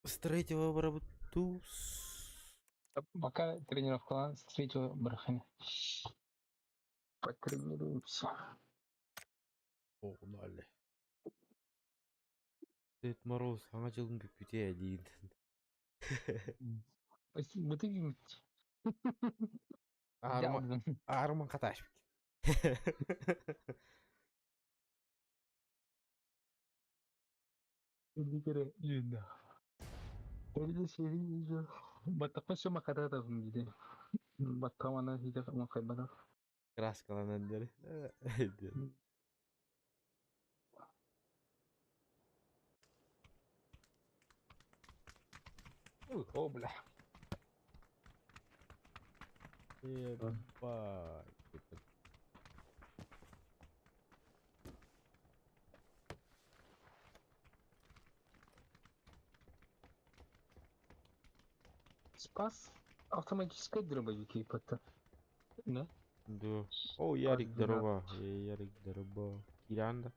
Строительного работу. Пока тренировка с 3-го брахани. Потренируемся. Погнали. Дед Мороз, аңа жылдың бүкпете дейін. Спасибо, ты Арма, дядын. арман қаташ. Bir kere yüzde. Öyle şey yüzde. Batakta şu makara da gibi. Batamana hiç ama kaybeder. Краскаланан дер. O bile. Ебать. Спас автоматическая дробовики потом. Да? Да. О, Ярик, здорово. Ярик, здорово. Киранда.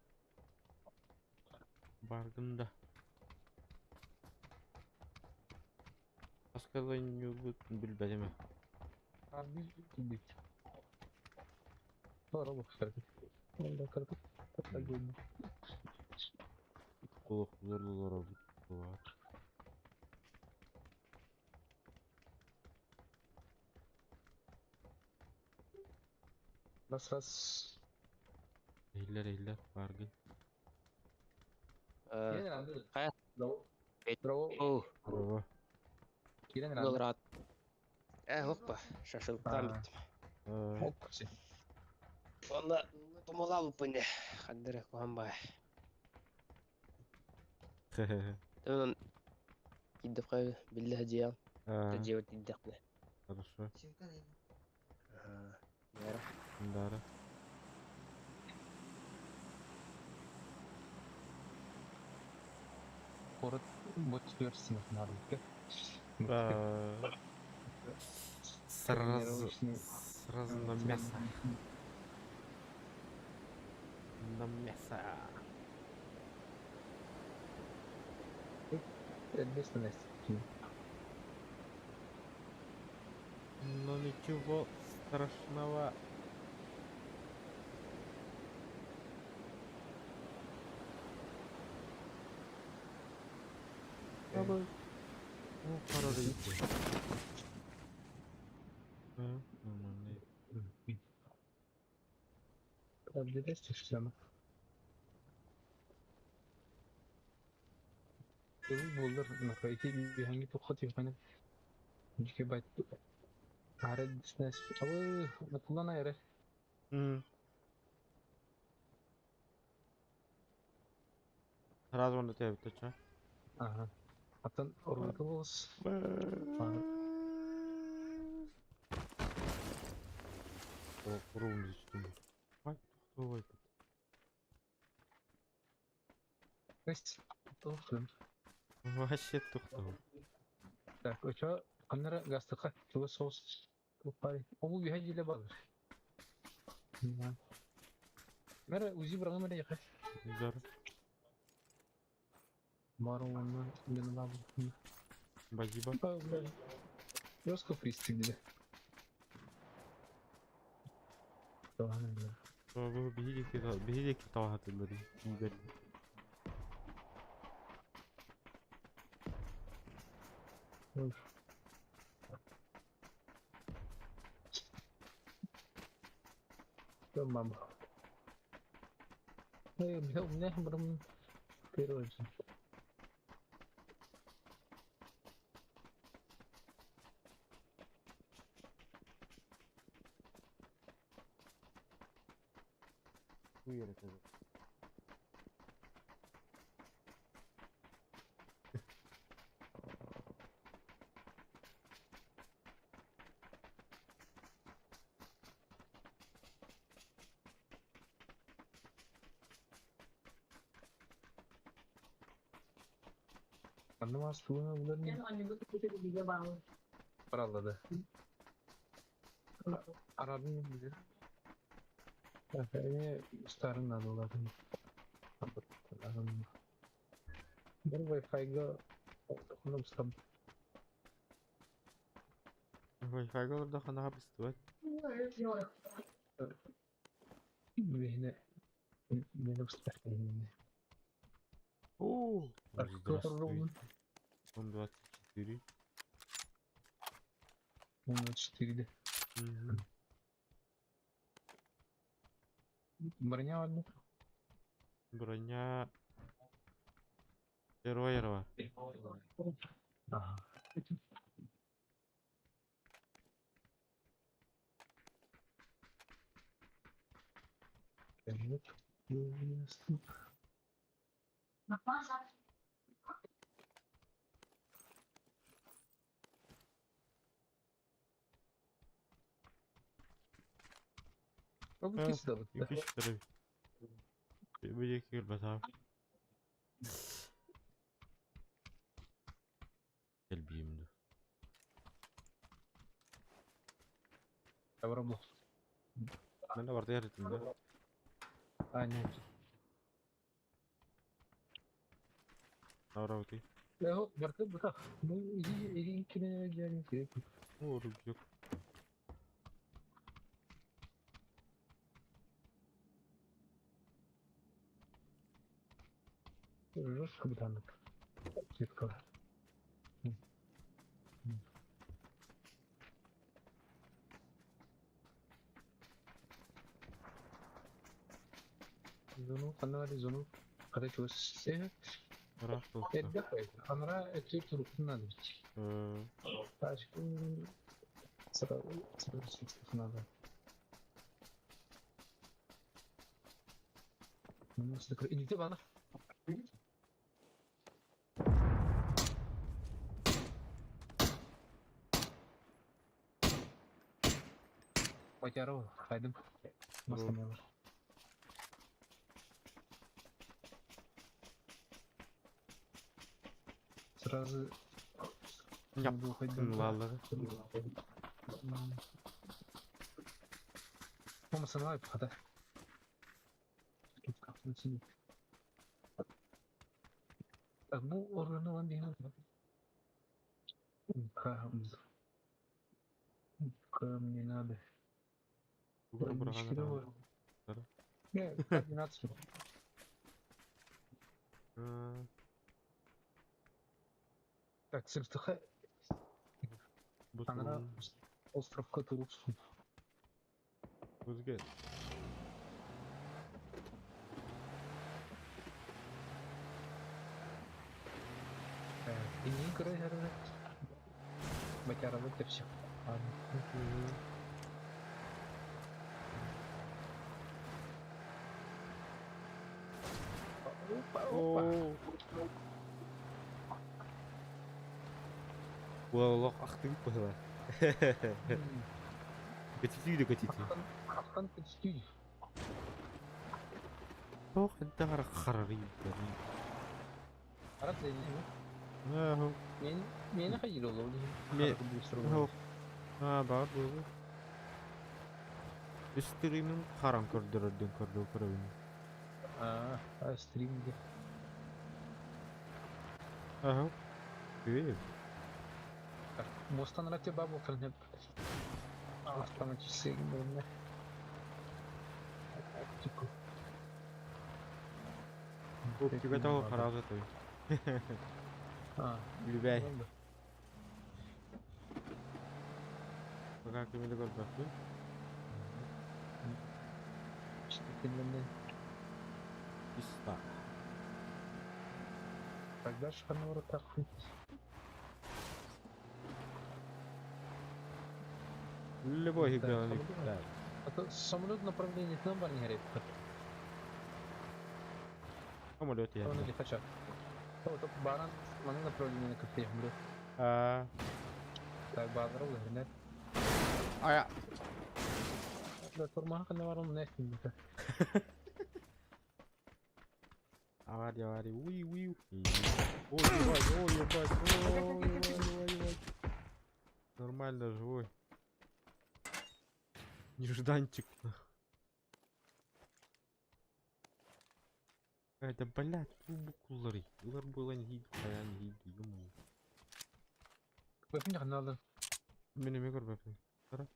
Баргында. Басқалайын білбәдеме. Abi bir. Sonra bakışlar. Onda kırdık. Hatta gördüm. Толық зорлылар бар. Nasıl? Eylер, баргын. Kiren randı. Kayak Bravo. bed. Bravo. Oh, Bravo. Kiren Google randı. rahat. Hoppa. Şaşırdıktan bittim. Hop. Şey. Valla tumala bu ne? Kadere kuhan bay. Tamam. Gidip kay billahi cihan. Tecevit iddik ne? Хорошо. Yara. Дара. Город вот четвертый на руке. Сразу на мясо. На мясо. Ответственность. Но ничего страшного. Abi. O kararı gitti. Aman ne? Ответственность что ли? Bulur nakayki bir hangi tokat yapmanı. Çünkü ben arad business. Abi natulana yere. Сразу он тебя втача. Aha. Hatta orada О, курум зачтым. Ай, кто это? Neyse. Doğru. Вообще тухту. Так, uçağı kamera gastıka. Çoğu sos. Kupari. O bu bir hacıyla bağlı. Mera uzi bırakın mera yakar. Зар. Maro ondan benim abi. Базиба. Yosko freestyle. Tamam öyle. Вы бегите китал хатылları. Güzel. Dur. Tamam. Hey, bir ne buram pero için. Bu yere kadar. Annem aslında bunların paralladı. Arabın bilir. Kafeye starın adı oladın. Bir Wi-Fi'ga Onu ustam. Wi-Fi'ga orada kana hapiste bak. Бегне. Бегне ustam. О, Здравствуйте. здравствуйте. Он 24. Он 4. Мгм. Броня одну. Броня Первая var. Ага. Evet. Ясно. Abi Ha, ikisi de alıp da. iki çıtırı. Bir iki kırbat abi. Gelbiyimdi. Yavrum bu. Ben de vardı yaratımda. Aynen. Avravati. Ya o berarti betul. Bu ini kena jadi sih. Uğur yok. Terus kebetulan. Gitu. Zonu karena ada zonu ada terus Bırak olsa. edda koy. Kamera eti turundan. Taşkın sıra sıkıntısına. Nasıl ini tuh mana? Pacar o, kaydım. Nasıl Tamam. ne var? Сразу Yap. буду ходить. Vallahi. Мама сама похода. Тут как-то сидит. Так, bu oranı olan bir yer var. Мне надо. Bugün bırakan Ничего. adam. Sarı. Не, координацию. Так, Сыртыха, Bu Анара, sorun. островка Турусу. Özge. Ini keren harusnya. Baca rambut tersiap. Opa, opa. Oo. Vallahi aktif bahwa. Kaçıcıydı kaçıcı. Akan kecil. Oh, انت خرري. Arap dedi mi? اهو. Meni hayır olur. اهو. Ha bak bu. Stream'in karan kırdırırdın kırdı. Stream diye. Aha. Evet. Bostan Rakya Babu falan hep. Автоматически гимназия. Bu gibi de o karar tabii. Lübey. Bakın kimi de gol bıraktı. İşte filminde. İsta. Тогда шханора так. Любой играл. А то самолет направление к нам не горит. Самолет я. Он не хотят. То баран mana направление к фильму. Так базар olur ne? Aya. Da turma hakkında var onun ne filmi? Авария, авария. Уи, уи. Ой, ебать, ой, ебать. Ой, ебать. Нормально, живой. Нежданчик. Это, блядь, bu kulları. Yıllar boyunca hiç dayan değil. Bakın yakın aldım. Benim gör bakayım. Tara.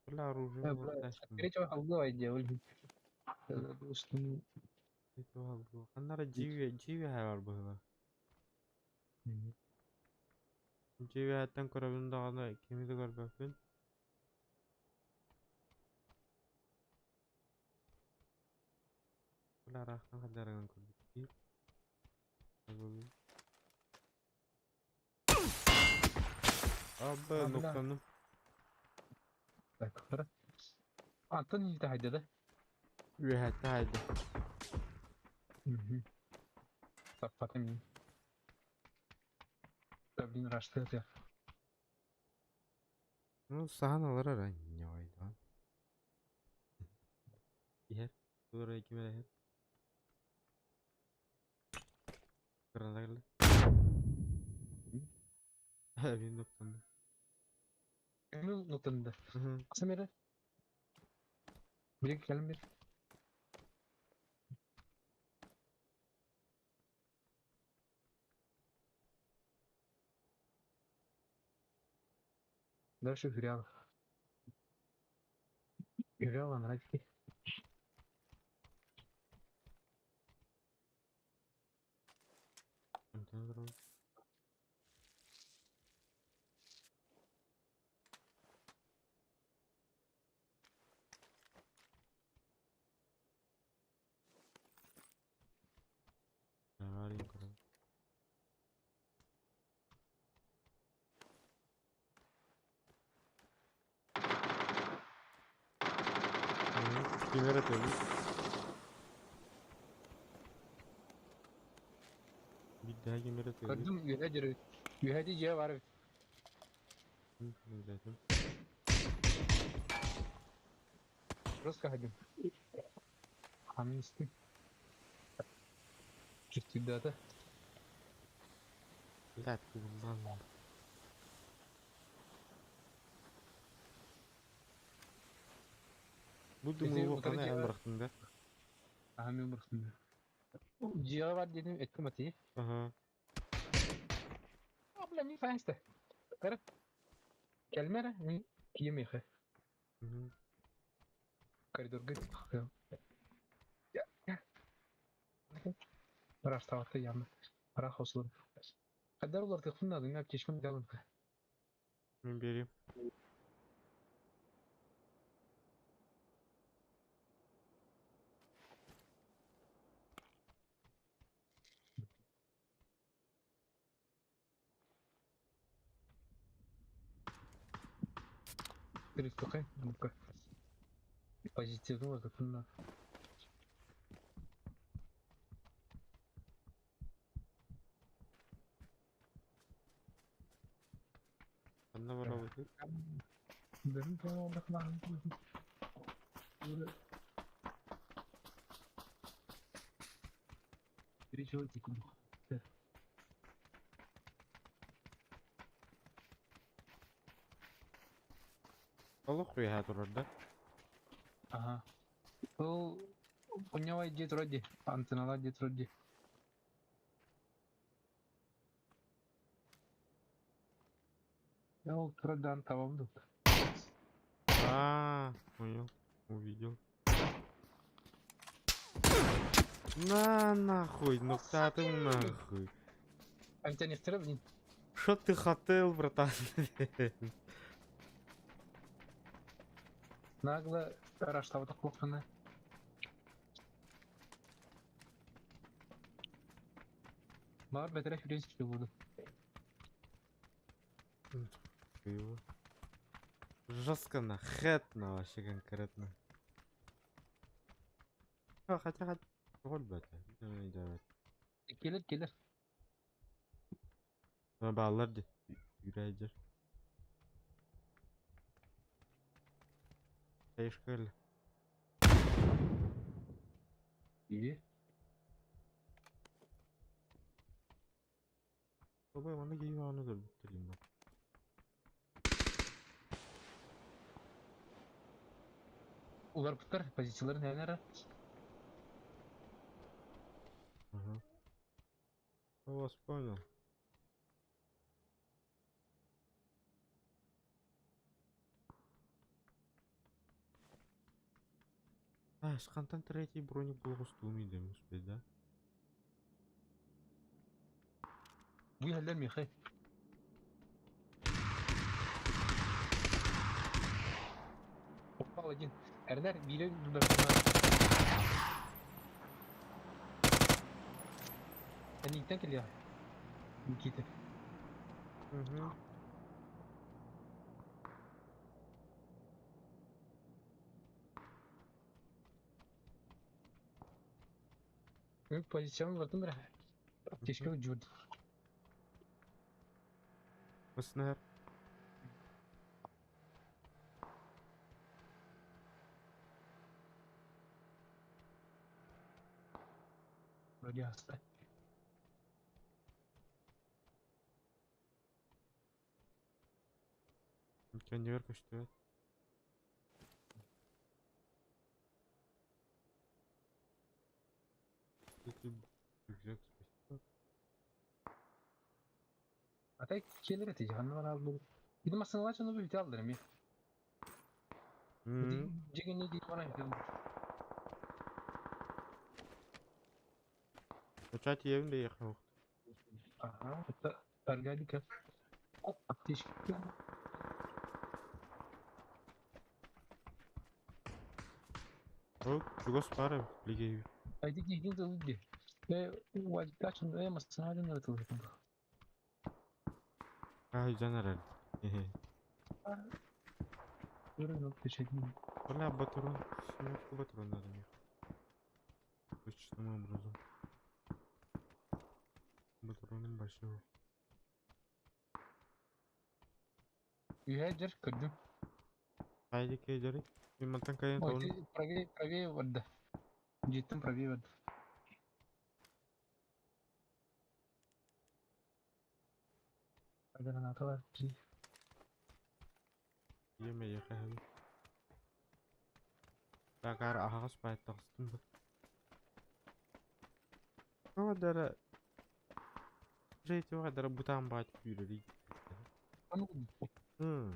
Bula оружие Bura taştım. sakere çabuk aldı o idea öyle. Dostum. Itu aldı. Kanlara civi hayal böyle. Civi hayattan korabın dağına kimi de gör bakayım. Bula rahtan kadarından kurduk. Bir. Abi Abla. noktanım. Bak bura. Anton iyi de haydi da. Üye hatta haydi. Sapatım iyi. Tabii raştı ya. Ну, саханалар арай нявайдан. Ихэр. Зүгээр ikime de Kırana geldi. Benim noktamda. Emin noktanında. Hı hı. Asım yere. Bir gelin bir. Daha şu hürya bak. Hürya lan hadi. Entonces, ne var yukarı? Kimler atıyor? Bir daha kimler atıyor? Gördüm yühe cürü. Yühe diyeceği var. Zaten. Burası kahdim. Hamin istim. Ciddi da. Lat kullan. Bu Bizi dumu bu otarı kana en ciğer. bıraktın da. Hamin bıraktım. Ciğer var dedim ettim atıyı. Aha. Abla ne falan işte. Karıp. Kelmere mi? Yemeği. Hı hı. Koridor git. Ya. Ya. Bırak tavatı yanına. Bırak hoslu. Kadar olur tıkfın adın ya keşfim devam. Ben vereyim. Bir tıkayım. Pozitifim var tıkfın. Ben de bana bakayım. Benim sana odaklandım. Bir şey oldu. Allah koyuyor ha orada. Aha. O punya wa jet roje. Antena jet roje. Ya o sıradan tamamdı. Понял. Увидел. На нахуй, ну та ты нахуй. Антен ихтирап дин. Что ты хотел, братан? Нагло раштавда кулакны. Бар бетерек юрис işte burada. Его. Жестко нахетно вообще конкретно. Хотя роль бы это. Не делать. Gelir. Ama bağlardı. Yüreğidir. Değişik. İyi. Baba bana giyiyor onu da bitireyim ben. Ular putar pozisyonları neler? Aha. Я вас понял. А, ешқантан третий броник болғыстуымайды емес да? Bu yerler mi yıkay? Hoppa alacın. Erler bile dudaklarına. Ben ilkten geliyor. Nikita. Угу. Benim pozisyonum vardı mı? Keşke ucuydu. Снайп. Böyle hasta. Кондитерка что? Рюкзак, спасибо. Hatta şeyler atacak. Anlar aldı. Bir de masanın açığını bir alırım ya. Hı. Cegin ne diye bana yapalım. Почати evim de yakın. Aha. Hatta ergadi kız. Ateş. Yok, Jugos para ligeyi. Haydi giydiğin zaman diye. Ve vacip açın ve masanın halini yaratılır. Ha, yüzden herhalde. Görün yok teşekkür ederim. Бля, батарон. Семерку батарон надо мне. Точным образом. Батароном большого. Üyedir kırdım. Haydi keyleri. Limantan kayan O kavunu. правее vardı. Cidden правее vardı. Hadi lan atalar. Yeme ya kahve. Bakar ahas payet taksın bak. Ama dara. Жейте var dara butan bayet yürüri. Onu Hmm.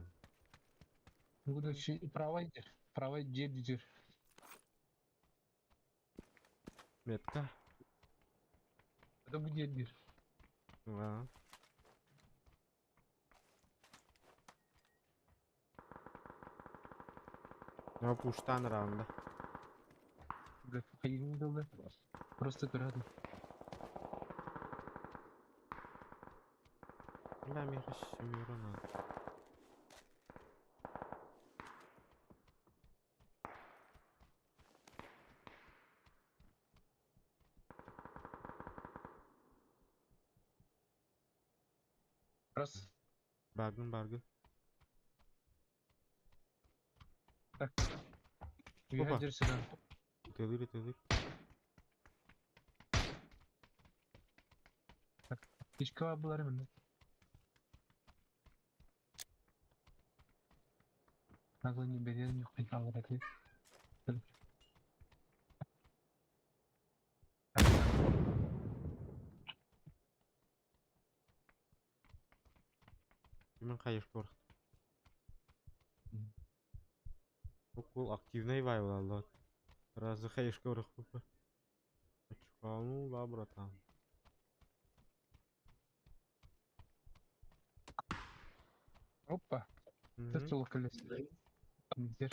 bu da şey правайdır. Правай cedidir. Metka. Ya da bu cedidir. Ha. Ya puştan rağında. Hayırlı dolu. Просто грады. Бля, мне семеру надо. Раз. Баргын. Üyedir silah. Тылыр. Hiç kabloları mı? Нагло берем yok bir kavga etti. Мен қайыр көрді. Бұл активный вайбл алды. Разы қайыр көрді. Ну да, братан. Hoppa. Ses solu kalesi. Gir.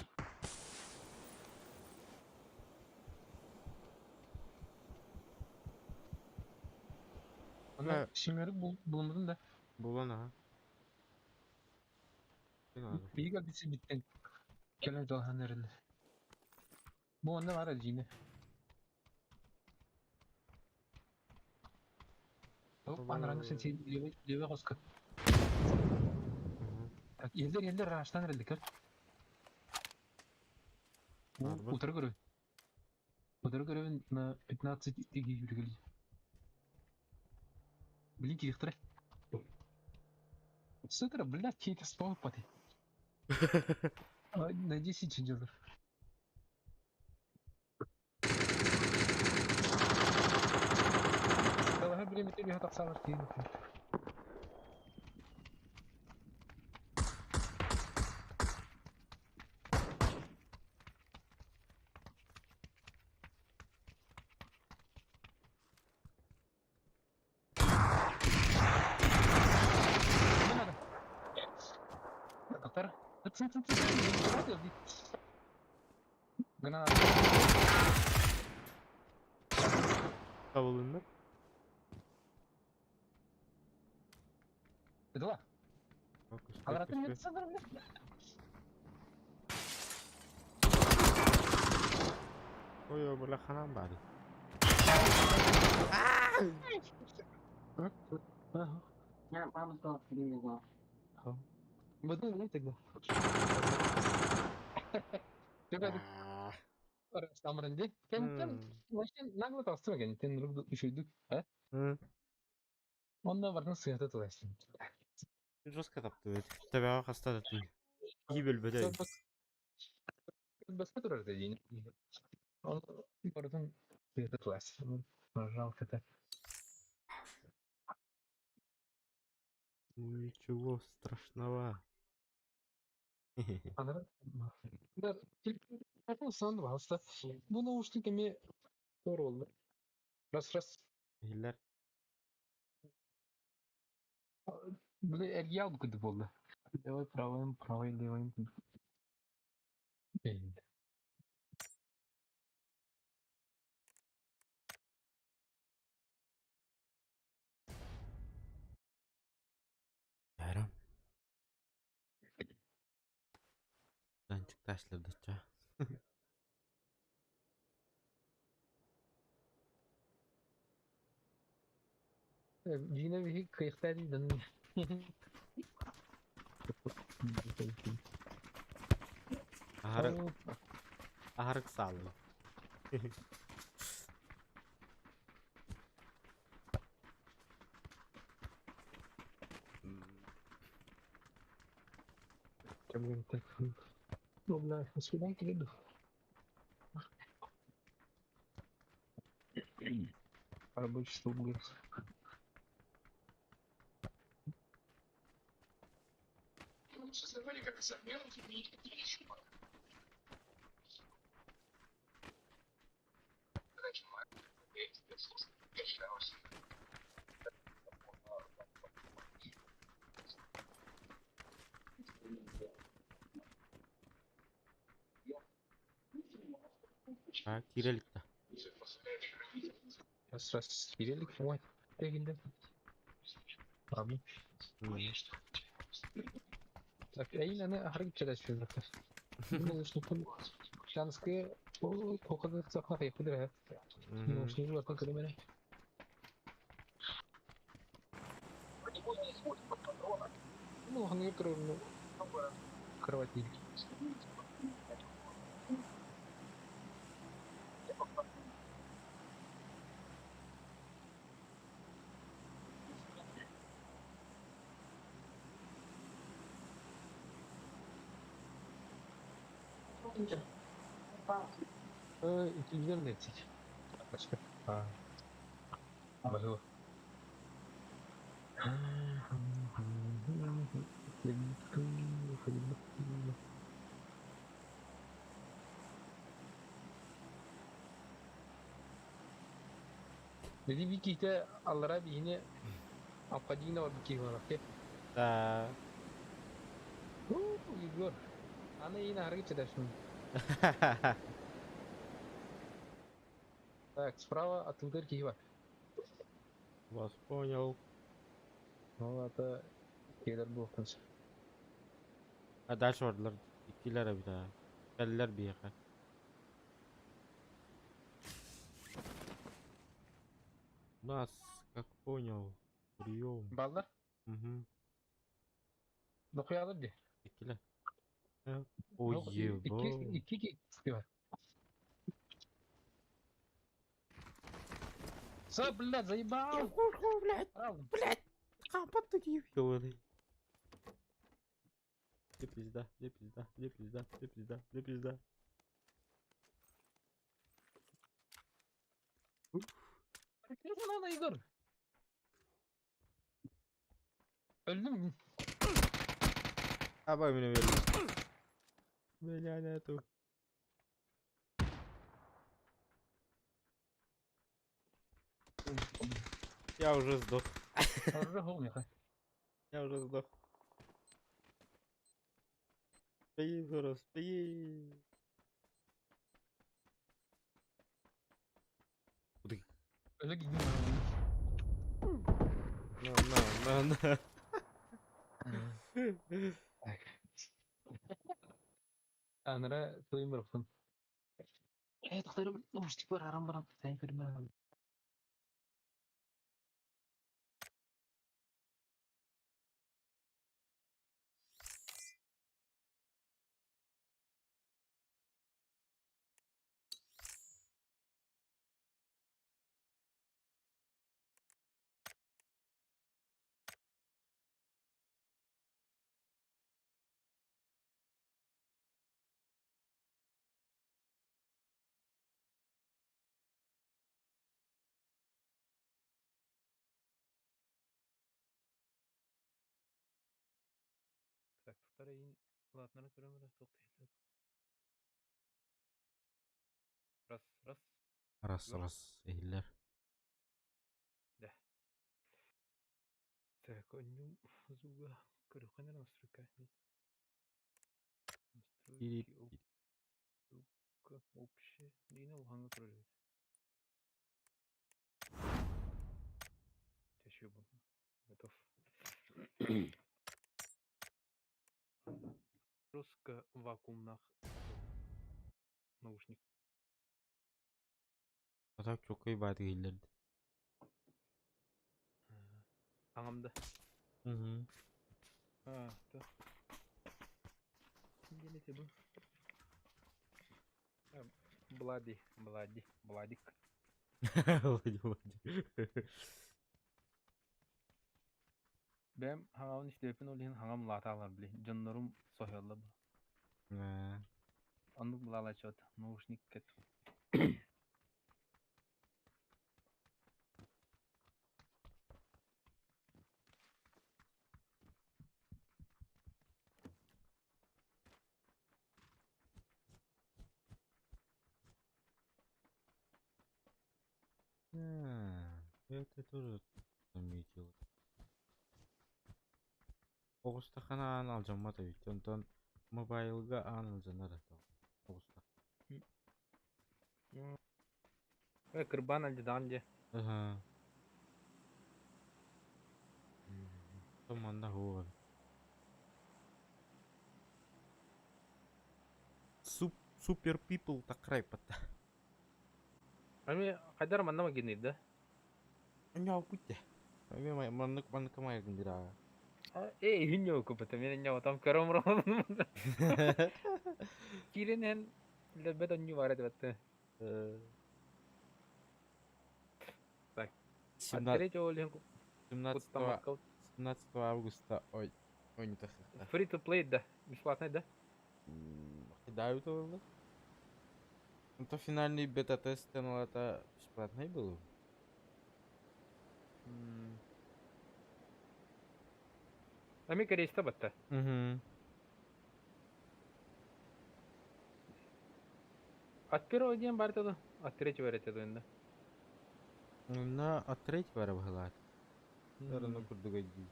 Ama Evet. şimdilik bulunmadın da. Бұл ана. Sen abi. İyi geldiyse bitten. Gelen dalhan nerede? Bu onda var acıyını. Hop anlarını sen leve koska. Yerler araçtan nerede kır? Harbi. Утро görevi. Утро görevi на 15 yürügeli. Блин, директор. Сутра, блядь, чей-то спал поты. На 10 чинжалар. Далаға бір еметтен فيها تقصير كتير. من هذا؟ دكتور قناة Kabulünür. دواء Fokus, حضرتك fokus, يتصدر منك. Oyo, bola xanam bari. بدون ما تقدر تقعد استعمر عندي كان ماشي نقدر توصل يعني تنرد يشدك ها Hı. والله برضه سيادة توصل Jos katabdı evet. Tabii hava hasta ettin. İyi bölbede. بس فترة يعني برضه سيادة توصل مرة كده Ничего страшного. أنا Bakın sandım hasta. Bu nauşnik emi zor oldu. Ras. Hiller. Böyle ergi aldı gıdıp oldu. Levay pravayım levayım. Benim. Yaram. Dançık taşladı ça. Yine bir kıyıkta değildin. Aharık. Aharık sağlığı. Tabii tabii. Vallahi eskiden gidiyordu. Araba işte oluyor. Ha kirelikte. Ras. Gidelim. Vay. Teginde. Abi. Hı. Так, أنا أحرق كذا شوي ذكر. مش نقول شانس كي وقدر تسقط في قدرة. Hı. مش نقول أكون كلمة. إنه هنقدر إنه كرواتي. İkinci ne ettik? Başka. Ha. Başka. Jadi bir kita Allah Rabbi ini apa dina wa biki wa rakke. Da. Igor. Ana yine hareket edersin. Так, справа от Илдерки var. Вас понял. Valla da gelir bu okumuş. Ha ders vardılar. İkilere bir daha. Geldiler bir yere. Нас, как понял. Прием. Ballar Угу. dokuyalı bir. İkiler. Evet. Yok, Ой, iki var. Sağ блядь, заебал. блядь, Aldım. блядь. Компот такие ёбаный. Где пизда, где пизда, где пизда, где пизда, где пизда. Telefon ana Igor. Öldü mü? Apa beni verdi. Melanet o. Я уже сдох. Orada olmuyor. Я уже сдох. Беги, Зорос, беги. Куда? Öyle gidiyor. На. Anlara söyleyeyim bıraktım. Doktorum namustik var aram bırak. Sen görme. Трактора ладно, көрөмөр токтойлу. Раз. Раз, ehiller. Да. Так, онню зуга көрөхөнө настройка. Тирип, Настройки общее. Дина уханга көрөлөт. Тешүү бу. Готов. Просто вакуумнах наушник. Atak çok iyi badi ehillerdi. Аңамда. Hı. Да. Келете бу. Бладик. Влади. Бэм хаңаун истепин олин хаңам латалар били. Жоннорум сохялла бу. Аннык булала чот. Наушник кет. Это тоже заметил. Оғыста қана ан алжам мата бит. Онтон мобайлга ан алжанар ата. Оғыста. Кырбан алды данже. Ага. Томанда хуа. Супер people такрай пата. Ами кайдар манда магини да. Няу кутте. Ами маннык май гындыра. Хиньо купата мен няу там карамро. Киренен лебет онню варет батты. Так. Аттере жолен 17 августа. Ой, не так. Free to play да. Бесплатный да. Да, это было. Это финальный бета-тест это бесплатный был. Ами корейста батта. Угу. Аттере оден бартады. Аттере жиберет эди. На от третьего рабгалат. Дарно курдугади.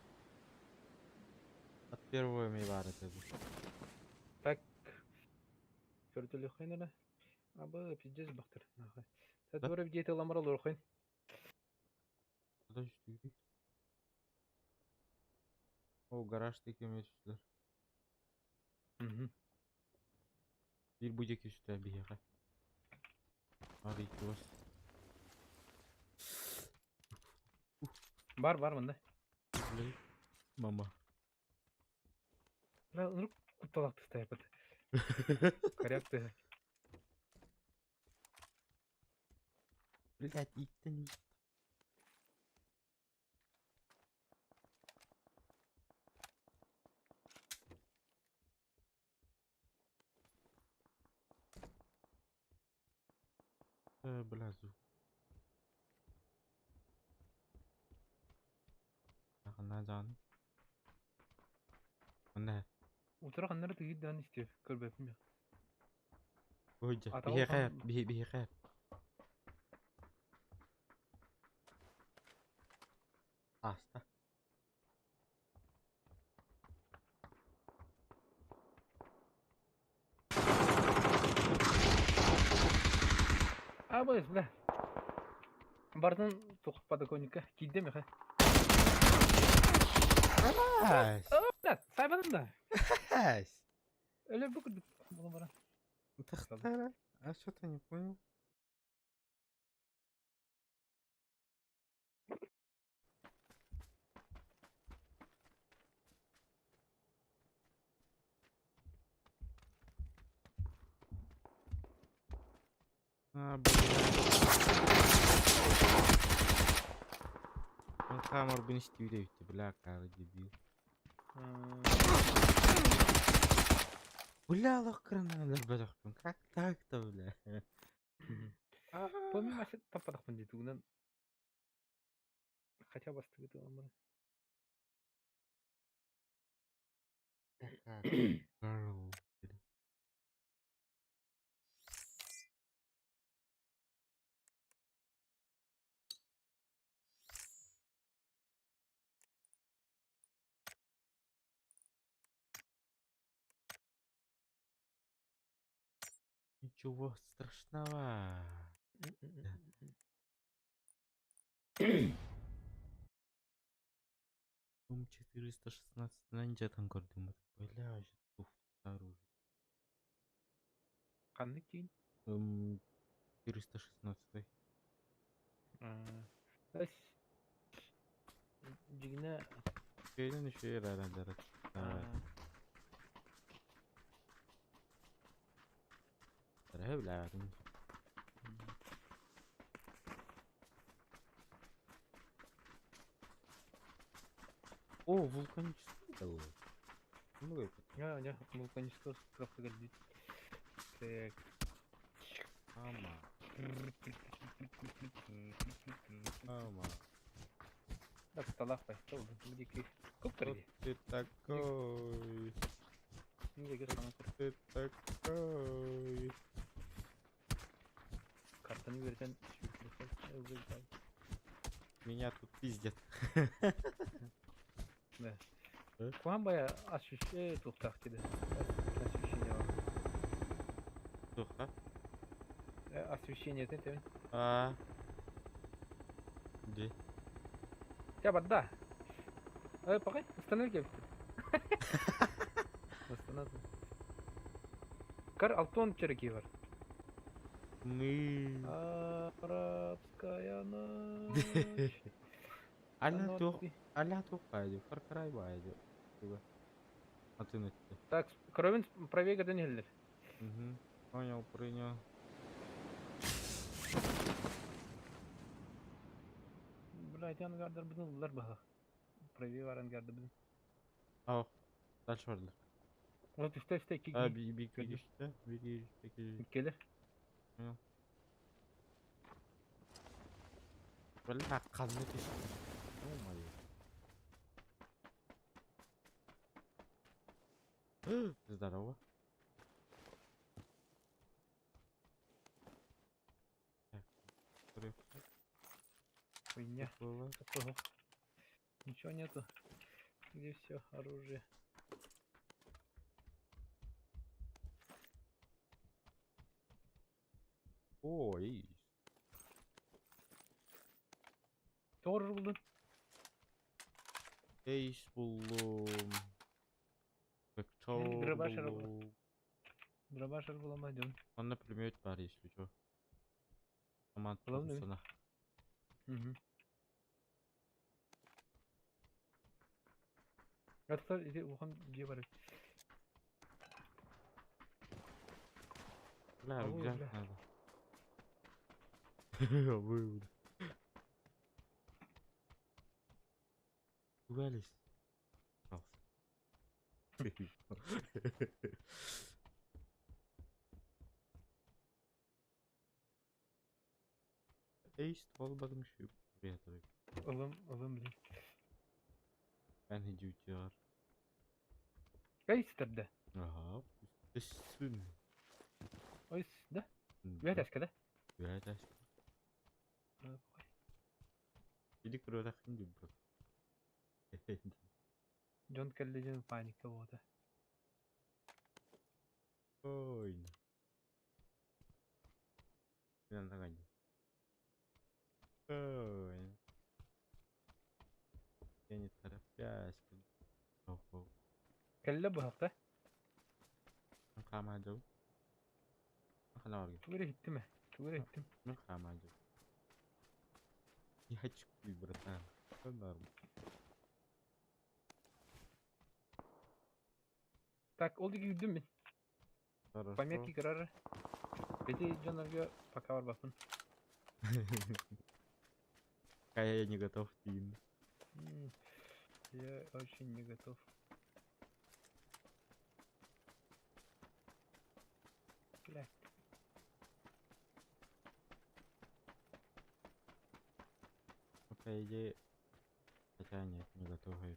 От первого ми варат это. Так. Көрдүлү хайнара. Аба пиздец бактыр. Сат бөрөп жете ламарал орхойн. Подожди. О, гараждaki месяцler. Bir bucak üstte bir yere. Hadi gidiyoruz. Бар мында. Мама. Ну, куталакты стоят. Корякты. Блять, иттен. Блазу. Yakına can. Onda. Ultra kanları da gidden istiyor. Kır bepim ya. Hoca. Atağı Bir kan- hekap. Bir hekap. Hasta. А, боюсь, бля. Бардын тоқып подоконникке. Кидде ми, ха? Nice. Бля, сайбадым да. Nice. Öyle bir kırdık. Bunu bana. Тахтара. А что-то не понял. Он камер бы не стюдит, бля, как дебил. Бля, лохрана, бля, как так-то, бля? Помимо маşı tapadak mı dedi bundan. Kaça bastı gitti lan bana. Girl. Ничего страшного. Ум 416 нанжадан көрдüm. Бля, туф оружие. Kanlı giyin. 416. Ась. Cigine. Şeyden işe yarar herhalde. Evet. Evladım. О, вулканический был. Ну, это Ya vulkanist tarafta geldi. Так. ама. Ама. Так, талах пай. Что вы? Где Кто купили? ты такой? Где sana Ты такой? kartını verirsen Меня тут пиздят. Ne? Hı? Kuhan bayağı tuhtak dedi. Освещение var. Плохо. Освещение это. А. Где? Ya да. Пока останови. Останови. Кар Алтон череки var. Мы. Арабская ночь. Аля тух пойдет. Far Cry пойдет. А ты на тебе. Так, Кровин правее гадан gelir. Угу. Понял, принял. Блядь, yan gardır bizim bunlar bak. Правее varan gardı bizim. Aa. Dальше vardır. Вот üstte iki Ha giy. bir Gördüm. girişte. Bir girişte. Gelir. Böyle kanlı kesin. Olmadı. Здорово. Так, Хуйня. было. Такого. Ничего нету. Где все оружие? Ой. Doğru buldun. Ace buldum. Vector Dробаш araba. buldum. Dробаш bulamadım. Bende pulemyot var если что. Aman Bulalım tutun değil mi? sana. Hı. Hatta Wuhan diye var. Бля, Ау, рюкзак бля. надо. Вывод. Ругались. Ace olmadım şu. Buraya tabii. Alım bile. Ben hediye var. Geister'de. Aha. Üstün. Ois, da. Üyet aşkada. Üyet aşk. Jadi kuroda kandi bro. John Kelly'cin panikte oldu. Oy. Yanında kanka. Oy. Yani taraf ya aşkım. Oh oh. Kelle bu hafta. Ben kalmayacağım. Ben kalmayacağım. Tugure gitti mi? Tugure gittim. Ben kalmayacağım. Ya çık bir bırakın. Ben varım. Так, oldu ki gittim mi? Хорошо. Памятки kararı. Peki John'larga пока var bakın. Kayak я не готов Тим. Я очень не готов. Бля. Кayaknya хотя нет, не готовы.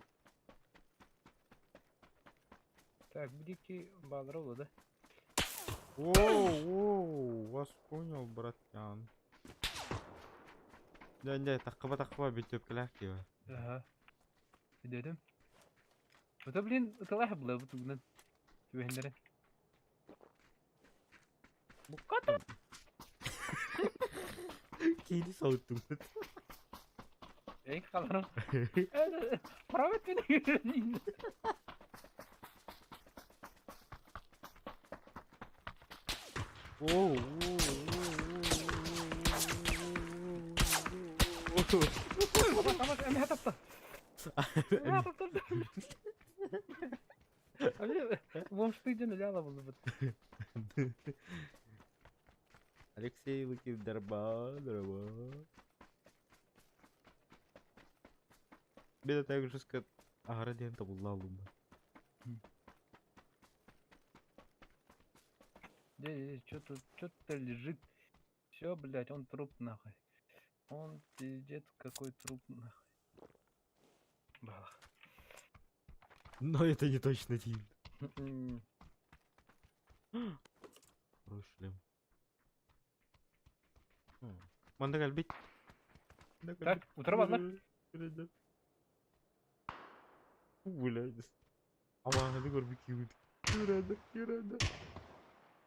Так, bir bağları oldu. Воу, вас понял, братан. Да, takıba bitip kelak ya. Aha. Dedim. Bu da bilin ıtalah bula bu tuğundan. Güvenlere. Bu kadar. Kedi soğuttum. En kalanım. Pravet beni. Воу. Tamam, Emre hatapta. Emre hatapta. Abi, bomştuydu ne yala buldu bu. Алексей выкинь дрова. Беда так же сказать. Аградиента булалым. Что-то лежит. Все, блядь, он труп нахуй. Он пиздец какой труп нахуй. Бах. Но это не точно Тим. Хороший шлем. Манда kalbit. Так, утрамazlar. Блядь. Ama hadi gör bir kiwi. Yürüdü.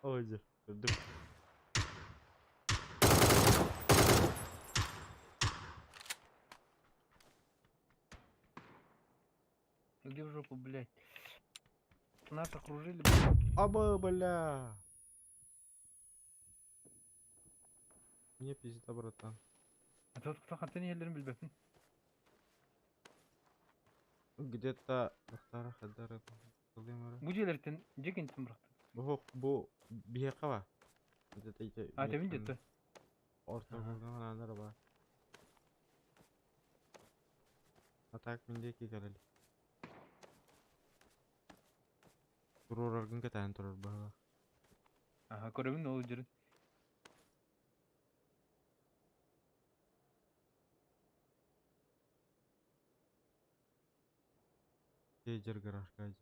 Hayır. Öldüm. Иди в жопу, блядь. Нас окружили, Аба, бля. Мне пизда, братан. А тот, кто хатыны елдерин билбепин. Где-то Мухтара Хадара. Bu jelерден жекентин бирок. Bu bir yaka var. А, тебин жетти. Orta Aha. bulgan anlar var. Atak mindeki geleli. Turur argın katan turur bah. Ага, көрөбүн ол жерин. Тейджер гараж гази.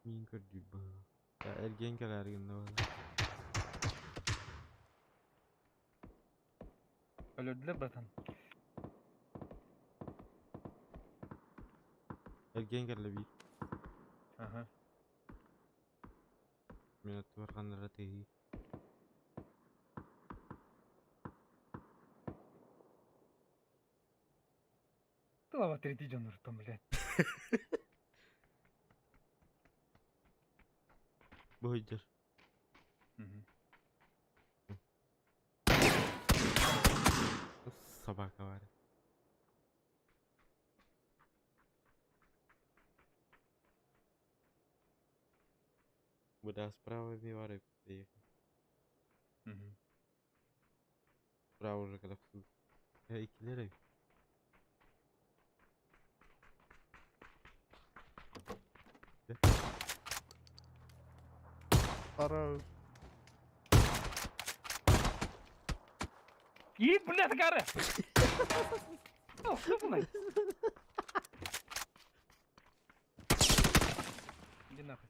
Min gördü bah. Ya ergen gelir günde var. Өлөрдүлөр, братан. Ergen gelir bir. Ага. Minat var kanlara tehi. Глава 3 жанр там, блядь. Boydur. Собака var. Буда справа мивары приехал. Справа уже когда в Эй, киллеры. Хорош. И, блядь, гары! О, что, блядь? Иди нахуй.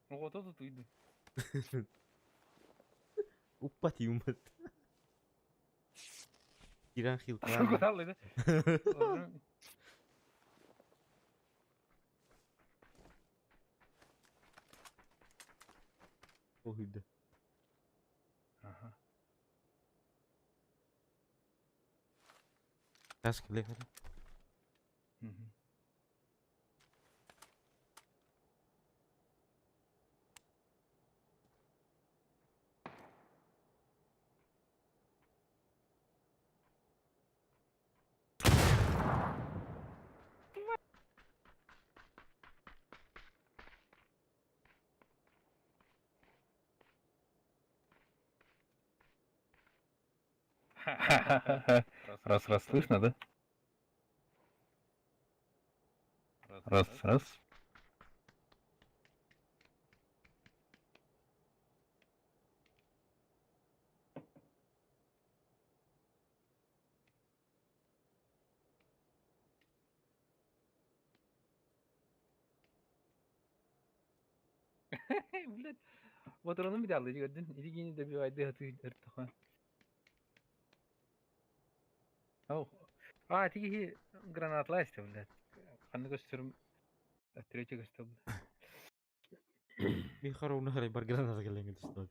Вот это ты иди. Уппати умат. Иран хил Куда кылам. лайды? Ойды. Ага. Кас келе хали. Мгм. Раз, слышно, да? Раз. Блядь. Вот onu bir de alıcı gördün. İlgini de bir ayda hatı ertaha. Oh. Tigi granatla işte блядь. Kanı gösteririm. Ötürece gösteririm. Би харауна харай бар гранат келеңге тустат.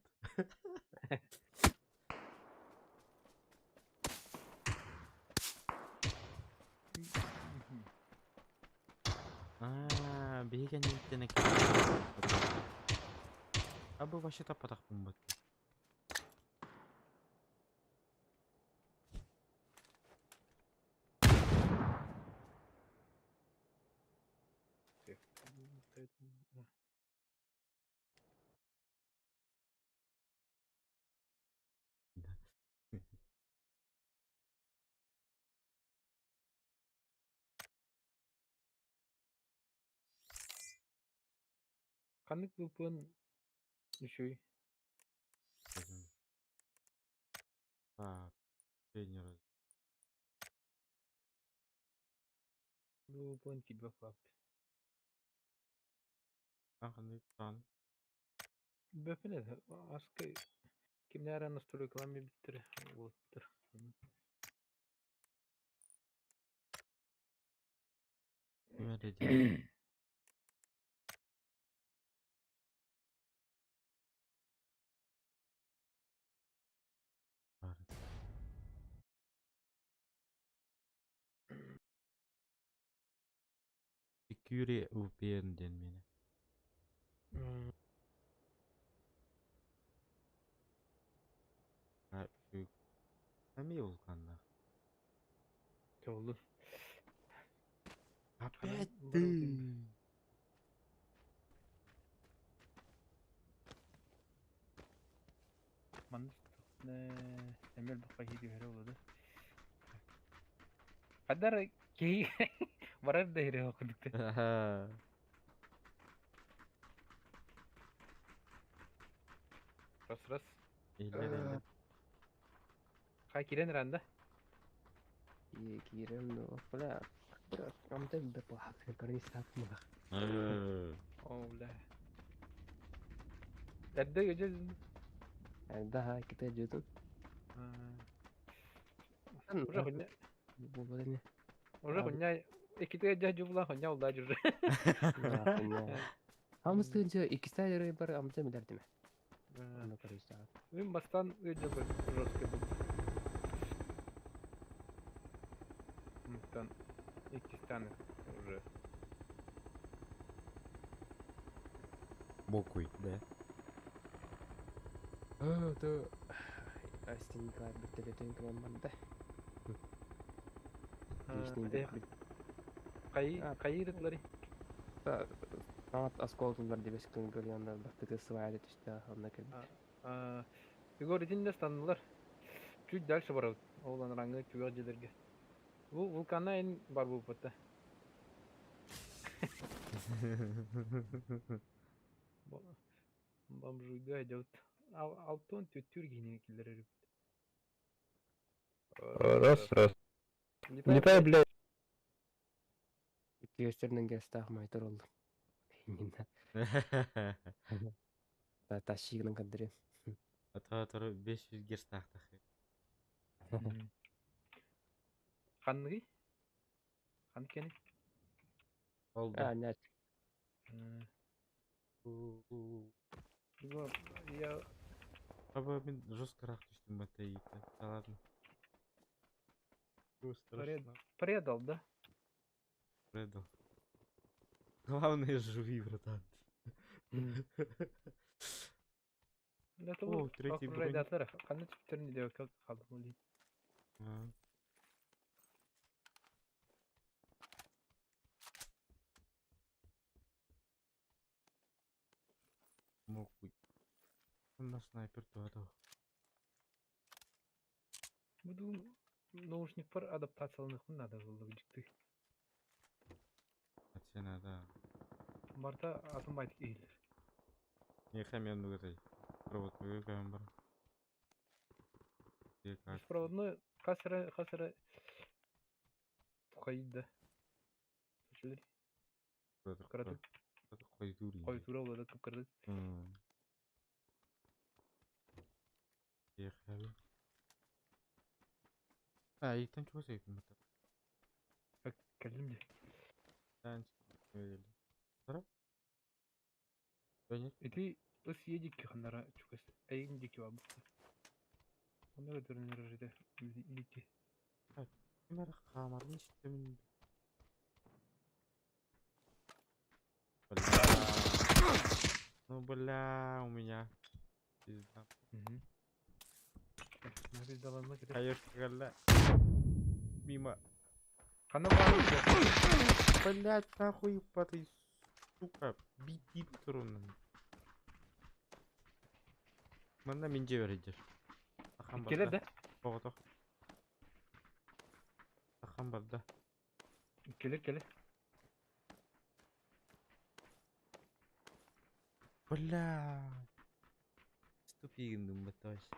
Биген иттене. Абы вообще тапатак бумбат. Kanık lupun düşüyor. Тренер. Lupun feedback var. Ахны тан. Böyle de askı kimler anastırıyor reklamı bitir. Otur. Мереди. Security VPN den meni. Ha şu. Hem volkanda. Oldu. Опять Бару ты. дим. Mandık ne emel bakay gidiyor hele oldu. Kadar ki varar da hele okuduk da. Ага. Ras. Элеринде. Kay kiren randa. Кирилл, ну, бля, амтай бер бахак, карни сатма. Ola. Dadda gece. Да, kita jutun. Kan Ora kunya. bu ne? Ora kunya. İki gece jubla kunya oldu acır. Hamısı iki tane bar amca mı derdim? Onu karıştı. Benim bastan gece bu roske bu. Muhtan iki tane. Ora. Бокуй, да? Tuh. Astinga betul-betul keren banget. Kayırdılar. Sangat askoltular di beskun görüyorlar. Baktığı sıvaydı işte onda kedi. Igor için de standlar. Чуть дальше барат. Оğlan rangı çuval cedirge. Bu vulkanna en var bu pata. Бомжуйга идет. Алтон тютюр гене киллер. Раз. Летай, блядь. Gösterinin gestah maytır oldu. Minna. Taşıyığının kadırı. Ата атары 500 герц тақтақ. Ханныгы? Хан кені? Oldu. Ne? Его, я Aba ben жесткорақ düştüm батарейді. Ладно. Страшно. предал, да? Предал. Главное, живи, братан. Это О, вот третий окружает бронь. атлары. Ханны типтерini de как kaldım öyle. А. Мог быть. На снайпер туады. Bu наушник бар адаптацияланып надо было гыжыкты. Атсена, да. Барда атымбайт эйлер. Не хамен дугатай. Провод мөген бар. Беспроводной касыра кайда. Чүлер. Каратып Койдури. койтура болду кырды. Ехали. А, и там чего сейф мата? Как келдим де. Танчик. Öyle. Tara? Döner. Эти ус едик ки хандара чукас. Эйин дики ба. Онда дөрнөр жерде илики. Kimler kamarın işte min. Бля. Ну бля, у меня. Пизда. Наби даланма керек. Конечно, гля. Мимо. Кана бар. Блять, нахуй по этой, сука, бит турунun. Мында минже бередер. Ахан Келер да. Тоғытық. Ахан барда. Келер. Бля. Ступигіндім бітті вообще.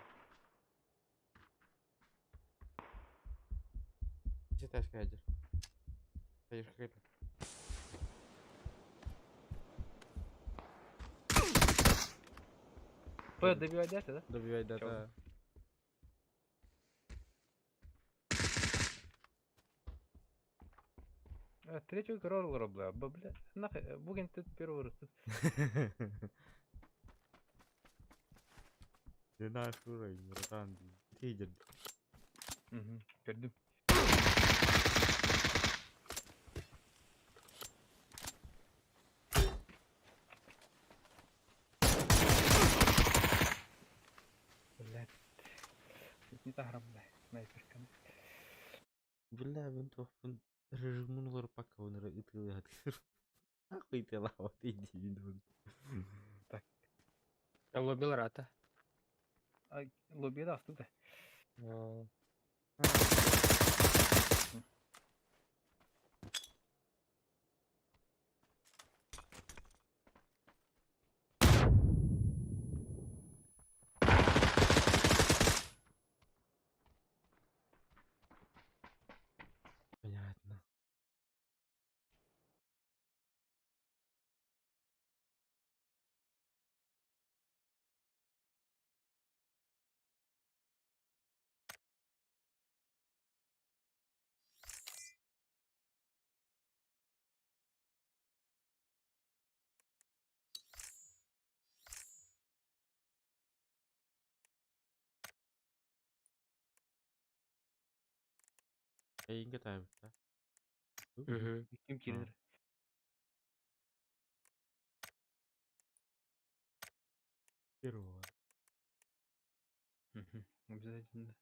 Жеташ кайдер. Кайдер кайдер. Б добивать да? Добивай, да. Чё? Третью игру робла. Бля. Нахуй, буген тут первый раз. Не нахуй урай, братан. Тейдер. Gördüm. Блядь. Не тахрам, блядь. Снайпер кам. Бля, ben tohpun rejimunu var pakka onları ıtılı atıyor. Нахуй ты лава, ты иди, иди. Лобил рата. А лобби да астуда. Понятно. Эйинге тайып, да? Kim kilir? Первого. Обязательно.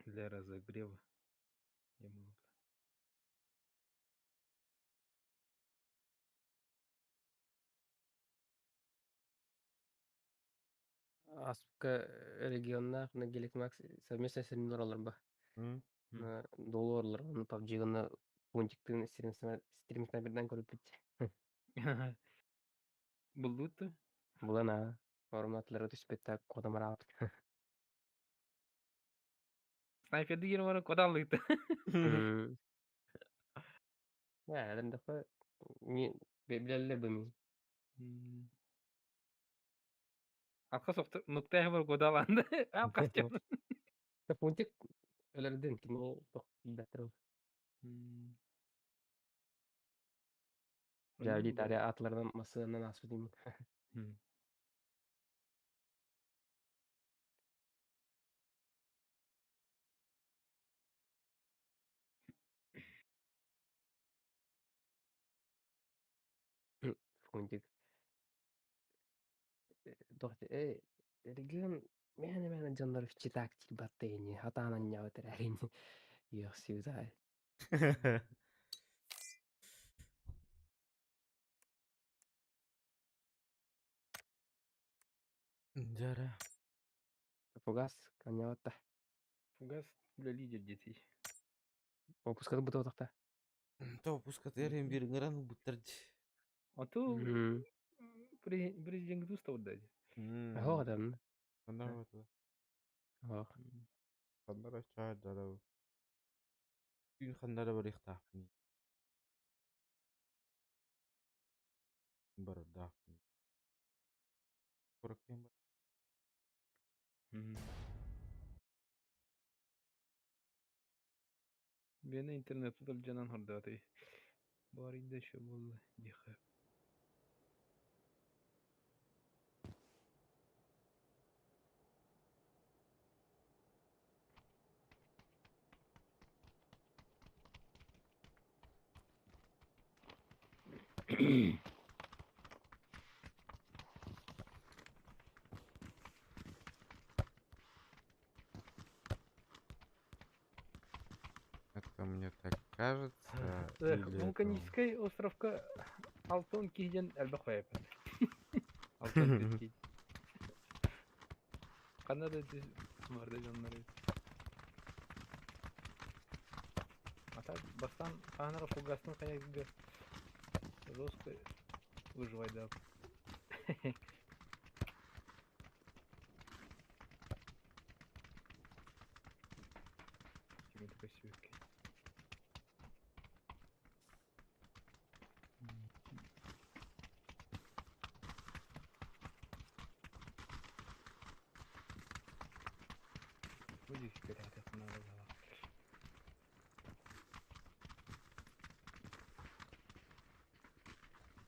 Для разогрева. Я могу. Аспка регионна на гелик макс совместно семинар алар ба. На долларлар оны PUBG-гына пунктиктин стримсна birden көрүп бит. Булдуты? Булана форматлары түспеттак кодамара. снайперді кені бары кодаллыйты. Adam dafa mi bilallar bu min. Alka soktu nuktaya var kodalandı. Al kaçacağım. Ta puntik ölerden kini tok datro. Jadi tadi atlardan masasından asudum. Puntik. Dokte region mehne canlar fiçi taktik battayni hatanan nyawa terarin. Yok siuzai. Жара. Fugas kan nyawa ta. Фугас для лидер детей. Опускаты бута такта. То пускат ерен бир гран бутарж. А то президент устав дать. Ho adam. Кандай вот. Ho. Кандай чаа дарав. Үй кандай бар ихтафны. Бар дафны. Коркен бар. Бені интернет tutulып жанан хордаты. Бар инде шо болды. Диха. Это мне так кажется. Или Вулканический островка Алтон киген әлбә кояп. Алтон киген. Канада дис морда жаннары. Ата бастан ханара фугасны каягы. Жестко выживай да. Тебе такой сюрки. Вроде теперь это надо было.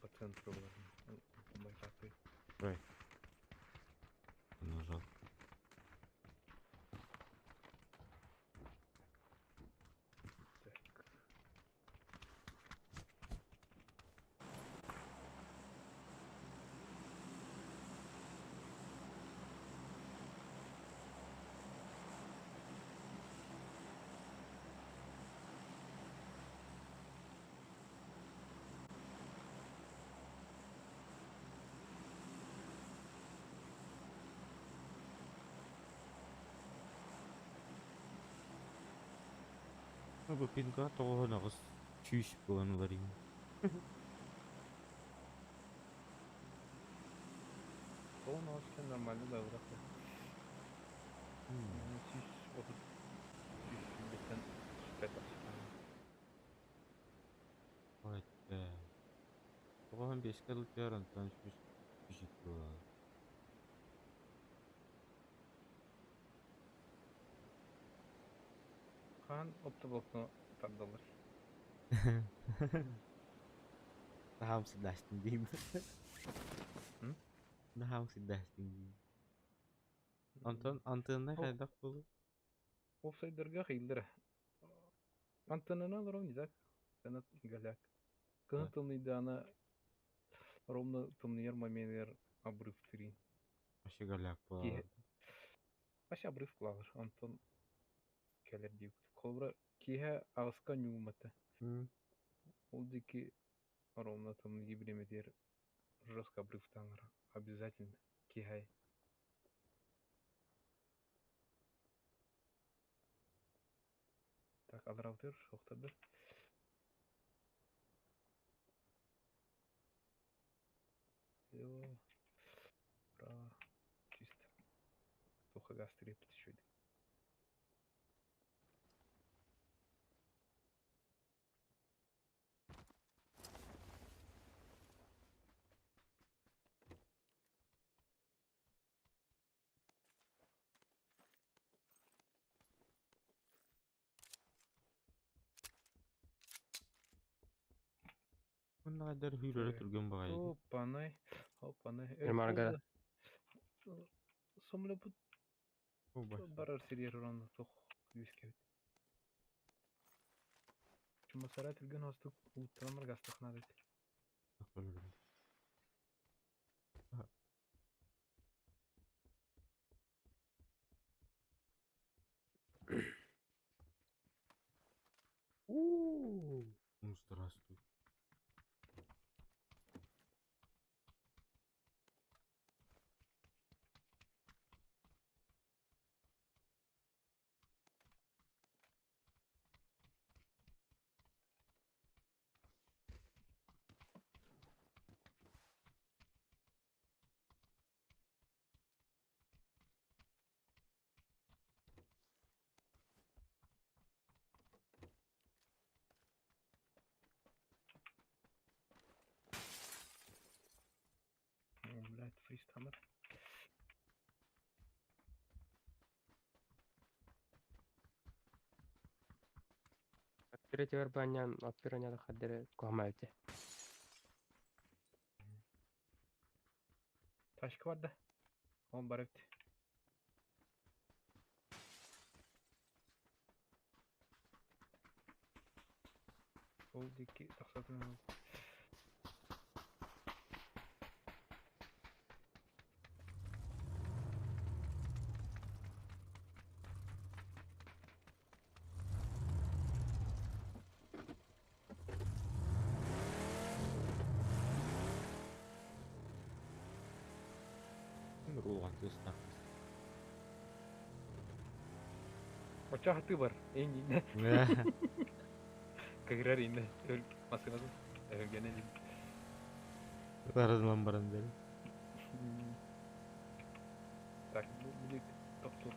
По центру ладно. Байкапы. Ой. Нажал. Так. Ну, пинга того нагыс чүйш булганлар иде. Он вообще нормально да врахта. Ну, чиш отыр. Чиш беттен шпета. Ой, да. Того 5 кыл яран тан чүйш чүйш була. Хан оптоблокну тардылар. Нахам сидастын дейм. Нахам сидастын дейм. Антонна кайдак болу? Офсайдерга хыйлдыра. Антонна лорон дизак. Сенат галяк. Кын тымныйда ана ровно тымныйер маменер обрыв тырин. Ашы галяк була. Аша обрыв клавыр. Антон келер дейк. Колбра киhe ağızka нюмата. Ол деки ровно тымный гибремедер жестко обрыв таңыр. Обязательно кихай. Так, адыраутер, шоқтады. Лево, право, чисто. Плохо газ трепет еще. Bunda kadar hüyrere Evet. turgan bagaydı. Hoppanay. Hoppanay. Benim arkada. Somla bu O baş. barar seriyer oranı tok. Yüzke. Cuma sarat ilgen hostuk. Utramar gastak nadet. Takılırım. Здравствуй. Блядь, фристамер. Оперативер банян, операняда хаддere kohmayte. Taşkı var da. On barıt. Soldaki taksatın. Ruuhan testa. Ocha hatı var. En iyi. Kagrar indi. Öl. Maskına dur. Gene indi. Tarız lambaran deri. Так, будет топ-тур,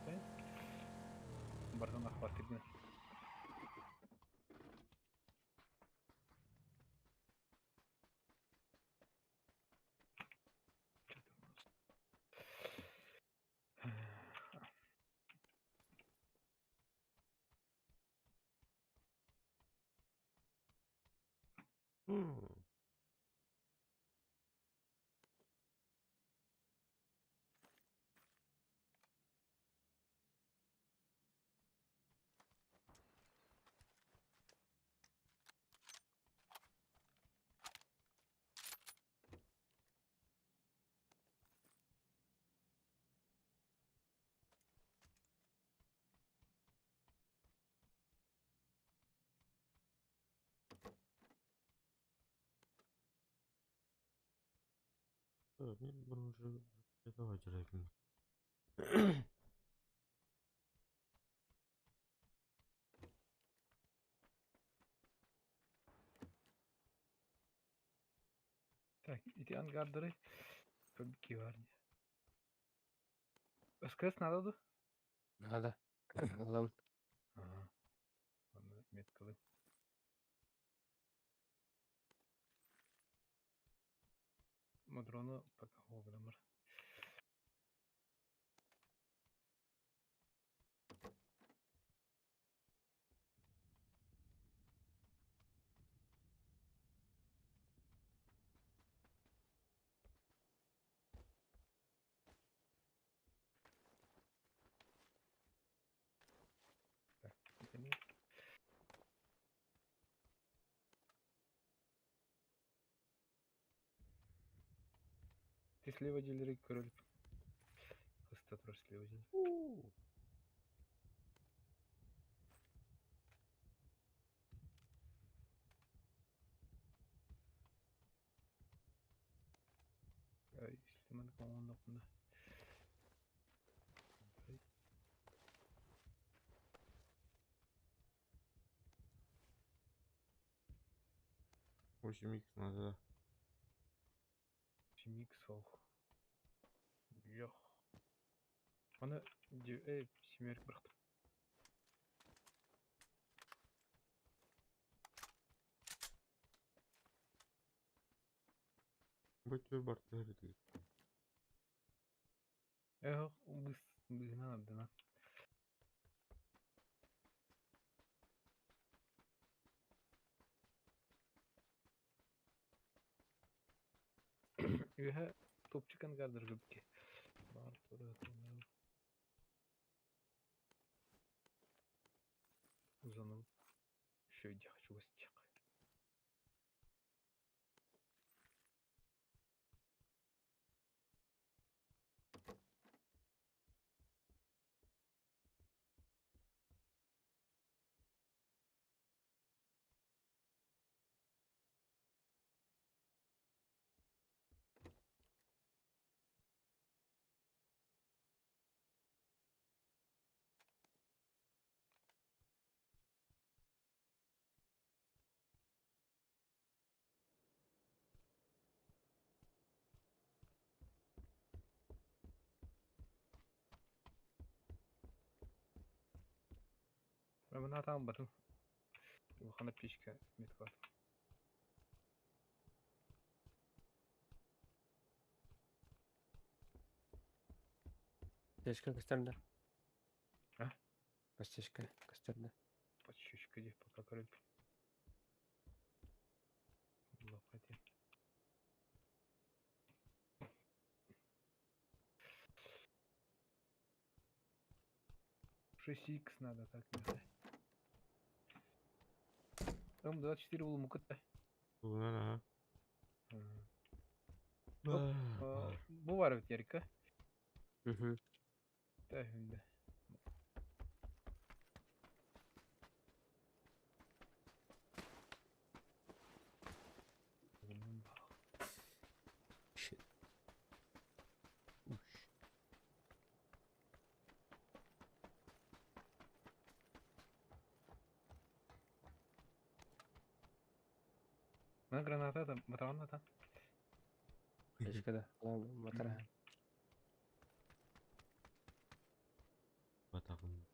Бардан охватит. Ben bunu şöyle acayip. Так, иди ангардыры. Tabii var. Başka надо da? Nada. Alam. Aha. Onu met kılın. Madronu пока обрамır. Так, gidelim. Teslim körülüp. Hısta teslim. Ay, İslam'ın konuğunda bunda. В общем, X надо. Şimdi soğuk. Yok. Onu simerik bıraktım. Бачу бартери. Yok, biz ne yaptın lan? Ühe top çıkan gardır göbke. Bağır sonra atılır. Uzanıp şöyle şu basacak. Ben bunu hatam batım. Bu kana pişke mit var. Тяжко gösterdi. Ha? Kaç tяжко gösterdi. Bak şişke diye bak akarım. Allah hadi. Шесть надо так. Там 24 был мукытта. Buna ne ha? Hop. Bu var bir yerika. Hı hı. Tahminde. Shit. Uş. Ben granata da batağın da. Тяжко да. Lan matara. Batağın.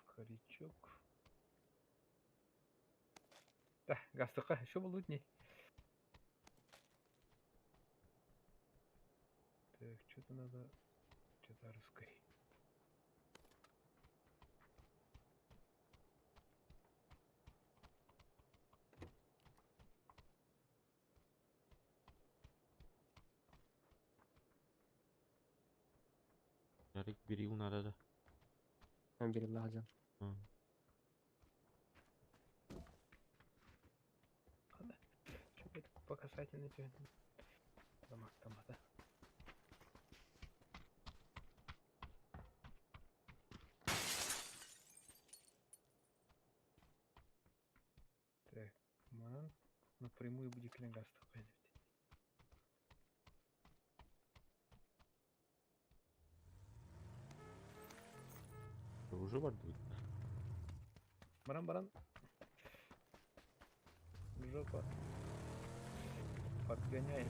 Корячок. Да, гастыка, что было не? Так, что-то надо, что-то русской. Yarık biri unara da. Ben bir alacağım. Ha. Что это по касательной тебе? Там да. Так, ман напрямую будет клингастов пойдет. Уже var mı? Баран. Жопа. Подгоняй.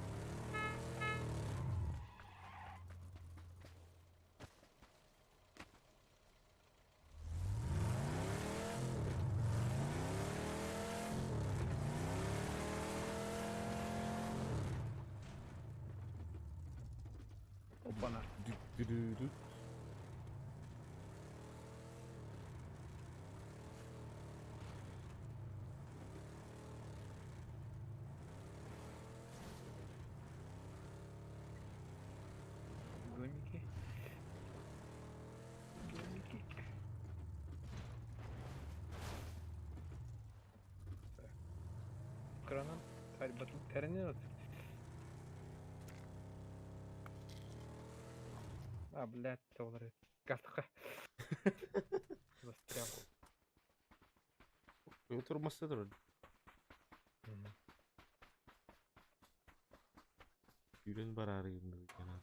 Опа-на. Dü. Гоники. Гоники. Так. Краном. Батут тернет. А, блядь, доллары. Гастыка. Застрял. Oturması da Yürün bararı gibi kenar.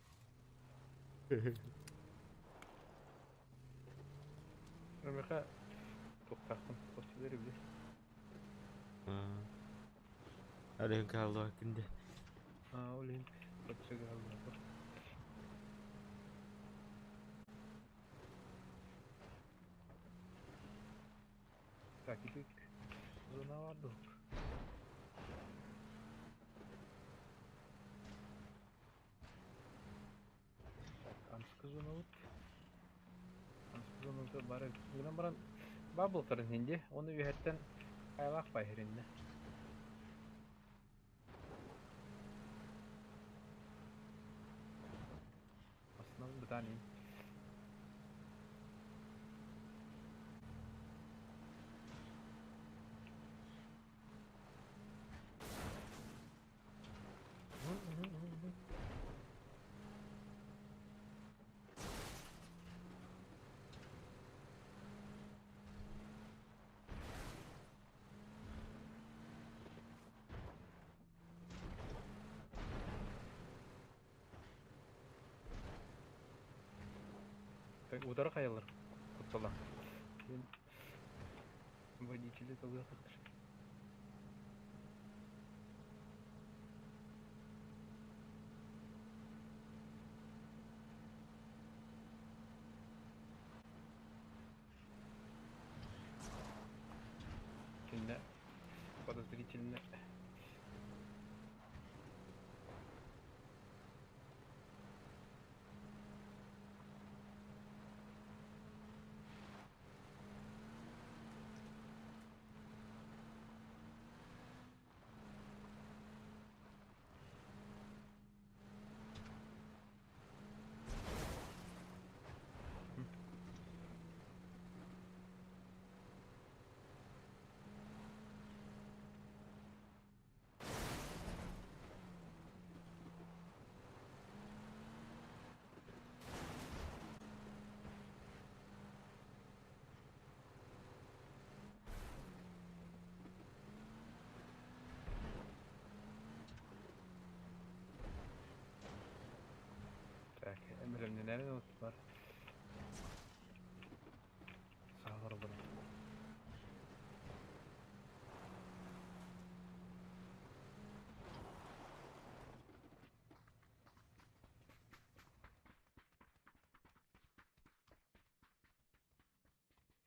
Рымыха тоқтақтың қосылары біле. Ada yang kaldı hakkında. Олен қотшы қалды бар. Так, идік. Зона vardı. Так, Камская зона вот. Камская зона da бары. Бұдан баран бабыл тұрын енді. Оны вехеттен айлақ байырында. Ботани. Удары каялар. Кутсала. Водители тогда как-то. Сильно подозрительно. Так, эмблемни nerede var? Sağa doğru.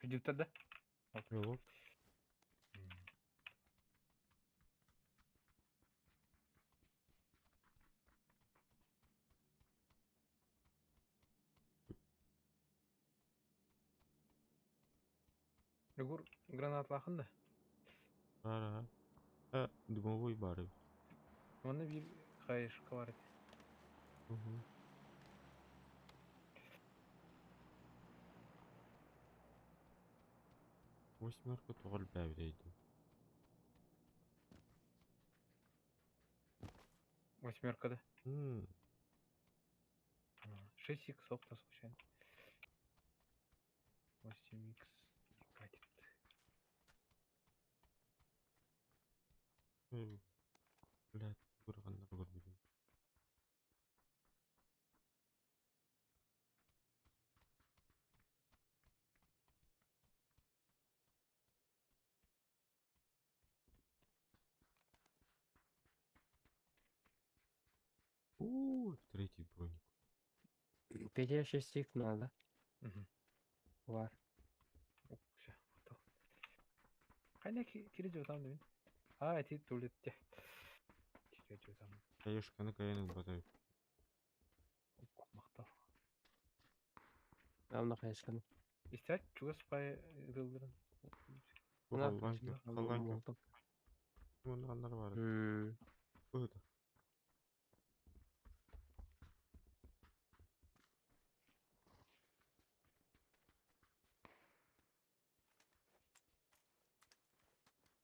Videoda da. Yok. Егор гранат лахында. Ara. Дымовой бары. Оны bir кайышка бар. Восьмерка тоғыл бәвірейді. Восьмеркада. 6х соқта случайно. 8х катит. Блядь, көрғандар көрмеген. Третий броник. Петя 6 надо. Var. Все, готов. Қайда кире жатам деймін. Эти туалетте. Кире жатам. Каешканы каяның батай. Мақтал. Амна кайышкан. Истәт чуга спай рылдырын. Қалған көп. Онғандар бар. Өйді.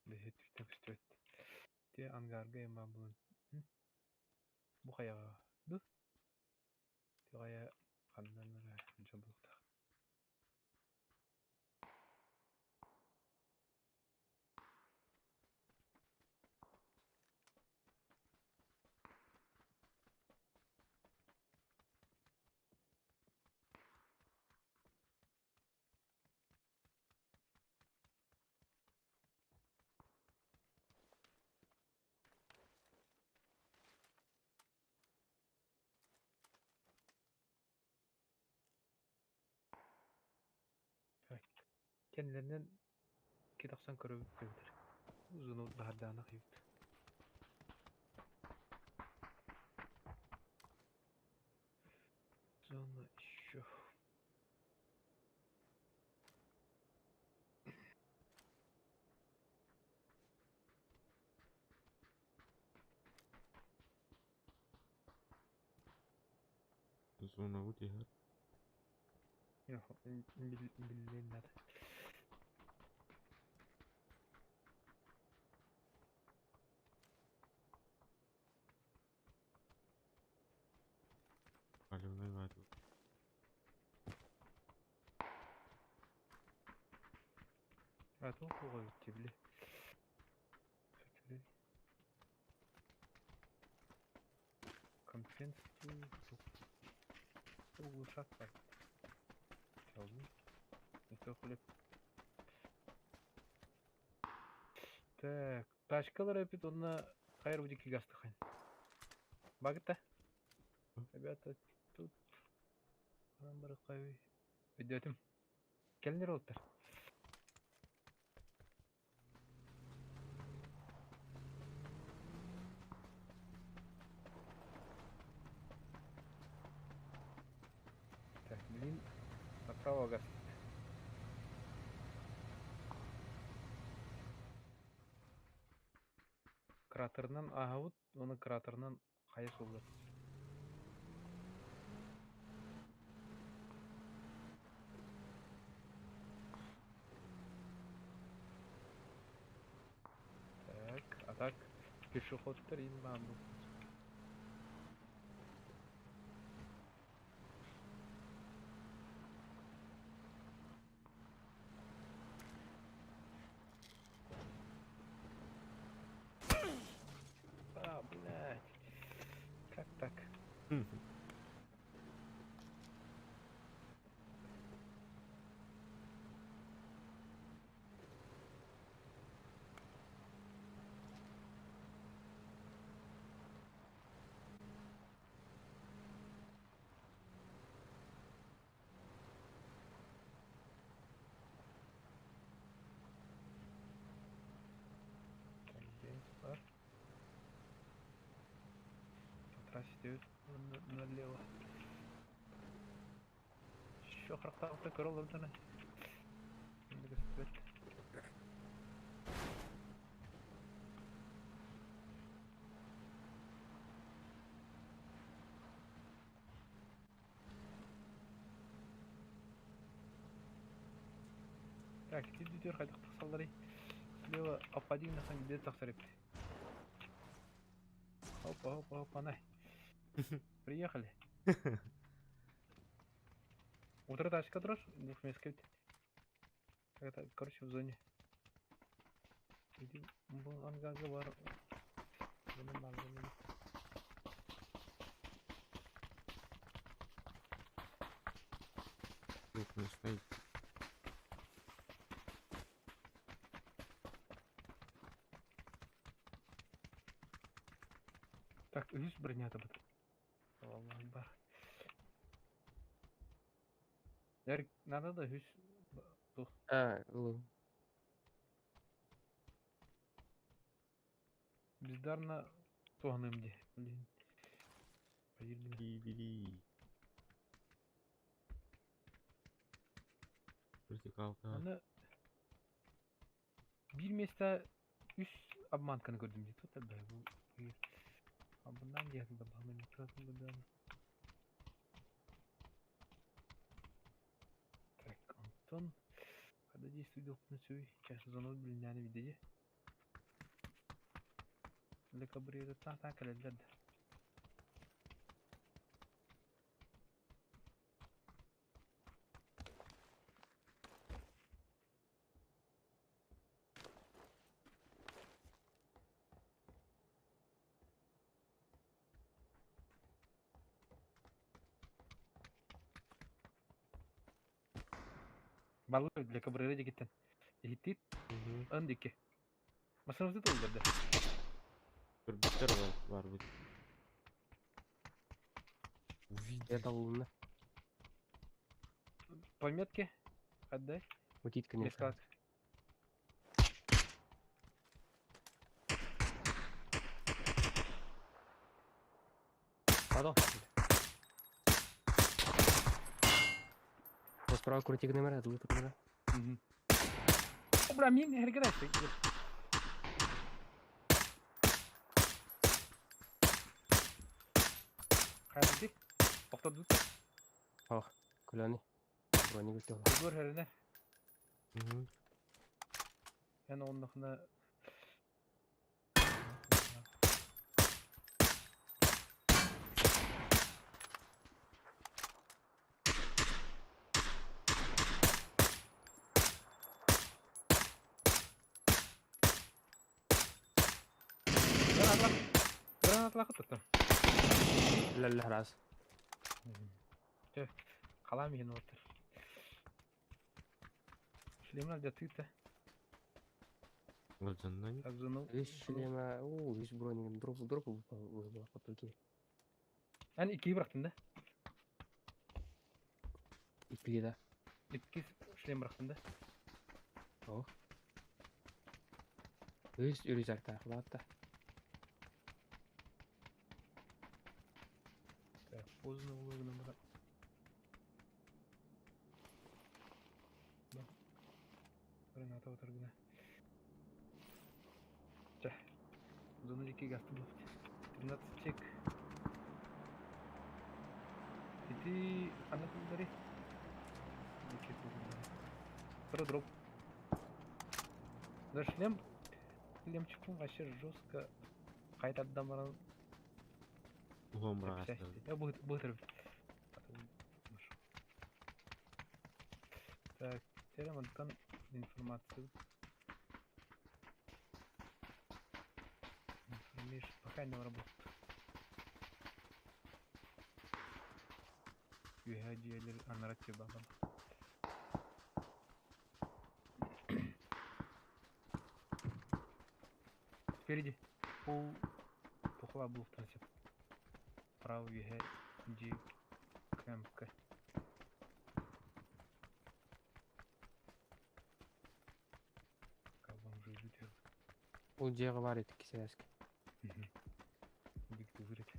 Бәйет түстеп үстет. Те ангарга ема бұлын. Бұ қаяға. Ду? Те қая қанданыра жабылықта. Kendilerinden 290 körü büktürdür. Uzun bahardağına kıyıktı. Sonra şu. Зона өте Yok, bildiğin adı. Kalorlar var. Evet, o koy tibli. Конференцию улучшать так. Çaldı. Mikrofon. Так, тачкалар опять онна хайр будики гастыхань. Багта. Ребята, тут бір қой өдетім. Келіндер олттар. Так, блин, направо газ. Кратернан ағауыт, оны кратернан қайы солдар. Так, а так, пешеходтар инбаан бұл. А, блядь. Как так? Так, здесь бар. По трассе идет налево. Еще храктавта корол ордана. Так, идите, хотя бы слева опадин на самом деле так. Опа, на. Приехали. Вот эта тачка дрожь, двухместный. Это, короче, в зоне. Иди, ангага бар. Не стоит. Так, видишь, броня там. Аллах бар. Ярик, надо да, видишь. Ул. Бездарно тоғаным де. Блин. Поебно. Били. Вертикалка. Аны bir места үш обманканы көрдім дейді. Тут да бұл. А бұндан диясында бағмен тұратын бұдан. Так, Антон. Когда действует доктор, сейчас зону блиняны видите. Для кабриера так или для. Баллы для кабриера дегеттен. Ехтит, андеке. Масанызды толдырды. Bir bitter var bu. Это лунна. Пометки отдай. Утить, конечно. Эскалат. Падал. Справа крутик номера, тут номера. О, бля, мен әргірай. Қайырды? Оқтады. Ох, куляный. броник өтөп. Гөр хәренә. Мгм. Яны оннакына гранатлак тоттым. Ләллә раз. Қалам екен отыр. Шлемлар жатыйты. Өлжаннан. Агзыну. Весь шлема, весь броник дроп выпал только. Ан 2 бырактым да. Икли да. 2 шлем бырактым да. О. Весь үризар тахлатта. Так, поздно улыгына бара. Да. Граната отыр гына. Жа. Зону 2 гасты булып. 13 чек. Ити анатылдары. Про дроп. Да шлемчиком вообще жестко кайтадан баран. Угом брагастыр. Я быстро. Так, теремонткан информацию. Информation пока не работает. Юхадиэлер анарати бабам. Впереди. Пол тухла был в танце. Правый юхэ ди кэмпка. Как вам уже идут? Ул жегі бар еді кисерәске. Бик түгірет.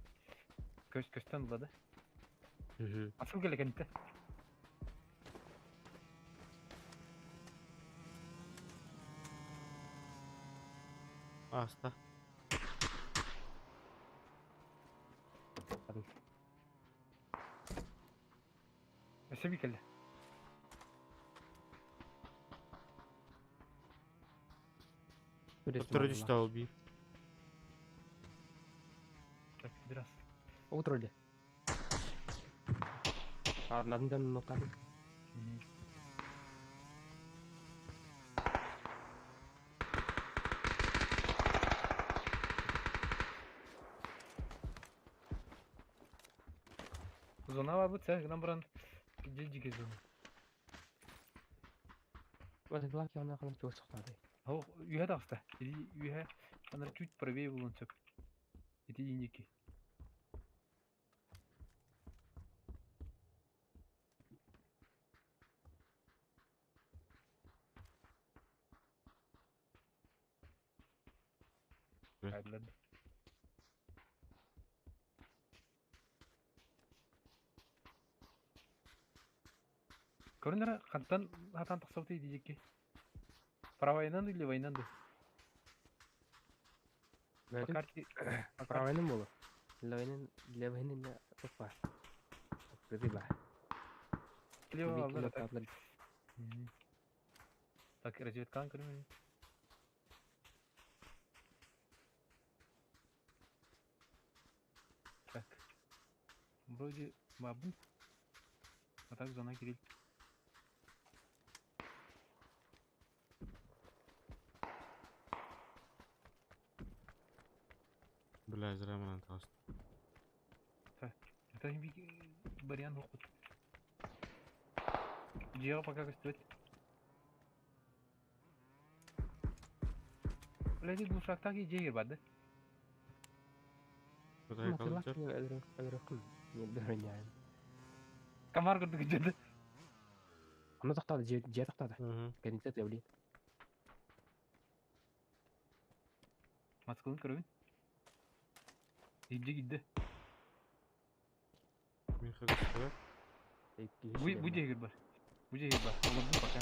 Көстен бұлады. Мгм. Асыл келек әнітті. Аста. Әсеби келді. Доктор düştü abi. Так, biraz. Утро ли? Надо нотаdım. Zona var bu teh, gına buran cilcik zona. Вот это лаки она калып чөп чыкты. О, юхэ да аста. Юхэ, она чуть правее булынчык. Эти индики. Ayladı. Көрінер қантан хатан тақсауты дейдеке. Правайынан или вайнан да? По карте... Правайнын болу. Левайнын да топ бар. Кызы бар. Лево алды да так. Так. Так, разведкан көрмейін. Так. Вроде бабу. А так зона Кирилл. Бля, зря мене таст. Это вариант опыт. Дело пока стоит. Блядь, глушак так и деньги бады. Кудай калычыр? Не бөрөняйм. Комар көрдік жеді. Аны тактады, же тактады. Мгм. Комитет явли. Маскылын көрігін. Иди гидді. Мен хагыс бар. Бұ дегір бар. Бұ дегір бар. Олардың пока.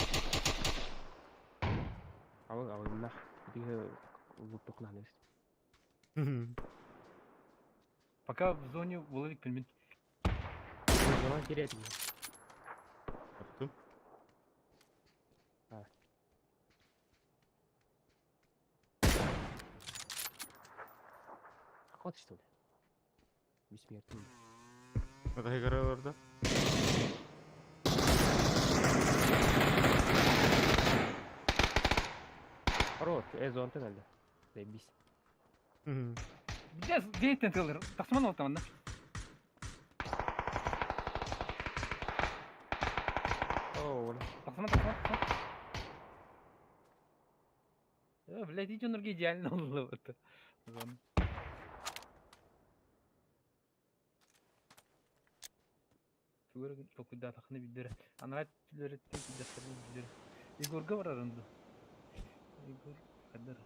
Авы нах. Диге вуттукнан эс. Пока в зоне воловик пельмен. Zaman kireydi. Baktım. вот что ли. Бессмертный. Aday karar orada. Хорош, Эзон тоннельде. Заебись. Bir de zeytin tılır. Tasman ortamında. О, Tasman. Блядь, иди нурги идеально oldu вот. Фигура çok güzel takını bildirir. Anlat öğrettiği ki derslerini bildirir. Igor'ga var aranda. Igor kadar.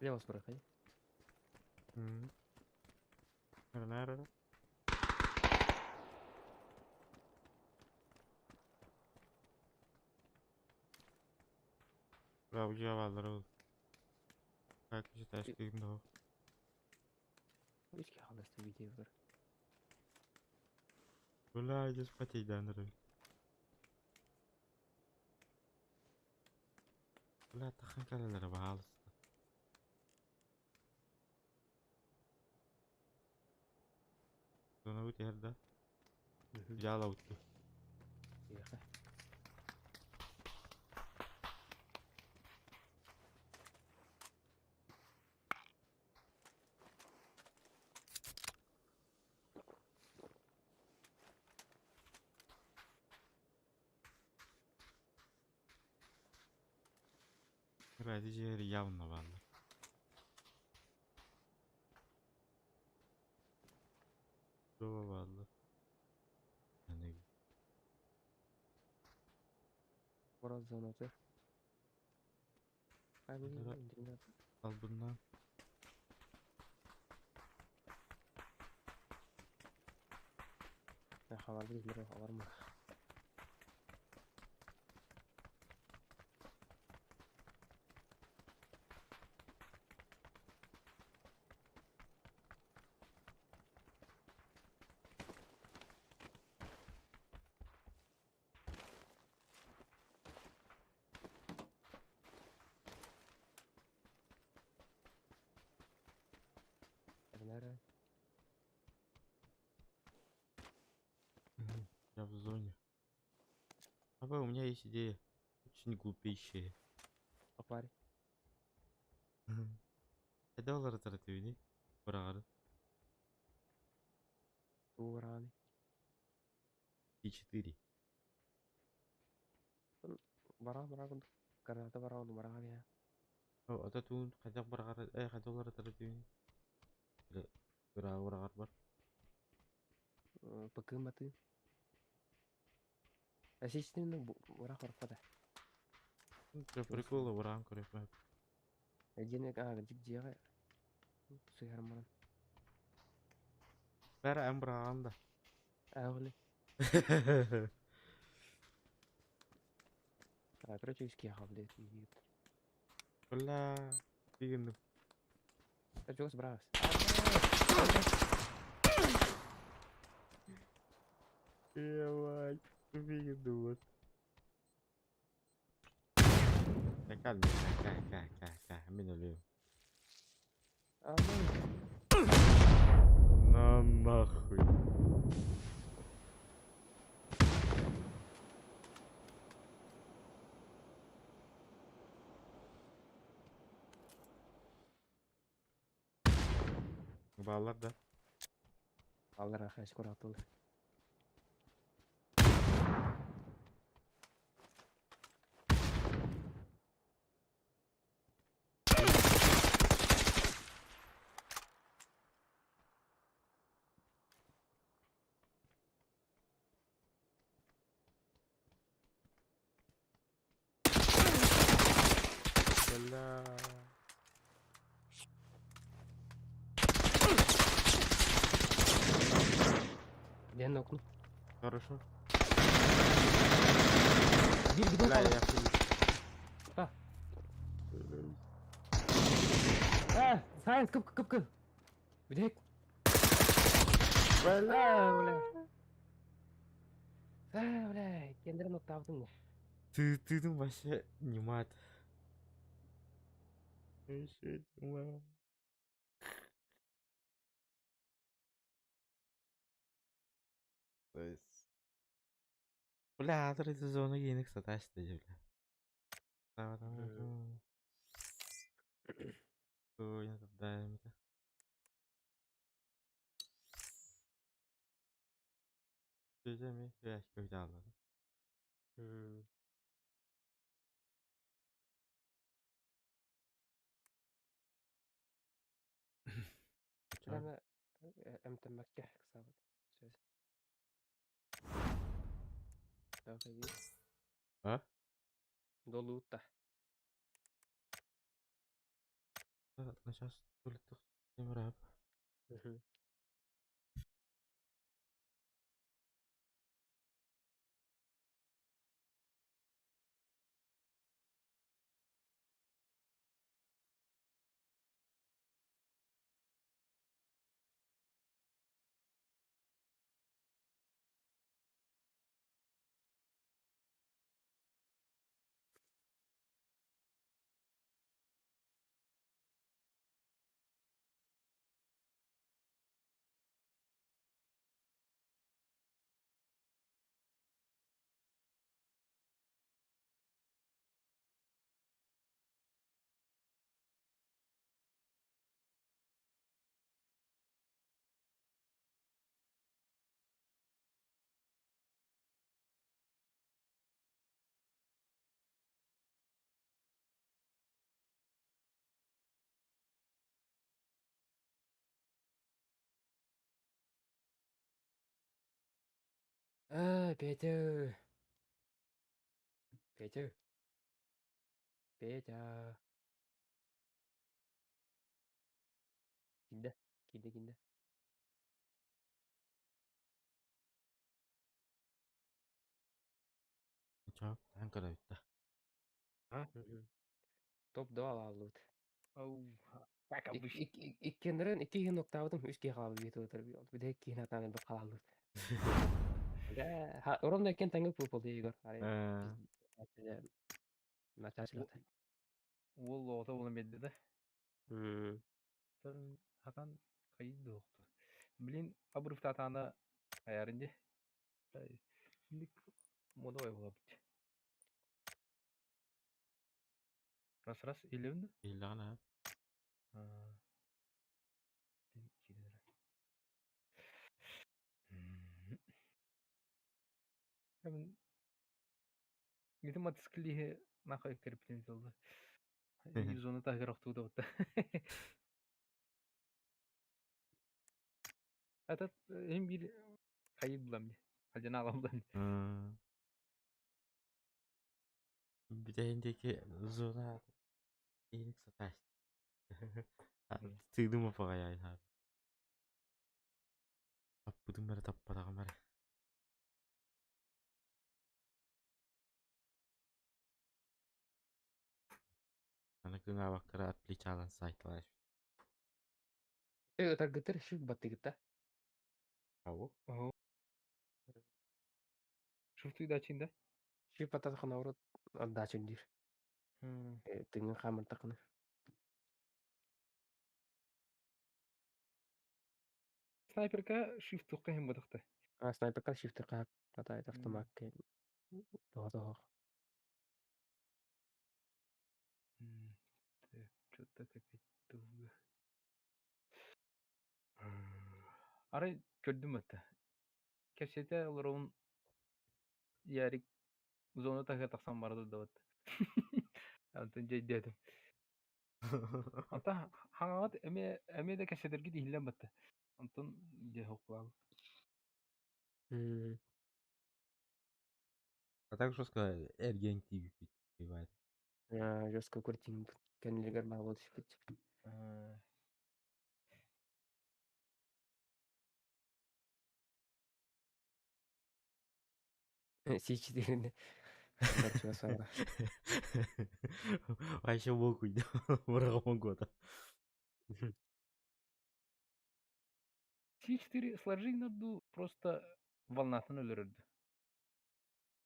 Лево проходи. Nerede? Bravo cevaplar oldu. Belki taş kıyım da o. Видишь, как холостой видео выбор. Böyle aciz pateyden duruyor. Böyle takın kaleleri bağlı. Sonra bu yerde yağla uçtu. Тихо. Ради жері явно ванна. Дова ванна. Biraz zon atır. Ay bu Bunlara- indirme. Al bundan. Ben haber bilmiyorum, haber mı? Nerede? Я в зоне. У меня есть идея. Очень глупейшая. Апари. $5 тратили. Брагар. Туğrani. И 4. Bara. Karata bara onu bara ya. О, это тут хотя бы брагар. $5 тратили. Брагар бар. Bakın batı. Asistinin bu bara var pada. Для прикола брагар корректно. Ejene gıcık ciğer. Suyar mı? Бәрі әм браганда. Ağlı. Короче, иски хавле. Бля. Дегенdim. Çok bravo. Ебать. Дегенdim вот. Kalma. Hemen ölüyorum. Aman. На нахуй. Bağlar da. Allah rahmet eylesin atıldı. Bля. Ben okunu. Хорошо. Bir bidon Бля, kaldı. я охуел. Ha. Ha, Science kıp. Bir de bля. Bля, kendine nokta aldın mı? Ты вообще не мат. Вообще не мат. То есть... Бля, третий зона еник саташты, бля. Ой, да, это. Güzel ya kötü anladım. Ama emtemek kısa. Söz. Okey. Ha? Dolu da. Да, сейчас улетел рэп. Петя. Петя. Петя. Gide. Чап, танка да битті. Топ doğal aldı. Ау, бакабыш. İkkendiren iki gün nokta aldım. Üç kere kaldı bir tutar bir oldu. Bir de iki gün hatan bir kaldı. Ya, oran da ikken tangı pul oldu Igor. Maçaçılata. Ол ота болын бедді да. Хатан кайды оқты. Блин, абырыфта атаны аярынде. Şimdi moda ой бола бит. Раз, елевді? Елі ғана. Hemen bizim мотоцикле нахуй кіріптен жолды. Зоны тағыр оқту да бұтты. Этот hem bir kayıt bulam. Halden alam bulam. Bir de indeki zona yenik sataştı. Sığdım mı fağa yani abi. Tappudım beri tappadağım beri. Ana kına bakıra atlı çalan saytlar. Öter gıtır şu battı gıtta. Ау? Ого. Шуфтуй да içinde. Şu patat kana uğrat addaçın dir. Tingen kamar takını. Снайперка shift туққа hem бадықты. Sniper kal shifter kahap. Patay taftamak. Doğru. Что-то какая-то долго. Арай gördüm hatta. Кәшете оларын ярик зона тага тақсан барды да бат. Антон жайды едім. Anta hangat эме de кәшедерге дихилен батты. Антон же хоқлал. А так жестко Эрген TV бывает. Жестко куртин. Кенлигер bağlı şifit. C4'inde Barçova sağda. Вообще бокуй, да, врагом года. C4 сложи надо просто волнатын өлөрдü.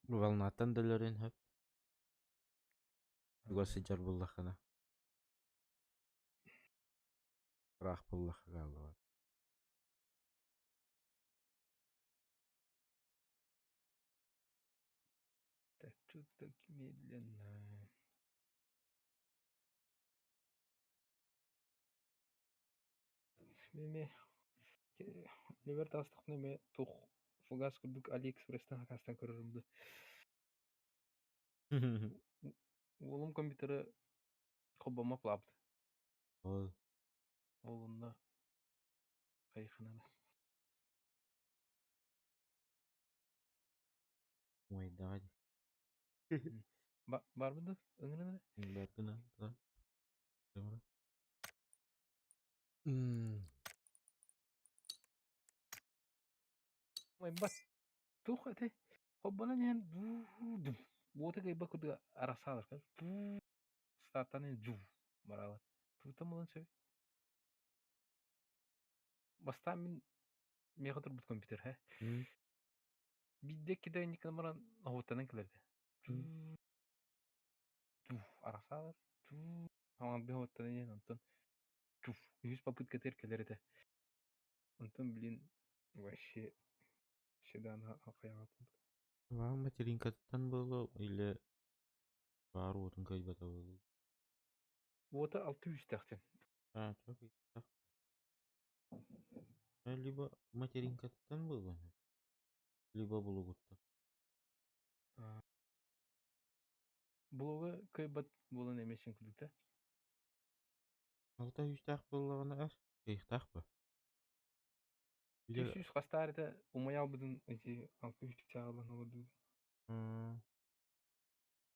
Волнаттан дөлөрен хөп. Госы жар буллахана. Рах буллаха галва. Так, что-то так медленно. Неме Либертастык неме тух фугас курдук Алиэкспресстен хакастан көрөрүмдү. Улум компьютери кобома плапты. Ой, Олунда кайханана. ой, давай. Бар мыды? Ыңырына? Бәркүнә, да. Дымры. Ой, бас. Тух ате. Кобона нен дум. Вота кай бакурду арасалар каз. Стартан жу. Баралар. Тута мулан сөй. Баста мен мега турбут компьютер, хэ. Бидде киде никен маран авутанан келерди. Арасалар. Аман бехоттан ен антон. Yüz попытка теркелерди. Антон, блин, вообще седана акаяга. Вам материнкаттан было или бар отын кайбата было? Вот 600 тахтен. Çok iyi. Либо материнкаттан было, либо булугуттан. Блога кайбат болан эмесин күлүктө. 600 так буллагана аш. Так ба? 500 кастарда умаял будун эти 600 чагалан олду.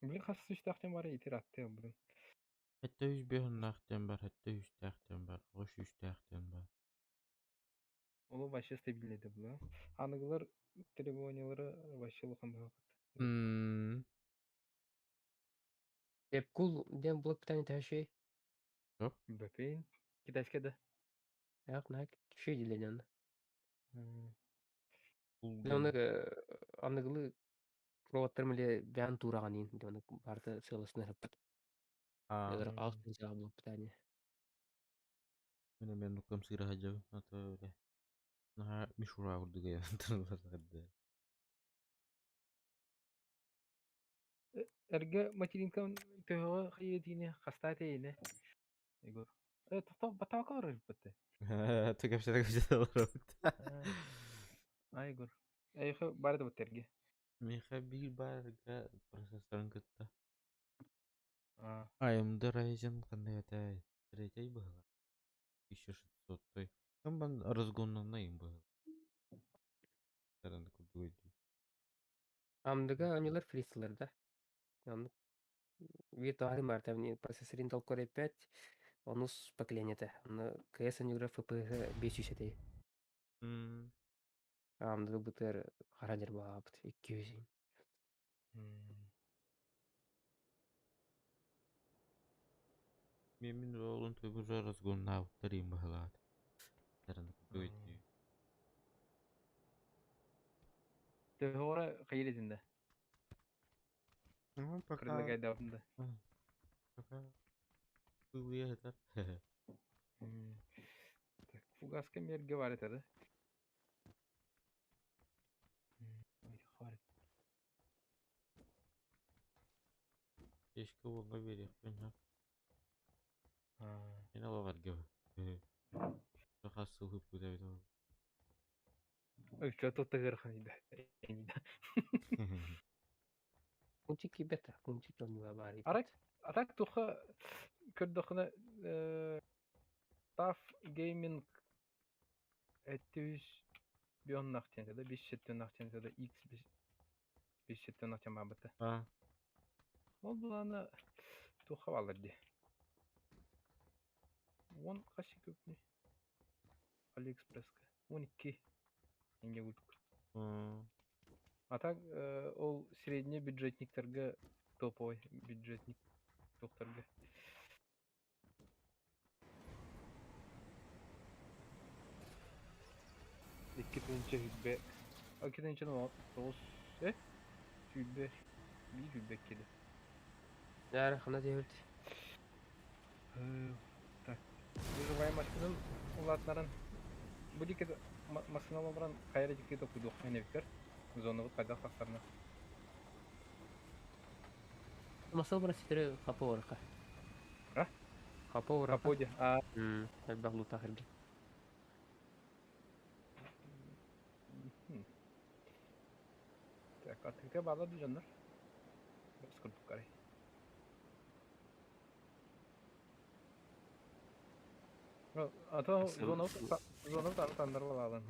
Блин, хассы тахтен бар итератты будун. Hatta 100 bir nakten var, hatta 100 takten var, hoş 100 takten var. Оло вообще стабильныйды була. Аныгылар требованиялары вообще лоханда. Эпкул дем блок питания таши. Yok. Бэпейн. Китайская да. Yak nak şey dilenen. Bulgen. Оны аныгылы роботтар меле бян тураганин оны барты сылысына хаппат. Ягар алтын жағы блок питания. Ben nukam sira haja atau udah. Nah, mishura urdu gaya tanılar hadi. Эрге материнкам төгө хыйдине хастатейне. Егор. Батакар рыпты. Tu kapsa olur. Егор. Эйхе барды бтерге. Miha bir barga prosesorun kıtta. А. AMD Ryzen кандай третий был. 1600 той. Там ben разгоннанайым был. Таранды кудуйду. Амдыга анилар фристлар да. Он виртуальный мартовни процессор Intel Core i5 онус поколение-то. Он КС анигра FPS 500 Амдыга бутер хараджар баапт 200. Мен оğlun töbür разгоннав тарим bahlat. Таранды кудуйду. Төгө хыйдинде. Ну, пока. Предлагай давында. Пока. Хуя это. Так, фугаска мерге бар этеді. Keşke ona vereyim ben ha. Yine var gibi. Daha sıvı bu da bir Ой, что-то тыгырхан да. Пунчики бета, пунчики он не бари. Арак, атак туха көрдөхне Taf Gaming 700 bir nakçen da 500 nakçen da X 500 nakçen babata. Ha. Ol bulana tuha alırdı. 10 kaşı köpni. AliExpress'ka 12 yenge bulduk. А так, ол средний бюджетниктерге топовый бюджетник тоқтарга. İki tane hübbe. İki tane ne var? Toz. Hübbe. Bir hübbe kedi. Яра, хана дебилт. Так. Вызываем машинам улатларын. Bu dikkat masinalardan kayra dikkat okuduk. Ne fikir? Zonavut kadar hasarına. Масал бара ситре хапа варка. А? Хапа варка. Каподи. Албаглу тахирги. Так, atıkta bağladı canlar. Biraz kırdık karayı. Ata zonavut tandır bağlan.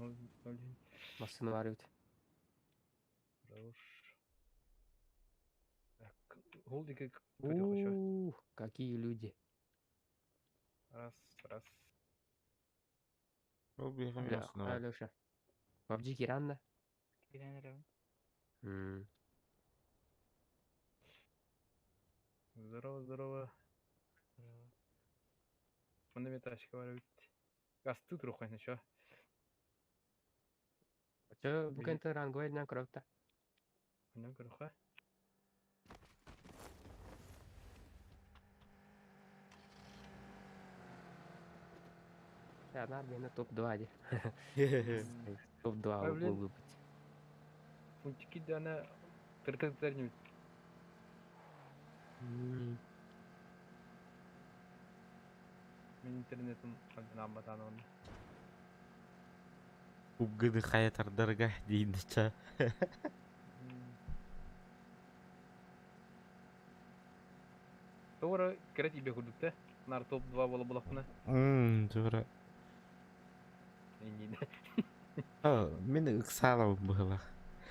Масыны барыбыт. Так, холдики kötü Какие люди. Раз. Ол бияхам Бля, ясына бар. Алёша. PUBG Киранна. Здорово. Фундамент тачка var бит. Гасты троху начо. Чё, букенте ранговый дня кровта. Ondan kırıkha. Я на топ-2 де. Топ-2 Блин. был быть. Punçiki dana tırtırtlar gibi. Benim internetim adına ambatan onu. Угды хаятардарга дейдича. Doğru kere tibe kurduk da. Nar top 2 bola bulakına. Тура. Ендейді. Мен ыксалау была.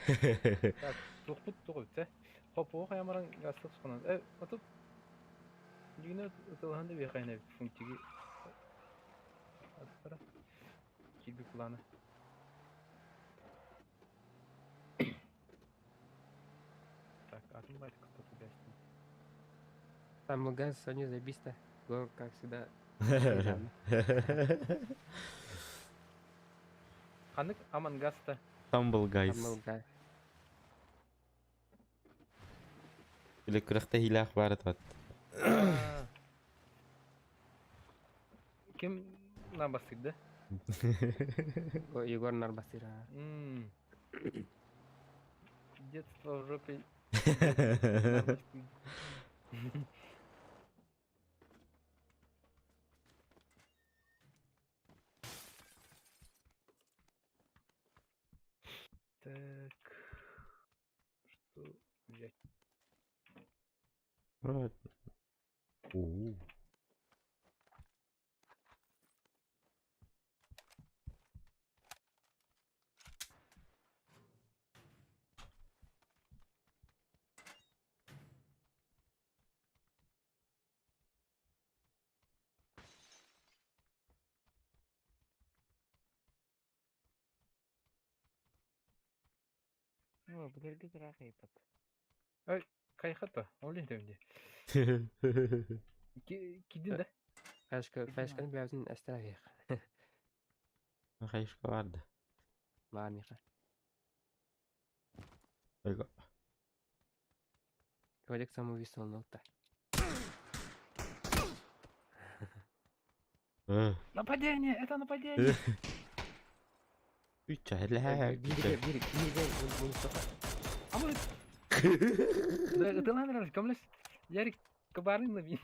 Так, тоқпыт тоқып та. Хоп, оқ ямаран гастық сұқынан. Отып. Дүйіне ұтылғанды бей қайна функтиге. Атып бара. Килбі құланы. Так, атым байды күтіп бәстім. Там магаз сегодня забисто. Гор, как всегда. Қанық аман гаста. Tumble guys. Магаз. Или күрәхтә хилә ахбары тат. Кем набастырды? Егор Нарбасира. Детство в жопе. Так, что взять? Вот. О. Бұлерге тұрақ епат. Кайхата, олин тәмде. Кидин да? Фәшканы бәузін әстіра веқ. Хайшка vardı. Var меха. Ego. Кодек самоубийство нокта. Нападение, это нападение. Üçerler. Бiri, Мұстафа. Амы. Да, ытыландырар, көмлес. Ярик, кабарын на бин.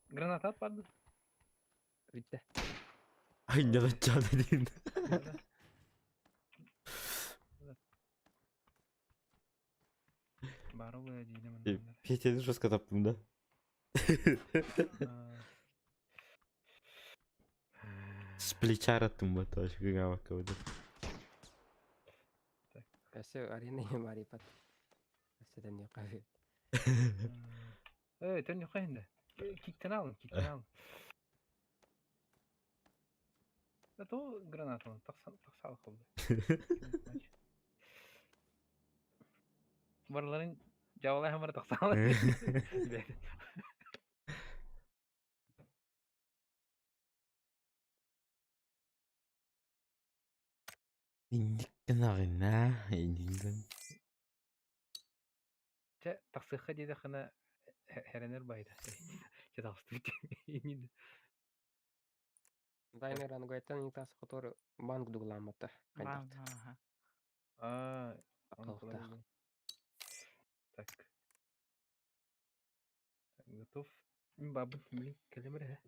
Граната atmadı. Bitti. Ay ne yapacağını dedin. Бару дейін. Петяны жестко таптым да. С плеча аттым ба тоже гавака выдыр. Әсі арена ем арипат. Әсіден не қавет. Төн yok енді. Kickten alın. то гранатаны тақсалық болды. Барларын жабалай хамар тақсалық. Индиккен ағына, индиккен. Тақсыққа дейді қана хәренер байды. Тақсты бітті. Дайнер ангайтан итасы который банк дугламатта. Банк, Кайдакта. ага. Он Акылтах. положил. Так. Готов. Бабы, блин, калимры.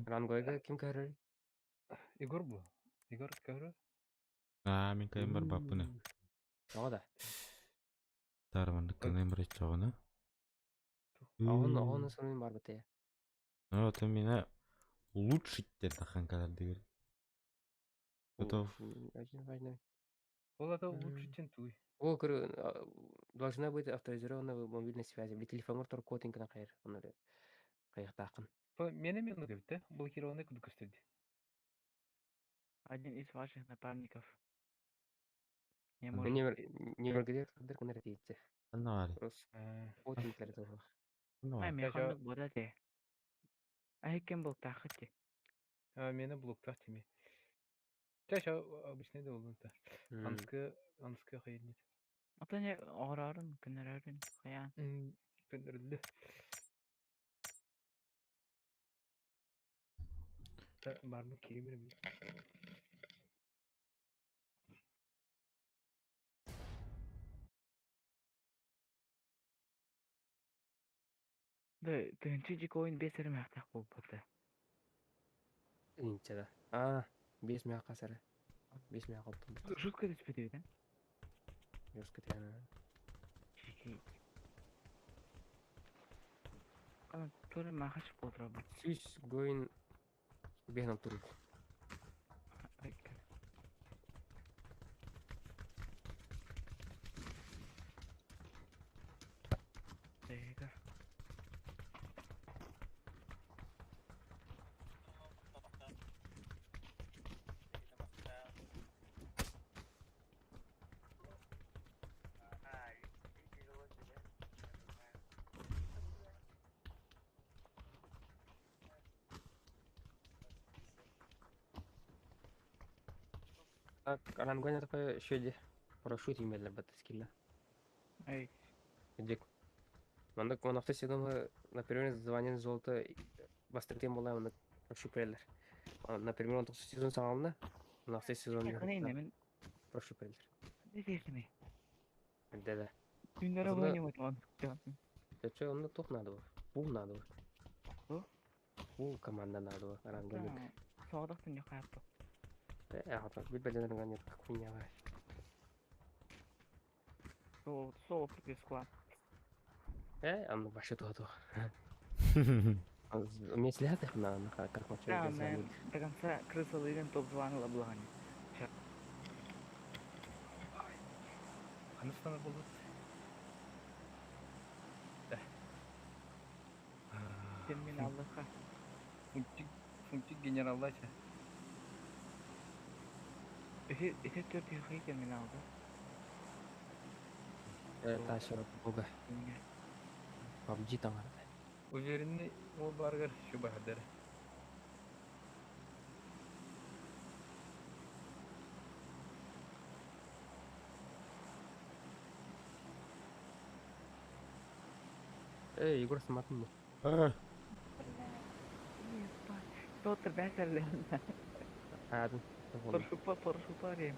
Рангойга ким кәрер? Егор был. Егор кәрі. Мен кайын бар бапыны. Ода. Тармандыккен эмрет жоғына. Оғын сұрын бар біте. Вот у меня улучшить это ханкалар дегер. Готов. Ол это лучше, чем туй. О, говорю, должна быть авторизирована мобильной связи. Бли телефон ортор котинг на хайр. Он или кайықтақын. Мене мен говорит, блокированный куда кстати. Один из ваших напарников не Не может... бергедер кадыр кыныр дейітті. Анна бар. Котингтер тұғы. Анна Ай, бар. механдық бода де. Ай, кем был тақыт де. Мені блоктар теме. Чаще обычный да болды. Анскы қайын еді. Ата не орарын, күнерарын, қаян. Көндірілді. Барлық кейбір бі. Да, түнчі жік ойын бесірі мәқтақ болып бұлды. Инчада. 5 мияқа сәрі. 5 мияқа оттым. Жутко түспеді бейден. Юрскі тәні. Жеке. Ана, түрі мақаш болып отыра бұл. Сүйс гойын бейнам тұру. Дейгір. Так, рангойна такой шөйде. Парашют емелер бәтті скилла. Ай, Дик. Мандык монақта сезонға, например, званен золото бастыртен болай, оны прошу перелер. Например, 19 сезон сағалына, монақта сезон қанайын мен прошу перелер. не десіне. Дәді. Күндері Қызылы- ойнем отман. Тәтші, оны тоқ надо бар. Бұл надо бар. Бұл? Бұл команда надо бар. Рангойна. Соғдықтың не қаяпты. Білбәденеріңген нет, как хуйня бар. Сол припес склад. Анны башы туға. Мен слятых на как мачу. Да, мен до конца крысалыйден топ званила благани. Қаныстаны болды. Терминалдыққа. Фунтик генералдача. Эти төрт юхай терминалды. Ташы бұға. PUBG таңарды. Уверенный ол баргар şu bahadere. Егор сматын бұл. Петр бәсерлерінде. Адын. Парашюпа рейм.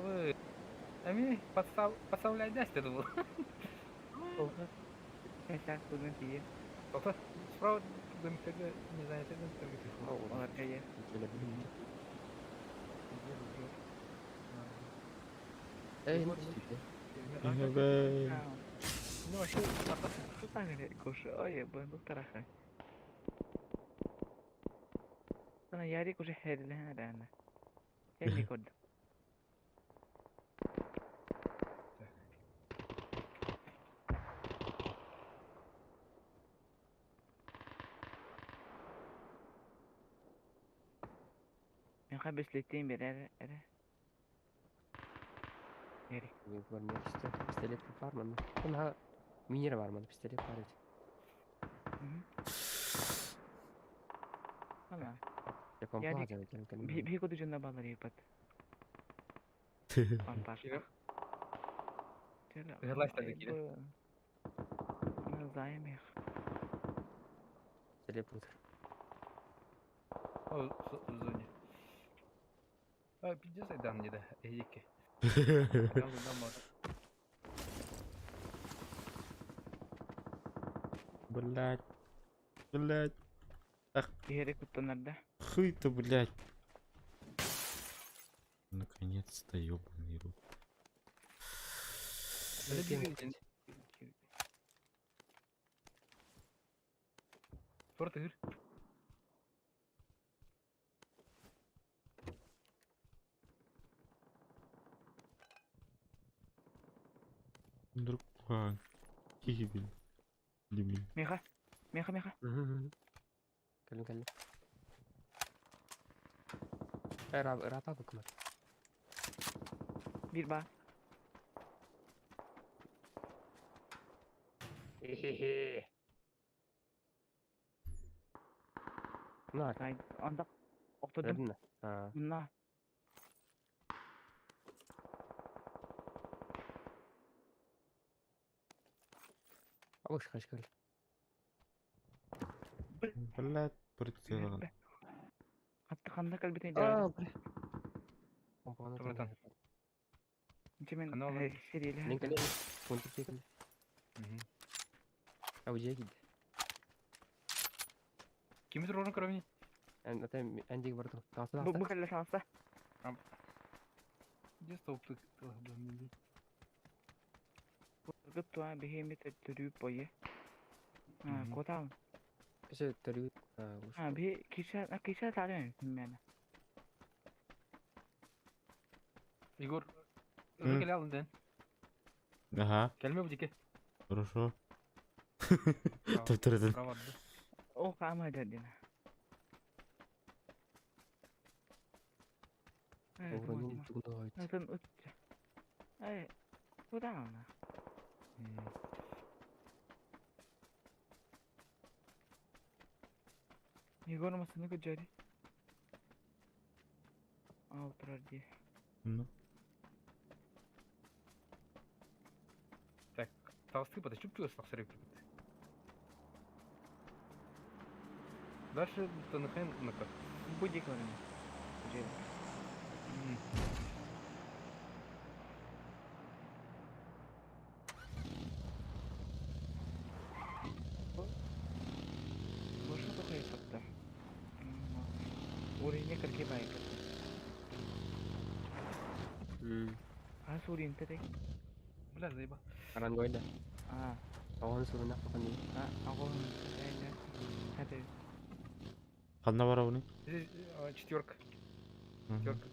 Ой. Ами подставляй дәсті бұл. Кәсәк бүгін тиye. Тоқта, справа дымтегі не занятый дымтегі телефон. Оларға е. Ну, вообще, Что так говорит, Гоша? Ой, бандук тарахай. Sana Yarık уже хедлен рана. Я не код. besleyeceğim bir ere. Yeri. Görmek işte. Pistolet var mı? Buna minire var mı? Pistolet var. Hı hı. Valla. Japon Yani plaza mı? bir kutu cunda bağları yapat. Pampar. Hırlaştırdık yine. Ana zayım ya. Pistolet budur. O zone. Пиздец, айдан не да, эйке. Ялдан бар. Блядь. Блядь. Yeri kutu nerede? Хуй-то, блядь. Наконец-то, ёбаный рот. Спорт игр. Другой. Кибель. Дебиль. Meha. Kellim. Rapa bakma. Bir bak. Nar. Say anda oturdum. Gördün mü? Ha. Bunlar. Avuç kaç gel. Блядь, прицел. Hatta kanda kalbine Aa, cevap. bre. Kompanı Tabii, tamam. Cimen Kanda olan- seriyle. Link alayım. Kontak çekildi. Avucuya gitti. Кимдир орун кровни. Zaten endigi vardı. Kalsın Bu hasta. kadar şanslı. Где столбтык? Gıt tuğa behemi tedrüp boyu. Ha, Hı hı. kotal. İşte terü. Ha, bir kişi tarıyor yani. Егор, М. gel aldın den. Ага, Gelme bu dike. хорошо. Тотырдын. Права. O kama dedin. Oranın tuğuna ait. Nasıl uç? Ay, kotal mı? Igor masını kocari. Oturar diye. Ну, Так, толстый подошли плюс посмотри. Дальше Танахайн на как. Будь Игорем. Kocari. Boşuna da koyup attı. Oraya ne kadar kebaya kattı. Ha sorry inte tek. Бля, заеба. Karan goyda. Ha, Awan suruna kapan değil. aku kayaknya. Hadi. қандай бар ауны? Здесь четверка. Мгм. Четверка.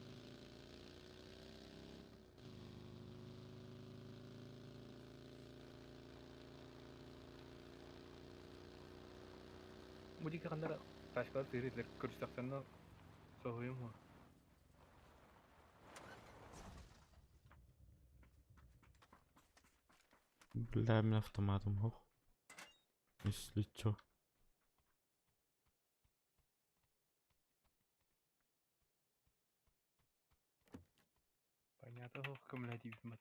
Bu dike kanlara taşlar seyretler. Kırıştaklarına soğuyum mu? Бля, мен автоматом хоқ. Если чё. Понятно, кумулятив мат.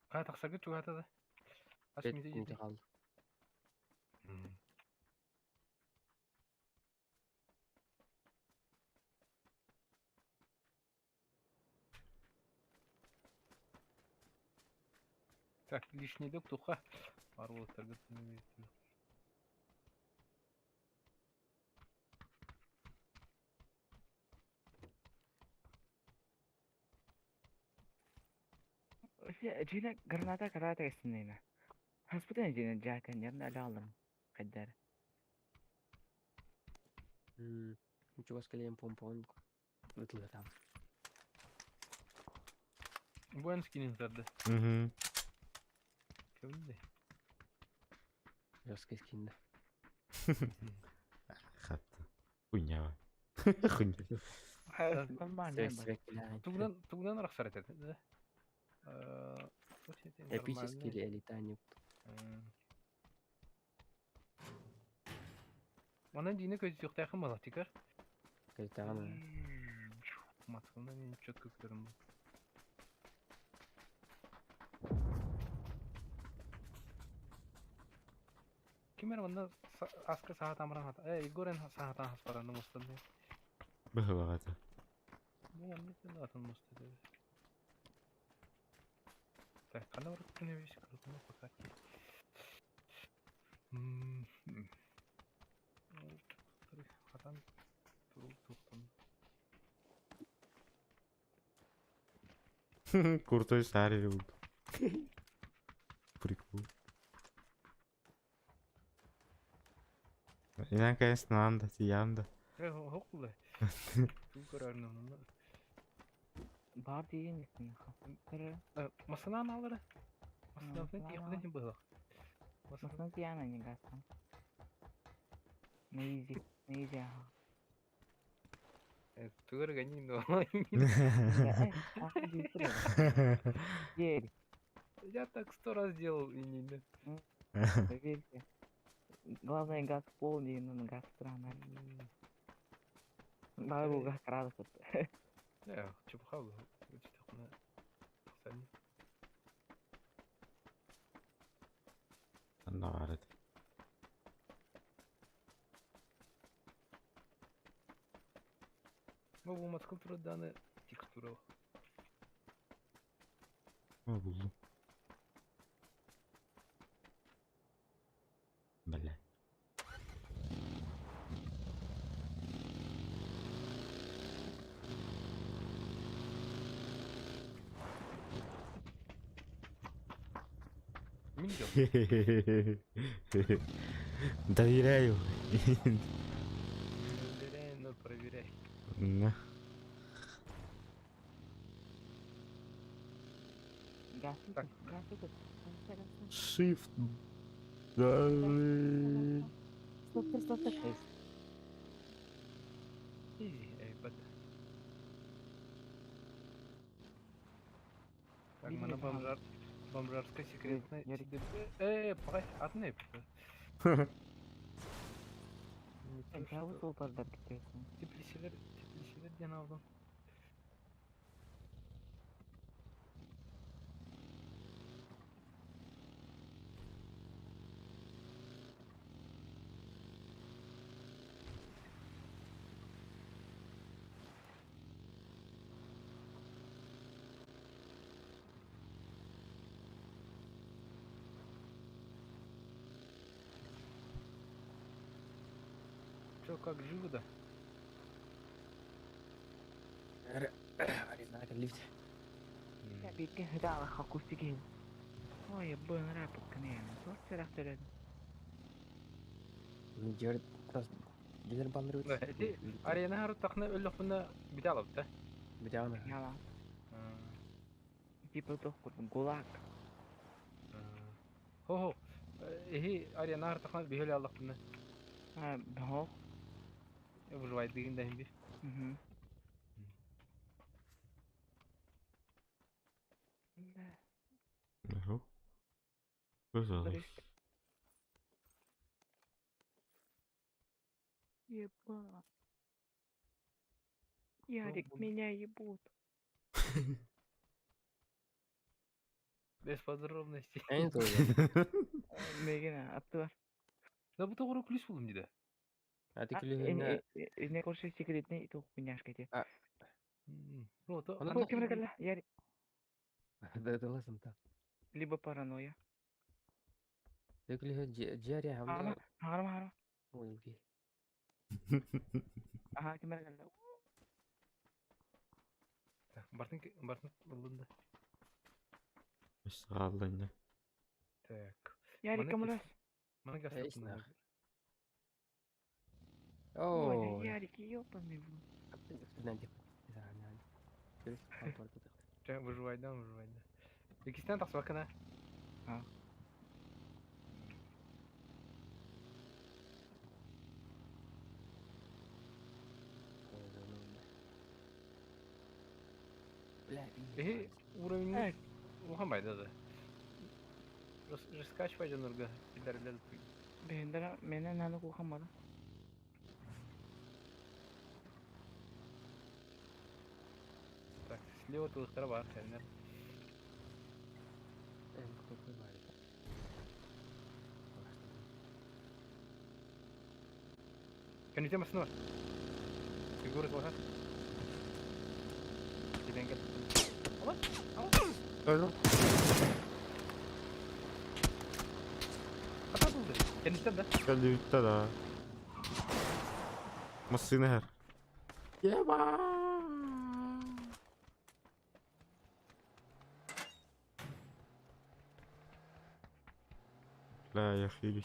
Ha taksaga çuhata da. Aç Bet mide kunti yedi. kaldı. Так, лишний док туха. Арволтарга төнөбөйтү. Жина граната карата кестинейна. Хаспытын жина жакан ярна ала алым. Кайдар. Ничего скорее помпон. Вытлы там. Воинский зарды. Мгм. Кемде? Жесткий скин, да. Хатта. Хуйня бар. Хуйня. Нормально. Тугдан рахсар этет, да? Эпический или элитаник. Ona dine көз yok takım balık çıkar. Кайтана. Matkında ne çok köklerim bu. Kimler bunda askı saat amran hata. Igoren saat hasparanı mustadı. Быһы багата. Bu ne sen atın mustadı. Так, kana var kene bir şey kırıkına fakat. Hatan tuğtum. Крутой старый был. Прикол. Инан, конечно, надо, сиямда. Hoklu. Tu kararını onunla. Bağır diye misin? Kırı. Masadan alır. Masadan sen yapıda kim balık. Masadan diyana ne gastan. Ne izi ha. Tuğur ganyin no. Ахы дейсір. Yer. Я так 100 раз делал и не. Поверьте. Главное газ полный, но газ странно. Бағу газ крады кыт. Я чупхал. Читахна. Сами. Анда бар еді. Bu matkul dane текстура. О, buldum. Бля. Миньон. Доверяю. Проверяй, но проверяй. На. Газ Так. кыт. Shift. Стоп. Эй, бат. Так, Видимо, мана там- бомжарская секретная. Ярик. Погоди, одна. Жабы солтардар кетесің. Теплişeler den aldım. Чё, как живо-то? Аризона лифт. Я бекке хыдалы хакустиген. Ой, быңыра пыккыне. Сорт сырак төрөдү. Жер просто дилер бандырып. Арена хару тахна өллөх бunda бите алып та. Битана. Яла. Типа тохкур гулаг. Хо. Эхи арена хару тахна бихөл алып бunda. Бхох. Выживает дегенде хинди. Ну. Казалось. Еба. Ярик, меня ебут. Без подробностей. Aynı doğru. Мегена, аты бар. Да bu doğru kulis buldum dedi. Hadi külüğüne. Не короче секретный тух пеняшка те. Рото. Она Ой, кемре калла, Ярик. Да лазым та. Либо паранойя. Öyle ciğer ya Harma, hamda harma, harma. oyun ki. Aha, kemana geldi? Так, Бартын ылында. Işte kaldı yine. Так. Яри, Маны камалас. Маны газ Эй, тапкан. снах. Ой, Oo. Ярик, ёбаный в рот. Üstünden tek. Yani. Görüş kalp orada tek. Жа выживайдан. Экистен тақсы бакана. А. Эхи уровень ухан байда да. Раскачивай жанырга. Килдерлер. Бендера, менен наны кухамады. Так, слева тылықтары бар, кәлінер. En korku var. Кәнүтен басыны бар. Фигуры бар. Кеден кел. Öldüm. Қата болды. Кәнүтен да. Geldi bitti da. Masını her. Yeba. لا يا أخي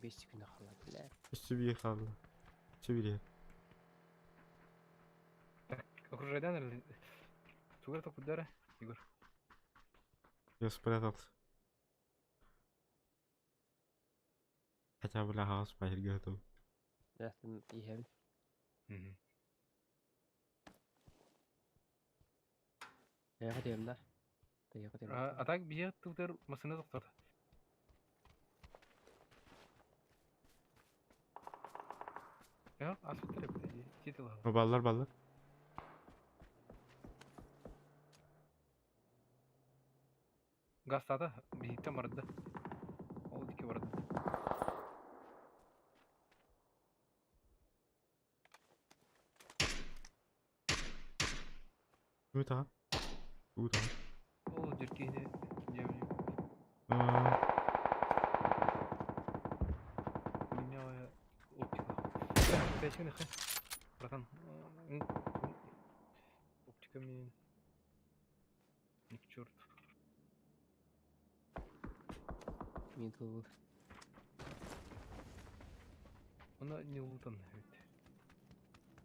5 gün kaldı bile. Üstü bir kaldı. Üstü bir yer. Окружайдан әлі. Тугар тоқ бұдары. Фигур. Я спрятался. Хотя бы хаос пахер готов. Zaten iyi hem. Ya hadi da. Ya hadi. Атак бия тугар масыны тоқтады. Ya, асфальт тәреп. Титул ал. Ballar. Гастады. Биттен барды. Ол дике барды. Ümit ağa. Ümit ağa. Ол жеркейде жеміне. Меняя оптика. Дайшын ихай. Братан. Оптика мен. Ник черт. Middle. Ona не лутан.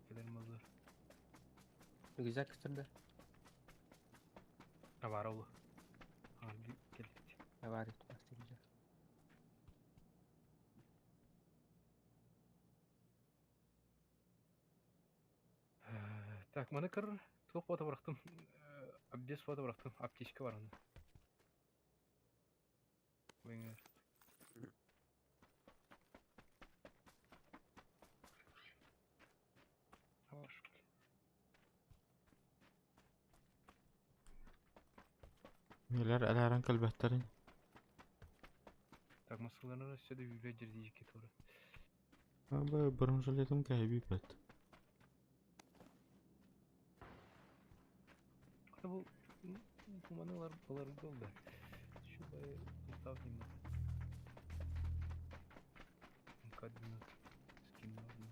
Келер мазар. Güzel kıstırdı. Var oğlu. Geldik. Ne var tutmak güzel. Так, маны кыр. Тоқ фото бырақтым. Абдес фото бырақтым. Аптечка бар аны. Ойыңа. Хорош. Neler alaran kalbetlerin. Так, масаларына сюда бибе жерде жеке туры. Abi bronzoladım ki bir bet. Бұл маналар болар болды. Шулай устав деймін. Кадмин скинларны.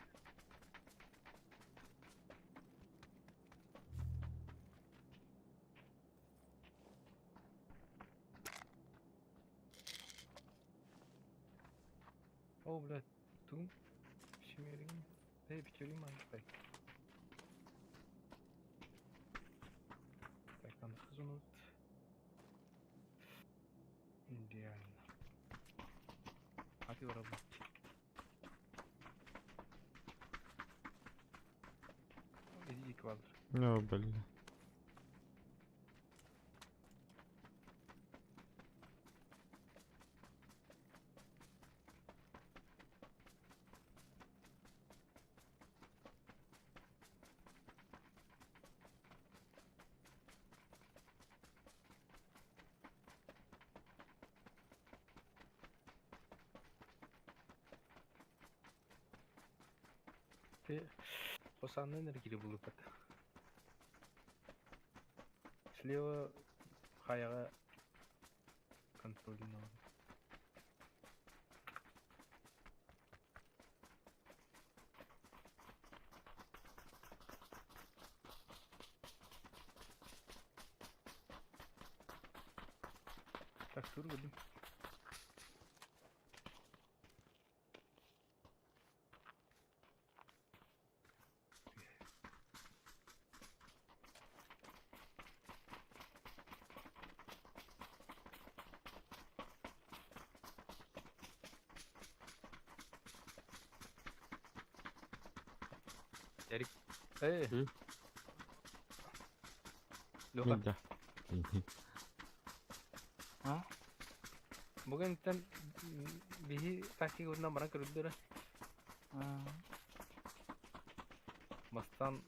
О, блядь, тун. Шимерин. Эй, печерин мажпай. Так, там хазунут. Идеально. А ты работаешь. Иди квадр. Ne belli. Ты Хосанның эргиле булып ката. Слева хаяга контрольный надо. Так, тур будем. Ярик. Hı? Лёха. Да. А? Бүгін тен бихи тактика урна баран көрүлдөрө. Бастан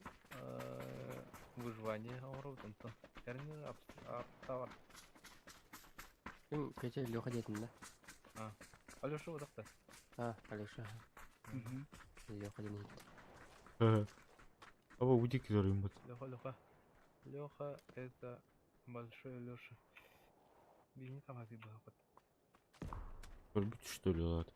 выживание ауыру тентон. Кәріне апта бар. Kim keçe Лёха дейтін да. Алёша одақта. Алеша. Мгм. Лёха дейін. Ава удик зарым вот. Лёха. Лёха это большой Лёша. Бихи там ази была. Орбит что ли ладно.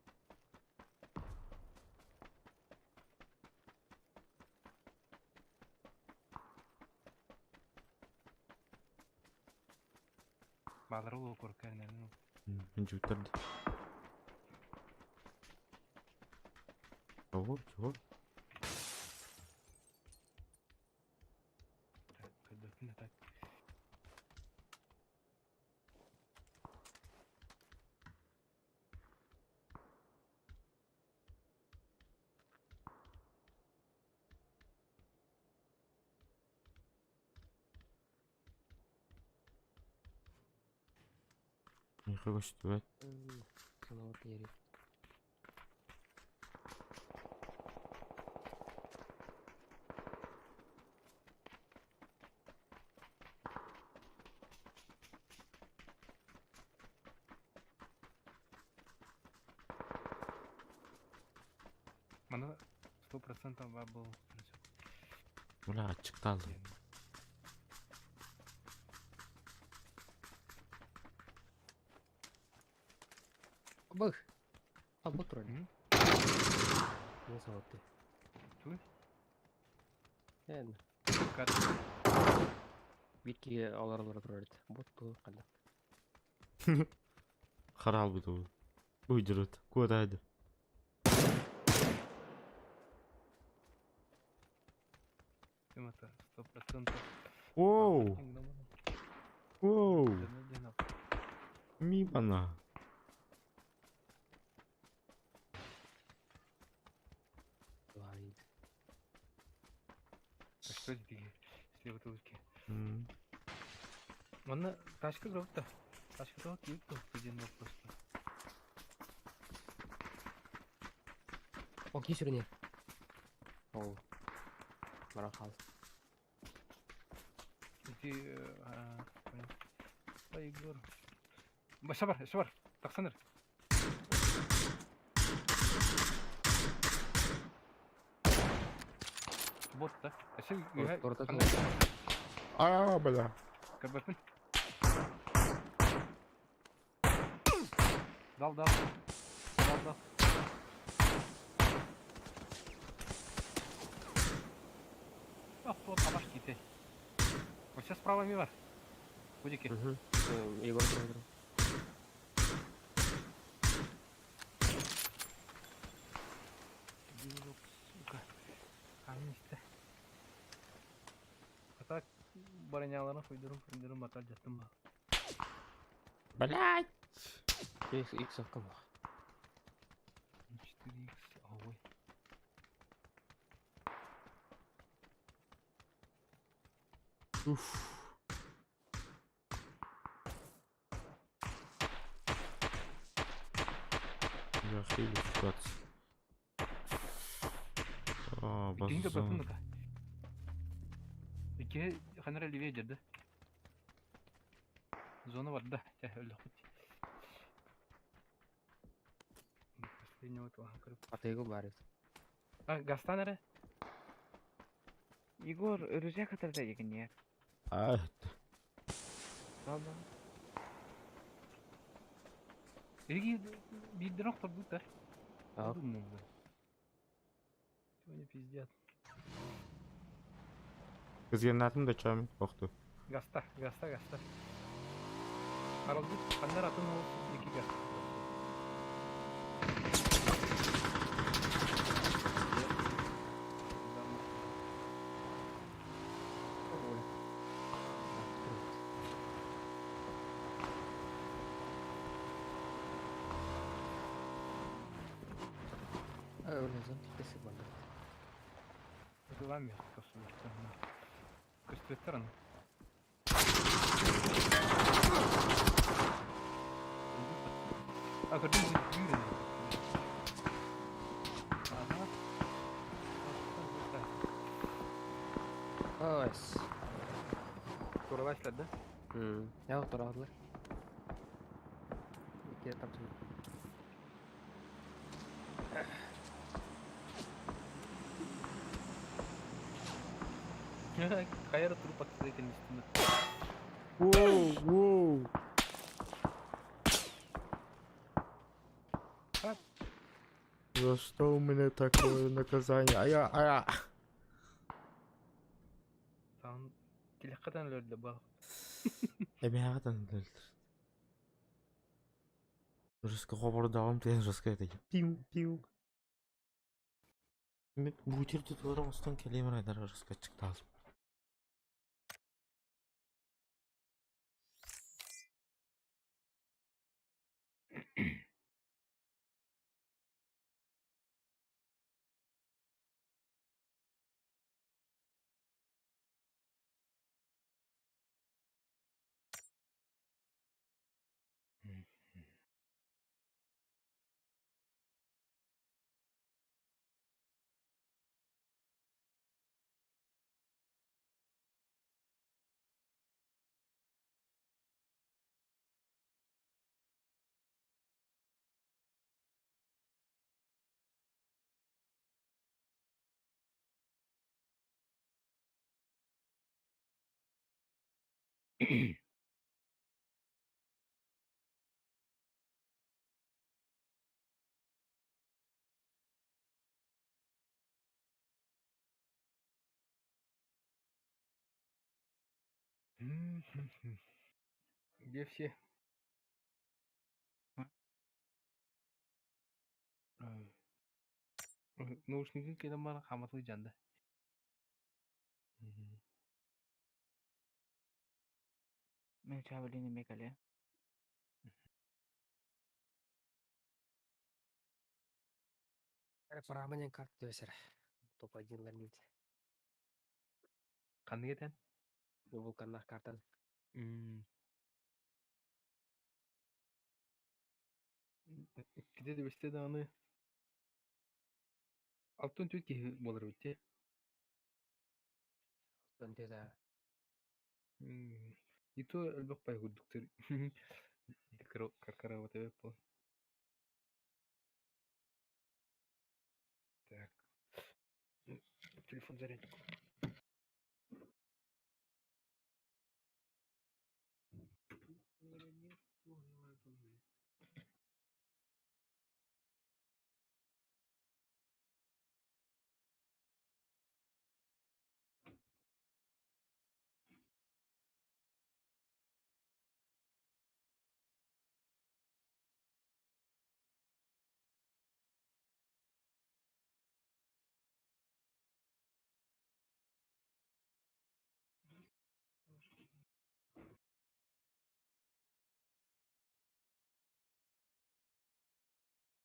Бадры ол көркәрнән. Ничего тарди. Чего? Чего? Так. Нихуя себе. Санават yeri. Мана 100% бар был. Бля, açık kaldı. Бых. Бот тұрады. Мгм. Не сауатты. Туй? Енді. Кат. Бетке алар тұрады. Бот тұр қандай. Харал bir de bu. Uydurut. Kodaydı. Кем это 100%. Оу. Оу. Ми bana. Лайд. Что здесь? Слева тулки. М. Мана тачка гробта. Тачка то кипто. Один просто. О, кесіріне. Оу. Мара қалды. Иди, Егор. Шабар. Таксаныр. Бот да. Сен Орта А, бля. Кабапын. Дал. Вот абаш ките. Вот сейчас справа мивар. Будики. Егор тұрады. Сука. Амнисте. А так бараняларына куйдырым батар жаттым ба. Блядь. Иксовка ма. 4х. Ой. Уф. Я хилю ситуацию. А, Бинго база. бапын да. Ике ханара ливе жады. Зона бар да. Өлі құт. Последний вот вахан кіріп. Атайғы бар еді. Гастан әрі? Егор, рюкзак хатırda екен я. А, Valla. Ilgi bir nokta bu da. Ага. Думаю, да. Сегодня пиздец. Кызгенатын да чамик бақты. Гаста. Аралды қандар атын ол 2 газ. Öyle kesin bana. Регламент, по сути. То есть, с той стороны. А, когда будет Юрий. Ага. Ось. Туралайсызlar да? Я отыралар. Ике таптым. Кайра туруп атты экен үстүнө. Воу. За что у меня такое наказание? Ая. Там келеккадан өлдү баг. Эмягатан дөлдүр. Жеска хобордагым тен жеска это. Пиу. Мен бутерди турамастан келемин айдар жеска чыкты азым. Где все? Наушники келем бара каматлы жанда. Мен чабылын эмек эле. Программаның карты өсер. Топ-1'ler değil. Кандай кетен? Vulkanlar kartın. Киде де бесте да аны. Алтын түтки болар бит. Önde de И то өлбөк бай гудуктер. Каркара вот это. Так. Телефон зарядит.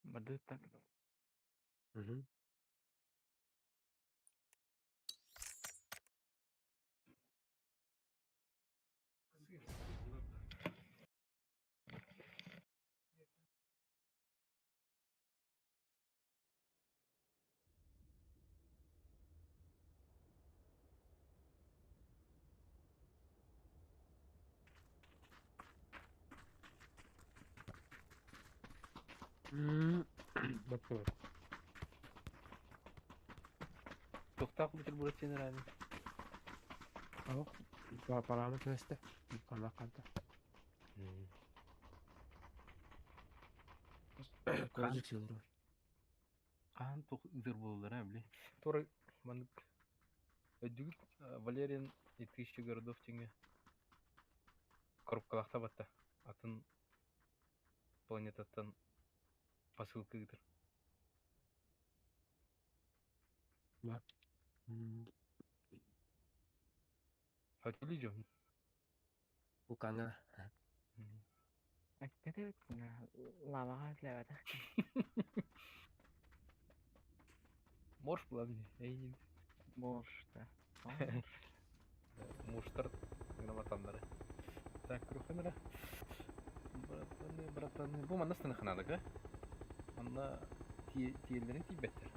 Бады так. bakıyorum. Тохтак бутер бурат сен рады. Ama paramı testi. Vulkanlar kartı. Gözlük çığırır. Kaan tok ıdır bulurlar ha bile. Sonra manık ödügüt Valerian Yetişçi Городов теңе Коробкалакта батта. Атын планетаттан посылка гытыр. Хотели жо? Bu kanka. Açıkçası evet. Lavaga levada. Morş була бile. Ey, Boşta. муштар гранатандары. Так, руханара. Братаны. Bu manda sınıfınalık ha. Manda tiyellerin tibettir.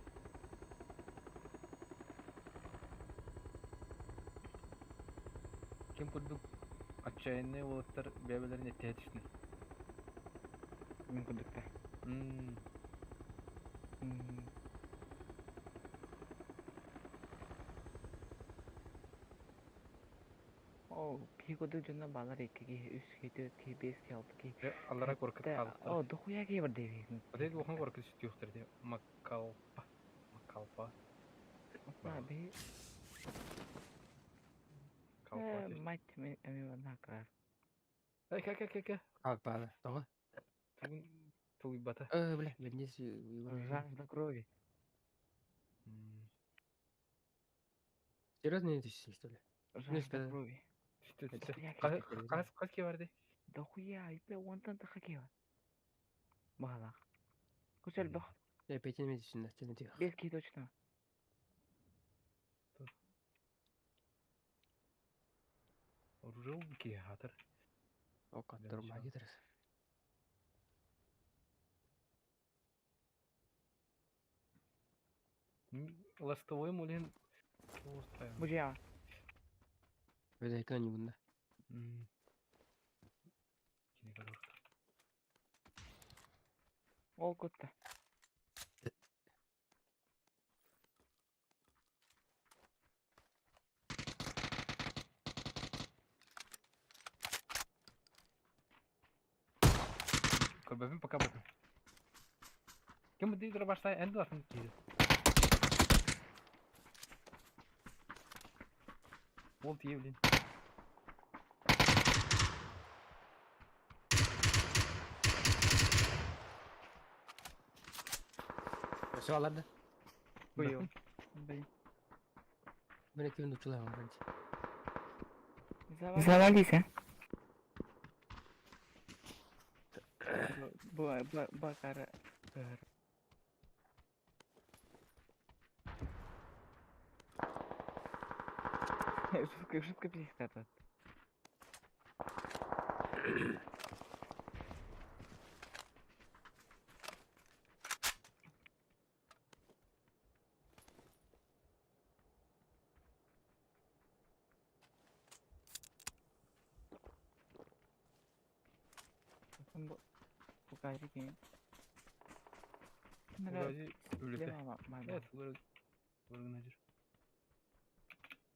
Kim kurduk отчаянные олаттар бәбелерин эттеһе түшүнө. Мен кудукта. О, ки кудук жонна балар 2-ге 3-ге 4-ге 5-ге 6-ге. Аллара коркут калыптар. О, дохуя ке бир деби. Адайд охан коркут түстүктөр де. Макалпа. Abi, Kalpa. мать ми вона кар. Ай, как. Kalk bana. Doğru. Туй бата. Бля, вернись. Жажда крови. Серьезно не тысячи, что ли? Жажда крови. Кас vardı? Дохуя, ипе онтан тахакева. Бала. Кусел бах. Я пятин месяцев на стене тихо. 5-ге точно. Оружие ки хатır. O kadar mı gideriz? Ластовой мулин. Бужа. Böyle ekran yolunda. Ол кутта. Köbeğim пока bakın. Kim bu diyor başta endi atın diyor. Volt yiyebilin. Şu alarda. Бuyur. Блин. Ben ekibin uçulayım bence. Завалися. Бакара. Шутка психота. Покажи game. Burayı öyle. Слева мало. Evet, organizer.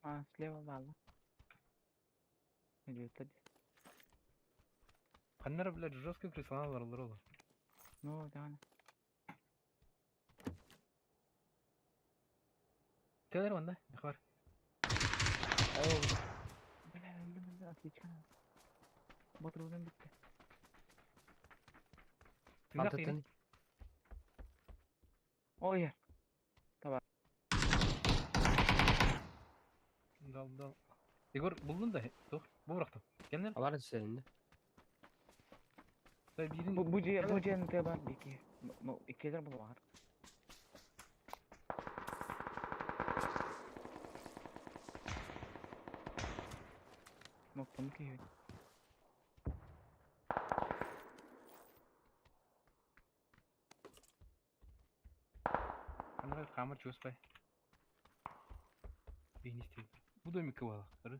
А, слева мало. Идет один. Kanlara bile жестко присланалар olur. Ну, да. Teler onda. Ne var? Бля, отлично. Батрузен bitti. Altı Ой, ya. Dal. Igor buldun da. Dur. Bu bıraktım. Gel lan. Alar üzerinde. Birin. Bu cihanın teban iki. No, ikiler bu var. Noktamı kıyıyor. Kanlara kamera çöz bay. Beni istiyor. Bu da mı kıvala? Sarı.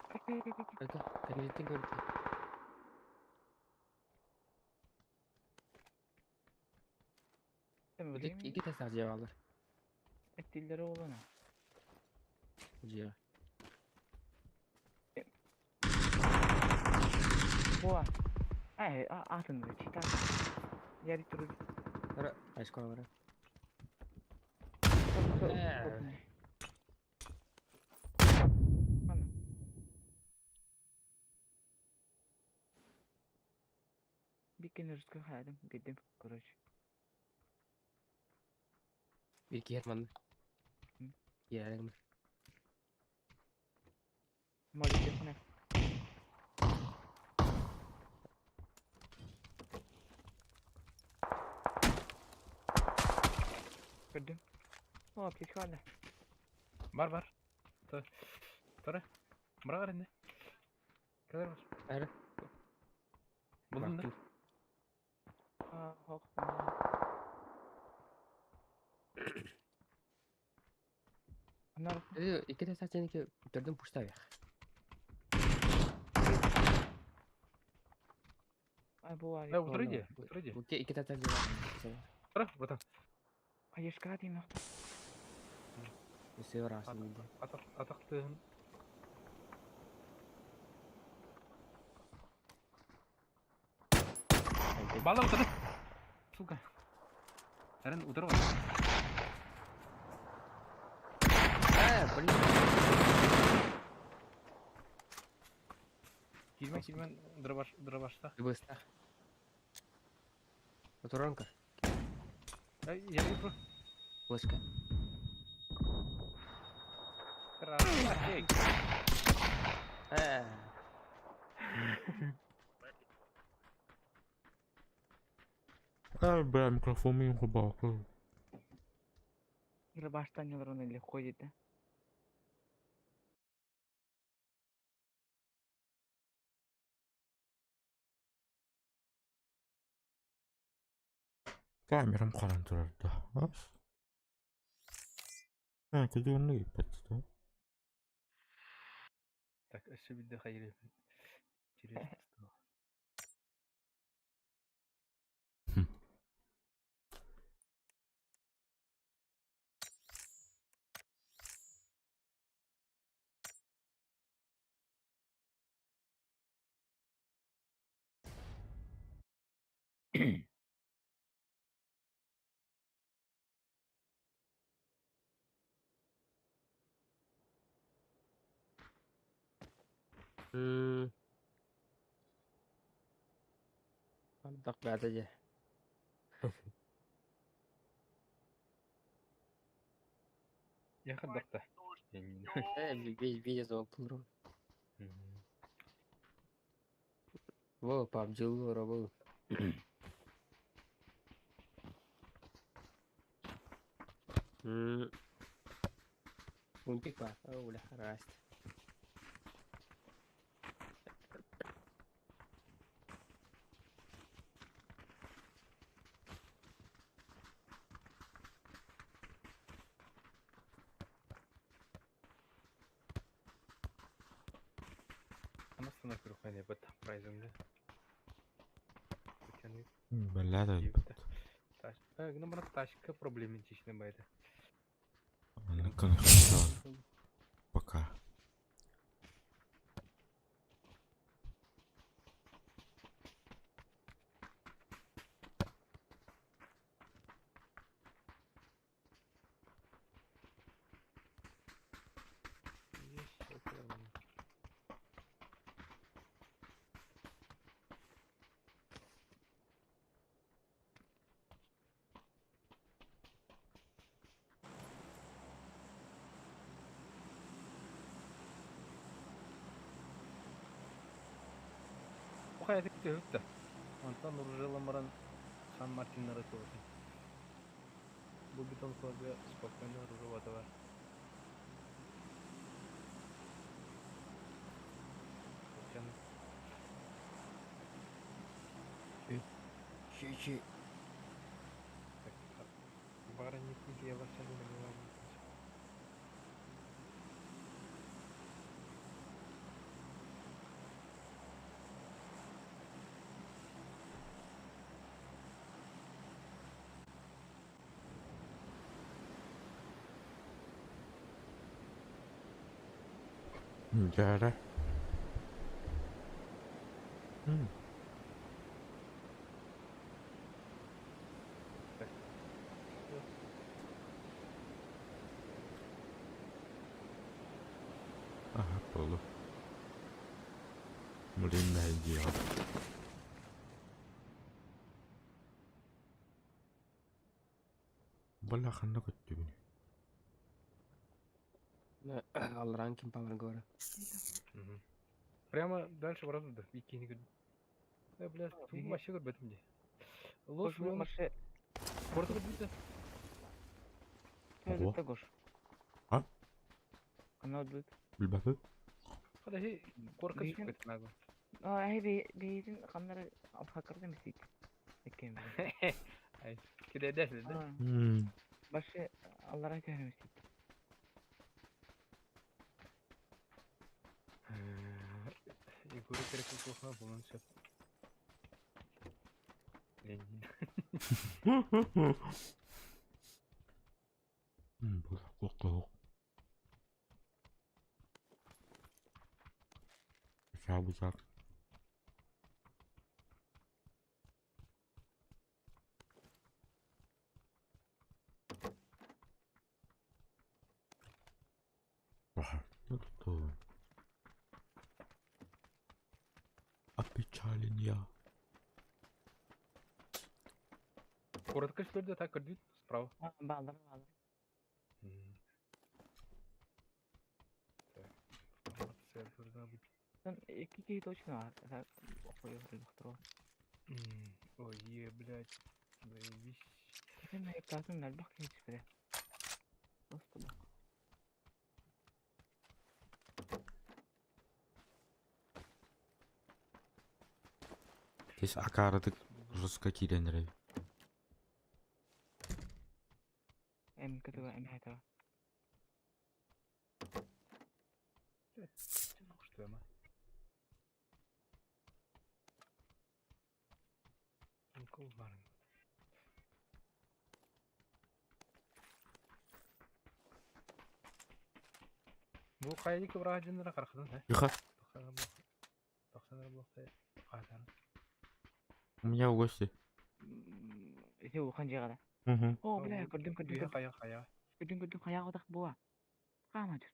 Kanka, temizlikten gördük. Bir de iki test harcaya alır. Ettilleri olana. Ciğer. Bu var. Ay, atın da çita. Yari terus. Ora, a escola ora. Mana? Bikin harus ke hadam gede короче. Bir iki Herman. Ya, yang Mau di mana? Kedem. Oh, psikala. Бар. Тора. Мыраға ренде. Кәдер бар. Әрі. Бұлында. Ah, hok. Anar. İki de saçını ki gördüm puşta ya. Ay bu var. Да, утыр иди. Bu iki de saçını var. Тора, братан. Ay eskati nak. Bu sever aslında. Атақтың. Бала утыр. Сука. Әрін утыр бар. Блин. Килмен дырбашта. Быстро. Моторонка. Я вижу. Флешка. Красавчик. Бля, микрофон мне ебал. Рыбашта невроны легко ходит, да? Камерам қалан тұрарды. Кәде оны епетті. Так, еще видео хайры. Интересно. Mantap banget aja. Я ходок-то. Видео звук плуру. Во, PUBG лора был. Мультик pak. Oh, udah keras. Она снайпер хайне бет прайзыңды. Бля, да. Гына бана ташка проблемин чечіне байды. Конечно, пока. Hayatı köhüktü. Ondan Nurjela Maran Сан Мартиннары көбісін. Бұл бетон флага спокойно ружевата бар. Щи. Бара не куди, я вас не могу. Жара. Oldu. Murin da hediye aldı. Bala kanna kötü beni. Алран ким памир говорю. Прямо дальше в разу да. Вики не говорит. Да, бля, тут вообще говорит об этом где. Лос Кош мен башы Порт говорит да. сөйлетті кош. А? Қана өдбөт. Bilmem. Подожди, корка Бейден- çıkıyor etmez. Бейдің қандары алхакырды емес дейді. Екен. Ay, kide dersin de. Башы аллара көр емес дейді. Егору керек болса бұның шеп. Ленин. Bula koku. Çabucak. Вау, ну что? Опечален я. Коротко что ли так кредит справа. Bağları. Так. Сервер да быть. Sen iki kişi точно var. Sen koyuyor doktor. Ой, блядь. Заебись. Sen de yaptın galiba hiç bile. Nasıl bak. Здесь акарыдык жестко киренер. Em kötü var em hayta var. Что я Кол бар. Бұл қай екі бірақ жындыра қарқыдан, ә? Тихо. 90 блокта қайтарын. У меня гости. Ese bu kanca kadar. O bile gördüm. Қая. Gördüm kaya odak bu. Kama dur.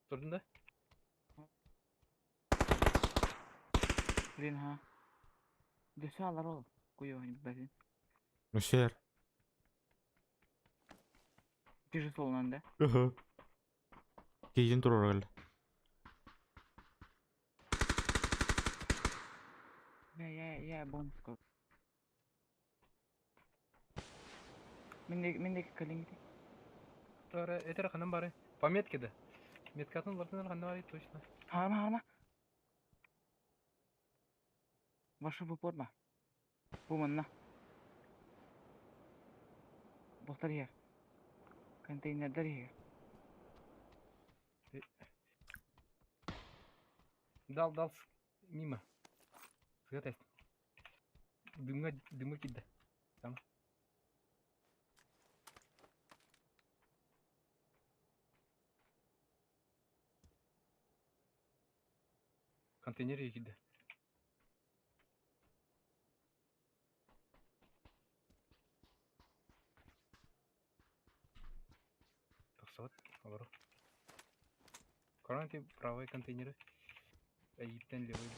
Тұрдың да? Birin ha. Döşe alır ol. Koyuyor hani bezin. Ну сер. Biri solundan da. Кейін тұрар әлі. Ya bonus kod. Mendeki kalın gitti. Тұры, етер қанын бары. Пометки да. Меткатын лартын қанын бары, точно. Harma. Başı bu porma. Bu manna. Bostar yer. Konteynerler yer. Дал. Мимо. Сготай. Дымы киді. Там. Контейнер киді. Тақсават. Алару. Коранки правый контейнеры. Ептен левый.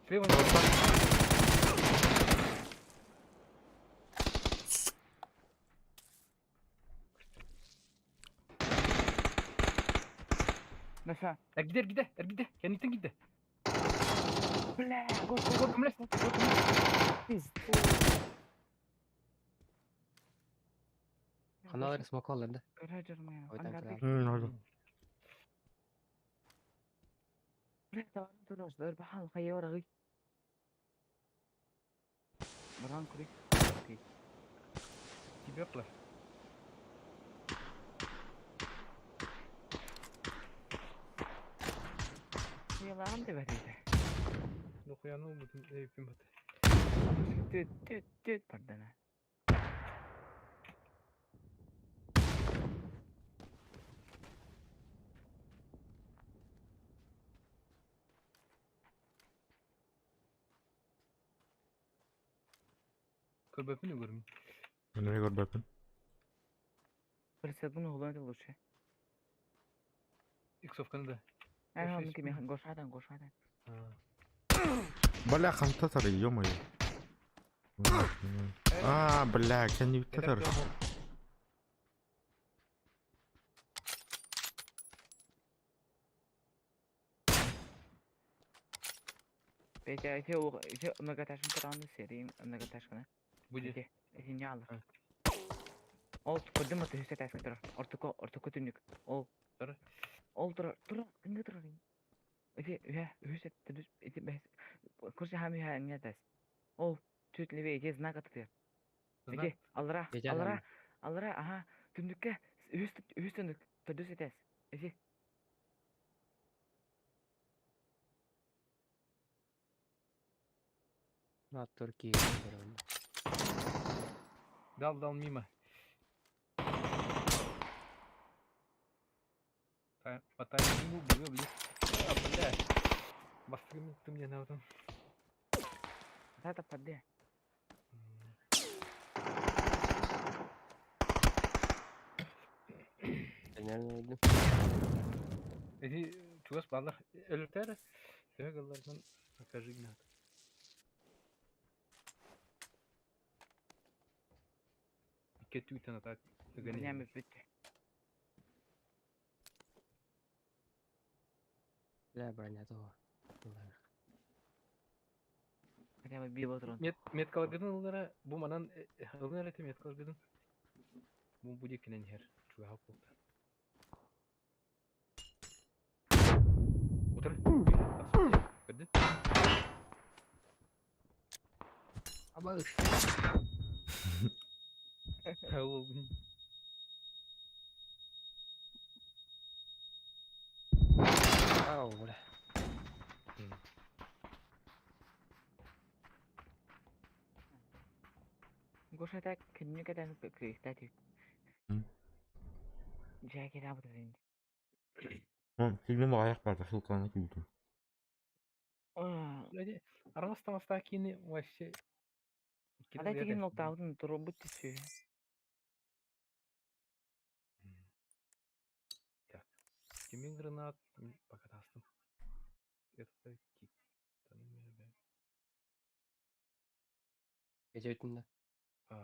Слева Mesela. Gider. Kendin gider. Bля, gol. Gömleş. Каналар смок алды. Garajırma ya. Oydan Hangarda. kral. Oldu. Bля, tamam duruyoruz. Dur bakalım. Hayır orayı. Buran kuri. Тебе плащ. Yalan da veriydi. Ну хуяну bütün evim batı. Düt pardon. Körbeğini görmüyor. Nereye gör bakın. Присягну голодать лучше. Иксовканы да. Ага, Вообще ну тебе испуг. гошадан, гошадан. Бля, хамтатар, ё-моё. Бля, kendi bir tatar. Петя, эти многоэтажный краны серии многоэтажный. Будет. Эти не алыр. Ha. Ол көрдүм аты хүсет айсқа тұр. Ортоко түнік. Тұр. Ол тұр. Кімге тұр? Эти, хүсет түдіс. Эти бәс. Көрсе хами ха не дәс. Ол түтлебе эти знак атыр. Эти, алыра, ага. Түндікке хүс түндік. Түдіс етәс. Эти. Туркия. Дал мимо. Потайный ему было, блин. Бля. Бастрым ты мне на этом. Тата падде. Nereden öldüm? Эти чувас баллах электер. Галлардан покажи надо. Кету тана так. Бренями бітті. Бля, броня того. Хотя бы бил отырын. Меткалгын ылдара бу манан ылдара те меткалгын. Бу буде кинен хер. Чуга болду. Отыр. Көрдү? Аба үш. Ол. Ау, бля. Гошата кенне кадан кристати. Жаки работа дейін. Filmde ayak vardı. Sultanı güldüm. Блядь, араластамаста кини вообще. Адай деген ноктаудың тұры бұт түсі. Так. Кимин гранат пока тастым. Это кик. Gece ütünde. А.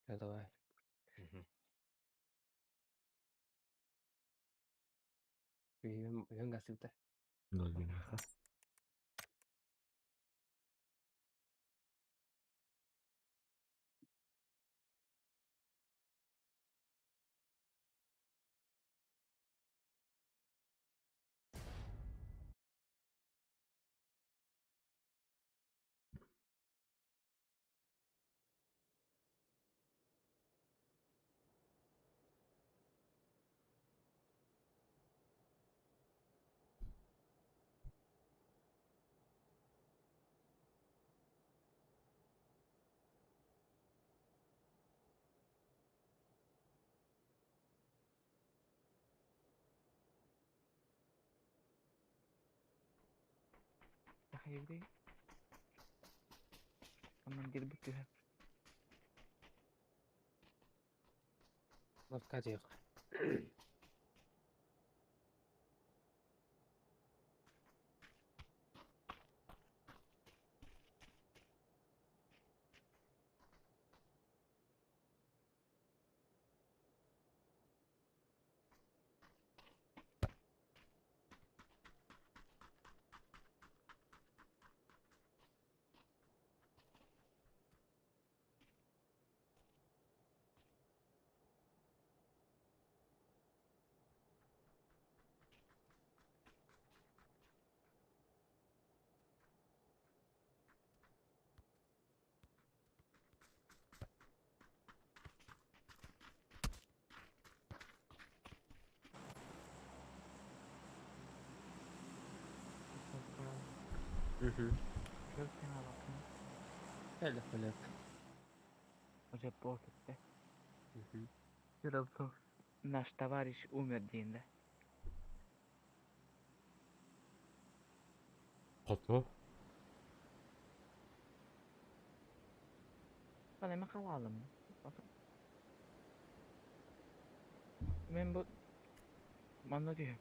Ya давай. Үйен гасыпты. Ноль минута. Hayırlı. Aman geri bitiyor. Vodka yok. Görsen Allah'ım. Öyle. Уже полсутта. Сразу наш товарищ умер дейінде. Foto. Bana hemen kalalım. Bakın. Ben bu... Bana diyor.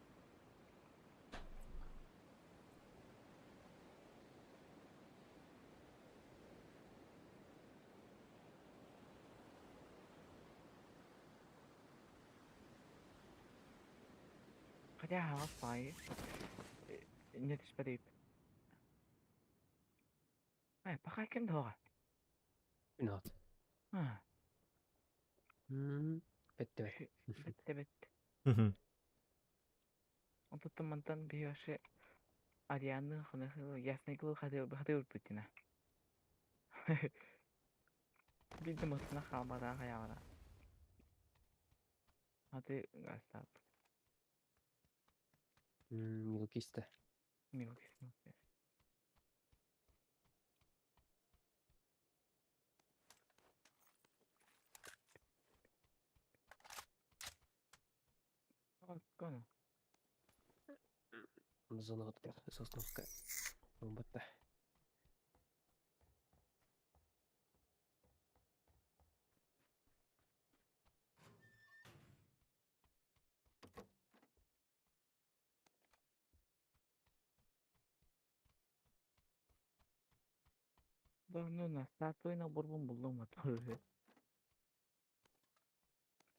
Хотя фай. Не тespedit. Pakai kim doğa? Ünat. Ha. Bitti be. Bitti. Он тут мандан биоши Арианы хоноху ясный глу хадыр бутина. Bildim ısına kalmadan hayavana. Hadi gastap. Milkiste. Milkis. Kono. Зона отпер. Сосновка. Бомбата. Ну на статуй набор буldum motoru.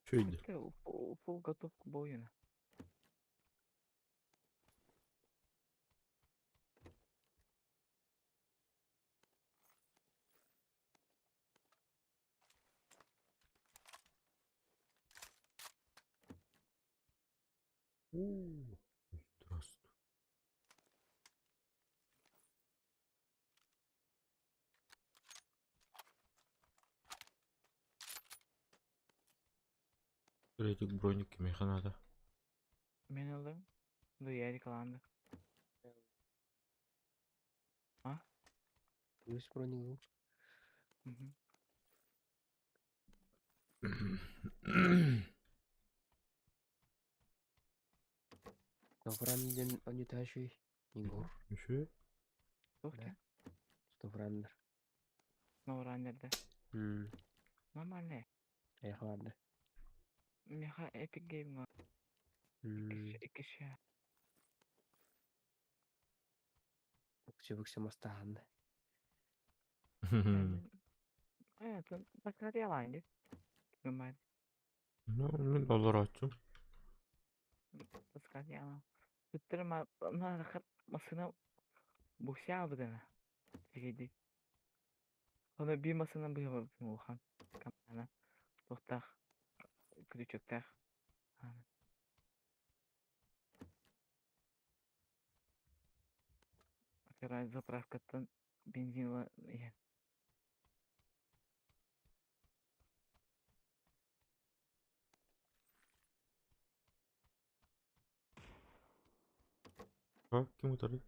Şöyle. Full готовку bu oyuna. Здравствуй. Üretik bronnik meyhanada. Ben alırım. Dur yeri kalandı. Плюс броню. Hı hı. Ставранден анюташи. Игор. Şu. Yok Да. ya. Ставрандер. Noranderde. Normal ne? Аяхларды. Meha Epic Game var. İki şey. Бүксе мастаганды. Evet. Başka diye alaydı. Normal. Ne dolar açım. Başka diye alaydı. Tutturma. Onlar rahat masına boşa aldı dene. Şeydi. Sonra bir masana bu yapalım Volkan. Kamera. Doktor. Küçükler. Акырай заправкаттан бензинла иә. Ha kim oturdu?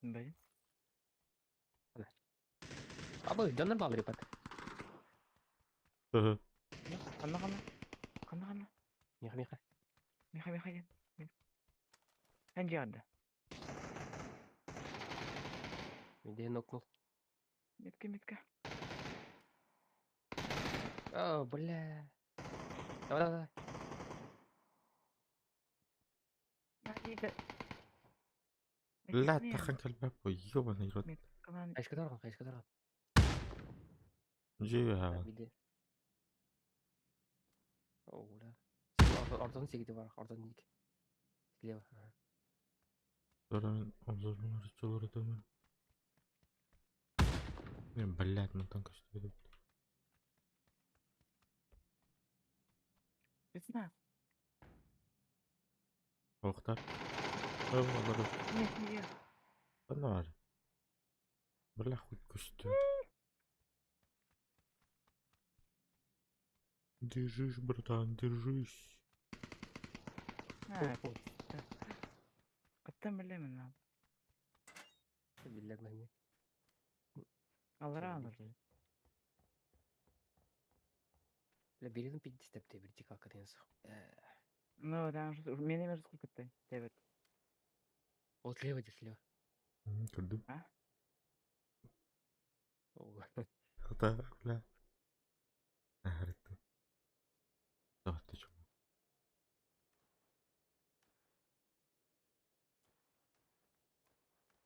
Блин. Абы, донор бал репат. Hı. Қана. Миха. Миха ден. Әнде арды. Где нокнул? Метка. О, бля. Давай. Әнде. لا تخنك الباب يوبا يرد. Меткалан. Кайшка тарган. جيها. Биде. О, бля. Ортон сегиде бар, ортон ник. Слева. Sonra omzlarımın arıçaları da mı? Ne ballat mı tank işte. Бесна. Oktar. Öyle. Не. Ben de var. Bırak хуй костюм. Держись, братан, держись. Каттан білемін abi. Биллер мәңме. Alır. Бля, бередім 50 тепте бір тик акаден сық. Ну, да, мен емес сколько ты. Evet. Ол слева де слева. Gördüm. О. Hata لا أهرت صوت شو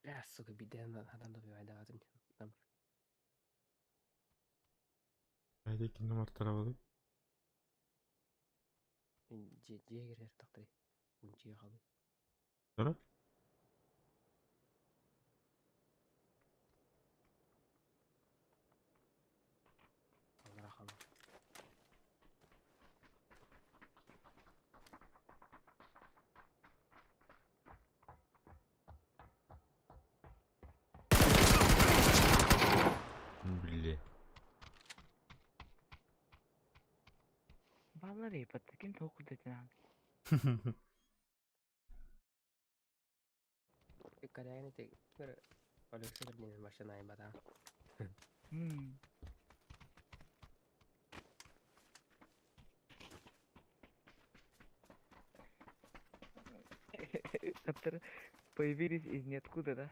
Ya, so kebidahan hadaan dobi wayda watin. هذيك النمر ترى وضي Jeger taktri. Kunci kali. ترى Allah kali. بالله Vallahi repet, kim soğuk dedin? Kadang ini tek kalau sebenarnya macam naik bata. Который появились из ниоткуда, да?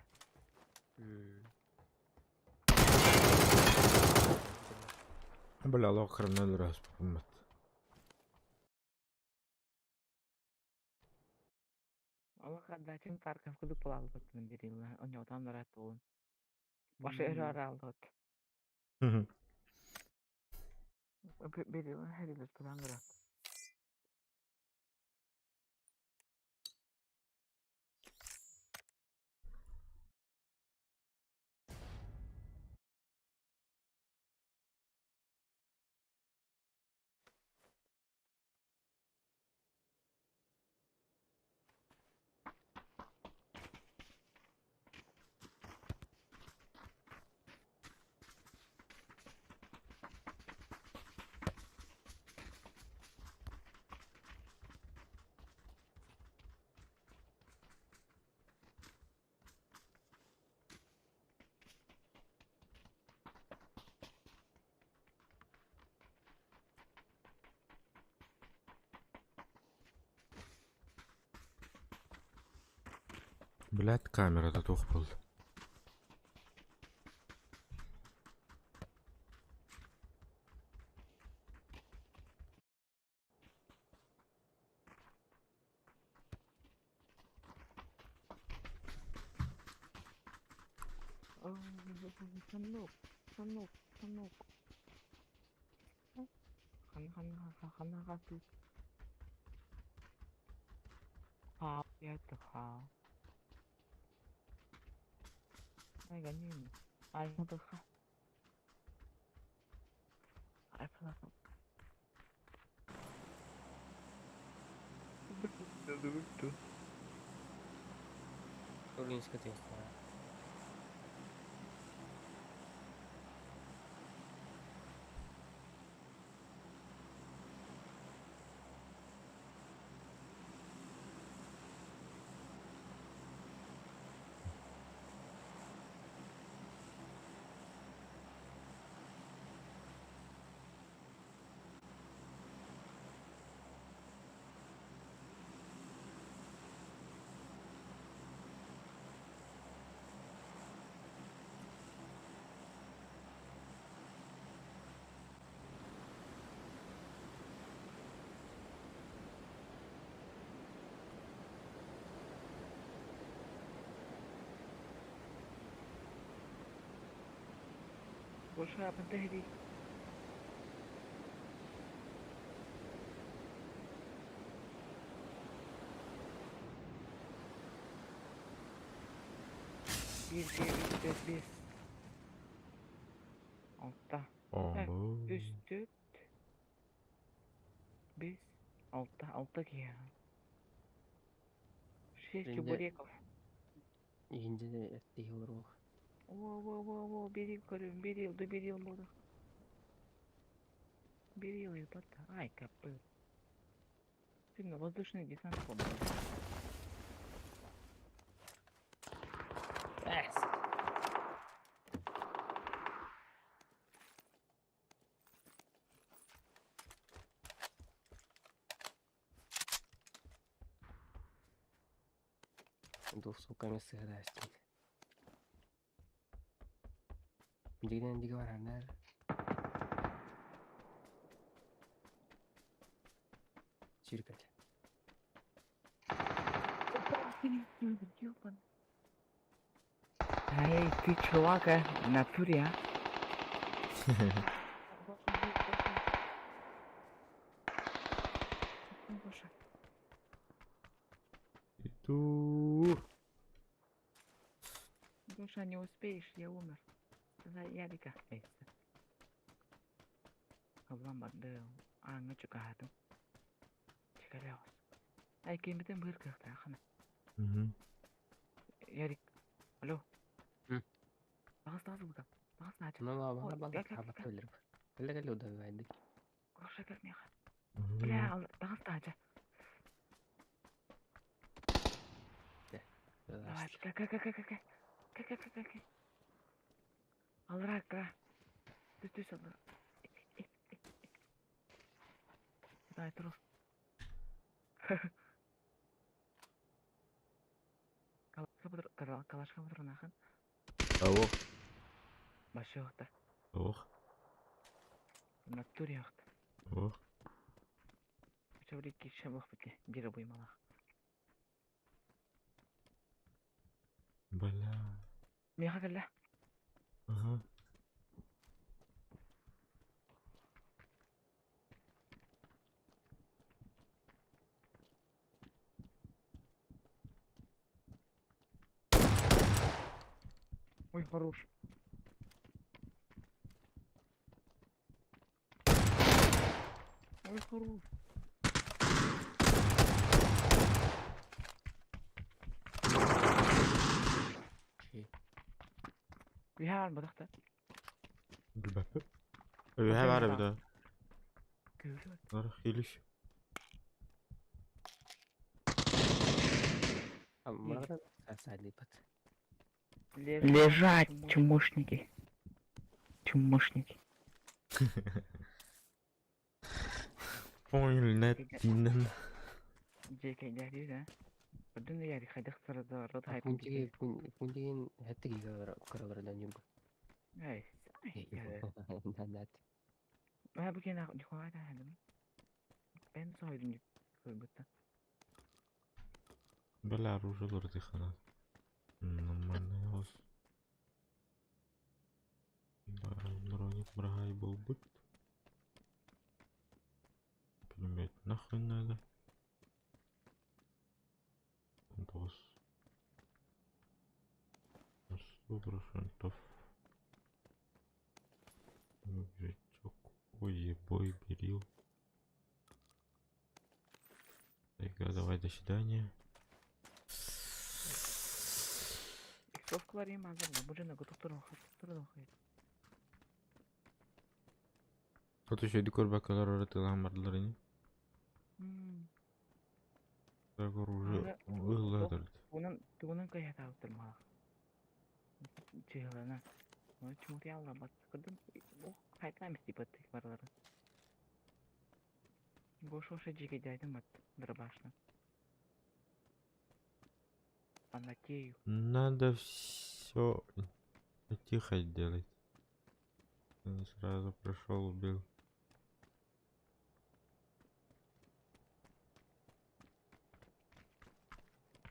بلا الله أخرنا الراس بمت Allah kadacın tarkam kudu pulalı batının biriyle. O nyotan da rahat olun. Başa erar aldı. Biriyle her yıl plan da rahat. بلاد كاميرا تتوخبل Sanok. Kan kasih. Ya itu hal. Ay ganyan. Ay mo to ka. Ay pala. Betul. Tulis ke tu. What's happened to Hedy? Bir. Altta. Üstü. Biz. Altta ki ya. Чебуреков. İkinci de ettiği olur o. Во, берил, говорю, доберил, буду. Берил и пота. Ай, капы. Сильно воздушный десант побыл. Dur sokağın sığırlaştım. Bilgilen diğer haberler. чиркать. Ёбан. Эй, ты чувак, в натуре, а? Гоша. Иду. Гоша, не успеешь, я умер. За Ярика. Эй, Абам барды. Аңа чукаатым. Чикалеос. Ай, кембетен быр кыхта, хана. Мгм. Ярик. Алло. М. Тагыз буда. Тагыз нача. Ну, Ой, бала гel, хабат gel. ойлар. Келе удавайды. Гоша келмей кал. Мгм. Бля, тагыз нача. Давай, как. Алра, кра. Түс алра. Давай, трус. Калашка бутыр нахан. Ох. Башы yoqda. Ох. В натуре yoqda. Ох. Чабрик киши вахбетке. Дире буймалах. Бля. Меха келла. Ага. Ой, хорош. Ой, хорош. Вихар бадахта. Bilmem. Öyle her var bir daha. Görüyor. Geliş. Мына садный пат. Лежать, чумошники. Чумошники. Oyun net dinlen. Жекелери, да? Бірден яри хайдах сырада рот хайп. Пунтиген хәттеге каралардан юнга. Ай, Нанат. ben bu kere yukarıda hendim. Ben saydım yukarıda. Бля, оружие дыхана. Нормально яз. Броник брагай был быт. Пулемет нахрен надо. 100%. Рюкзачок. Ой, бой, берил. Так, давай, до свидания. Экспровкалар ем hazır. Bu cana kutu turun. Вот еще декор бакалар öğretilen vardılar. Так оружие выгладывает. Bunun kaya tavtırma. Cihilana. Onu çumur yalla bak. Kadın o haytlamış tipi tekbarları. Boş oşa cike caydım bat. Дробашно. Фанатею. Надо все тихо делать. Он сразу пришел, убил.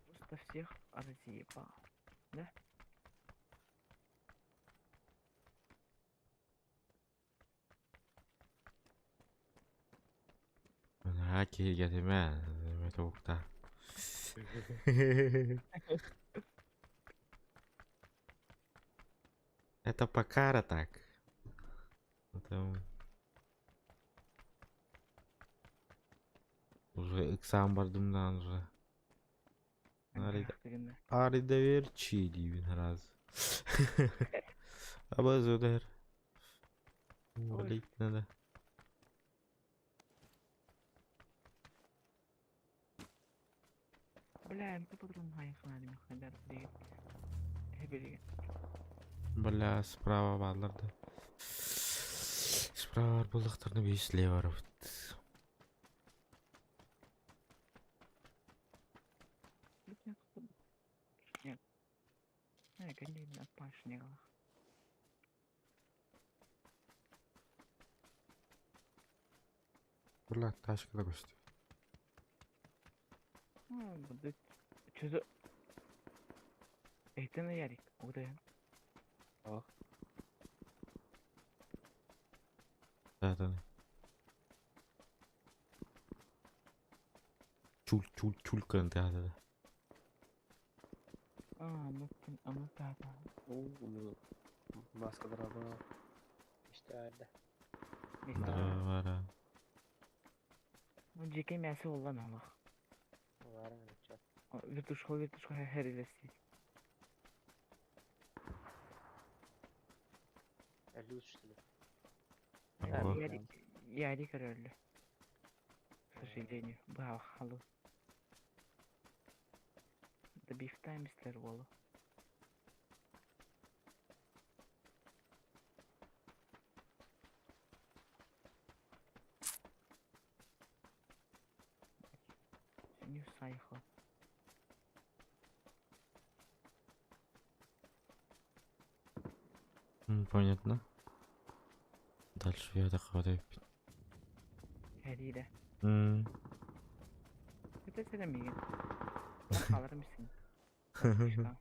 Просто всех разъебал. Да? Хаки getirme. Tavukta. Это пока так. Это уже иксам бардымдан уже. Аридаверчи дивин раз. Абазудер. Валить надо. Бля, МП патрон хайфаным хадар değil. Hebeli. Бля, справа барларды. Справа булдыктарны бейслеп барып. Нет. Конечно, опашнела. Бля, тачка да көстү. Burada çözü ehtene yerik. O da yani. Zaten. Çul kan da. Anlattım ama daha. Bunu baskılar ama işte öyle. Var ha. Önceki mesi olan Allah. Var mı çok? Virtuşko her ilesi. 53 lira. Ого. Яри король. К сожалению, браво, халу. Да бифтайм мистер Уолл. Не сайхо. Понятно. Дальше я доходаю. Heriyle. Hmm. Bir de söylemeyin. Ben alır mısın? Başka. Ha,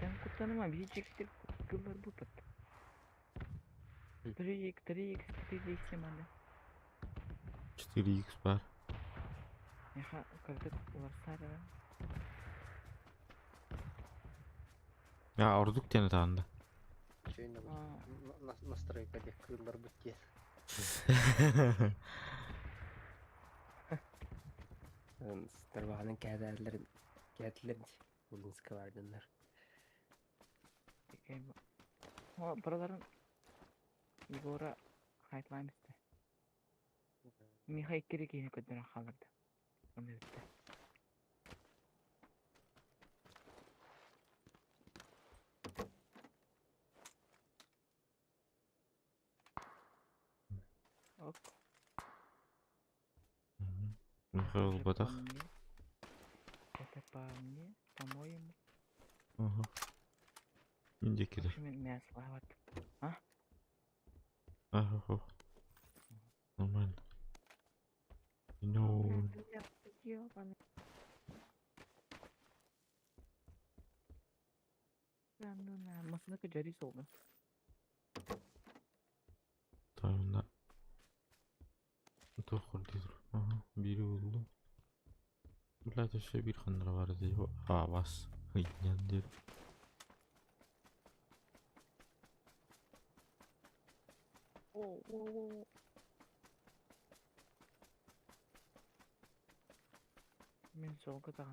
ben kullanamam. Yiyecektir. Kıllar bu pat. 3x hemen. 4x var. Ya kırdık varsa da. Ya orduk tane tağında. Şeyin de настройка diye kırılır bitti. Starbahanın kağıtların bugün sıkı vardınlar. O buraların Igor'a hayatlayım iste. Mihai Kirikini kadar kalırdı. Onu bitti. Ok. Михаил Батах. Это по мне, по-моему. Ага. Индикатор. Мясо, вот. Ага. Нормально. Ну, Masada kejari oldu. tamam. Doktor diyor. Aha, biri oldu. Burada şey bir kandıra var diyor. Aa bas. Hıyyan diyor. Oo. Men solga da.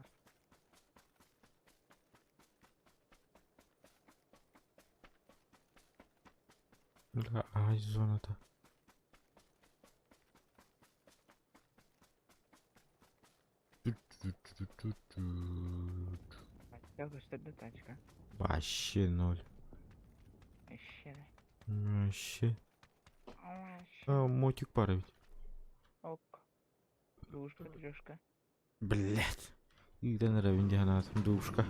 لا عايز زونة ده. Я gösterdi taçka. Вообще ноль. Eşşere. Вообще. Eşşere. А, мотик пара ведь. Ok. Душка, трёшка. Блять. Иди на равен дианат. Душка.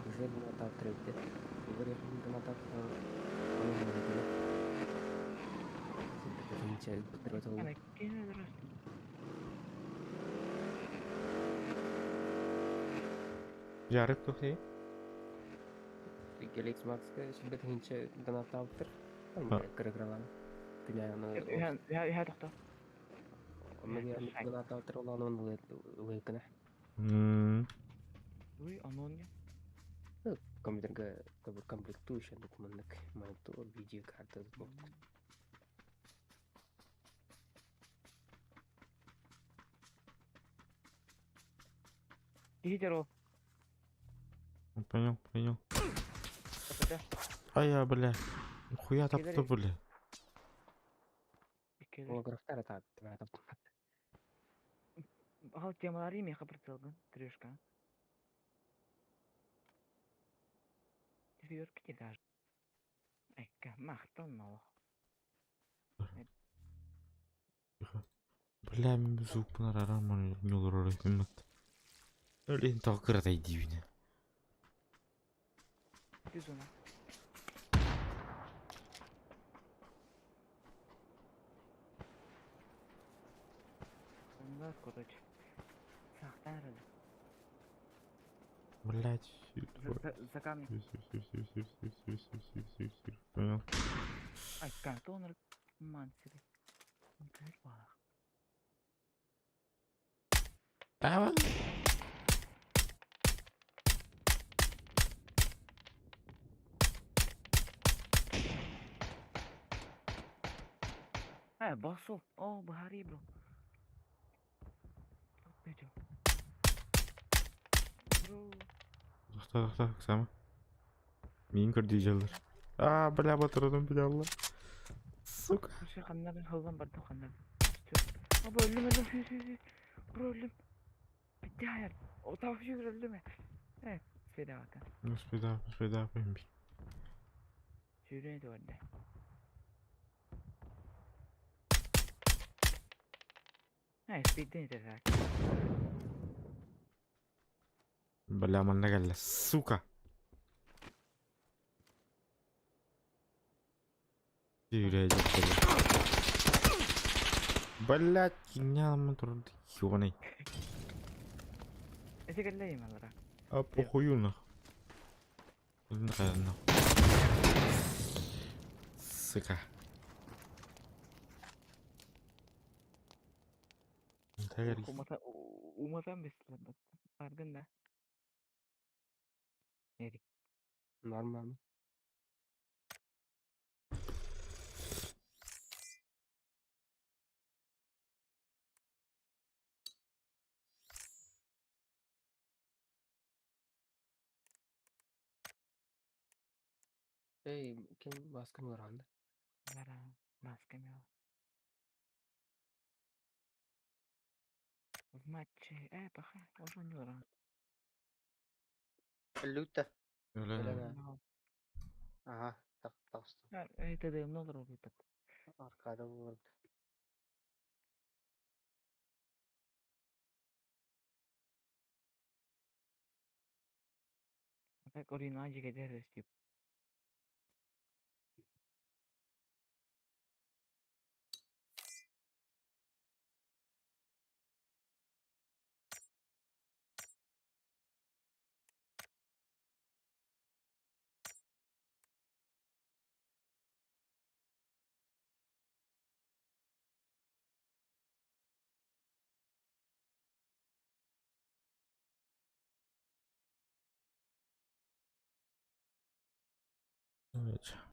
Güzel bir hata trade'de. Böyle yapıldı hata Ana gene duruyor. Жарик кто ты? Galaxy Max'ka şimdi hinçe donata alır. Kırıkıralan. Dünyanın Ya doktor. Ama diğer donata alır olan onun ılıyıkına. Uy anonya. Компьютерга комплектующий документик монитор, видеокарта, ноутбук. Лидер о. Понял. Это А я, бля. Хуя Кидай. так-то, бля. Голографтар это Ал темалары мен кабыртылган трёшка. Тверки даже. Экка мактан но. Бля, мен звук пынар араман не olur himmet. Öyle takır da idi yine. Düz ona. Раз, короче. Сахтарили. Блять. За камнем. Понял. Ай, картон мансери. Кайфа. Давай. Басу. О, Бахари, бро. Видео. Бро. Тоқта, Оксама. Мен көрдей жалдар. Бля, батырдым, бля, алла. Сука. Şu kanların hızlan bardı kanlar. Abi öldüm. Bro öldüm. Bitti hayal. O tavuk şükür öldü mü? Evet. Spede bakın. Спида, пойми. Şuraya da öldü. Spede ne de Бля, манна гәллә, сука. Йөрәҗәк килә. Блять, кинәлме турды, ёбаный. Ese que le llaman ahora. Похуй нах. Нахуй. Сука. Тәгәр. Umadan beslen bak. Farkında. Erik. Normal. Kim baskın var anda? Vara. Maske mi o? В матче. Паха. Можно не вара. Люта. Öyle Aha, taktı. Это да много робит. Arkada vurdu. Как оригинальный гедер тип. Evet.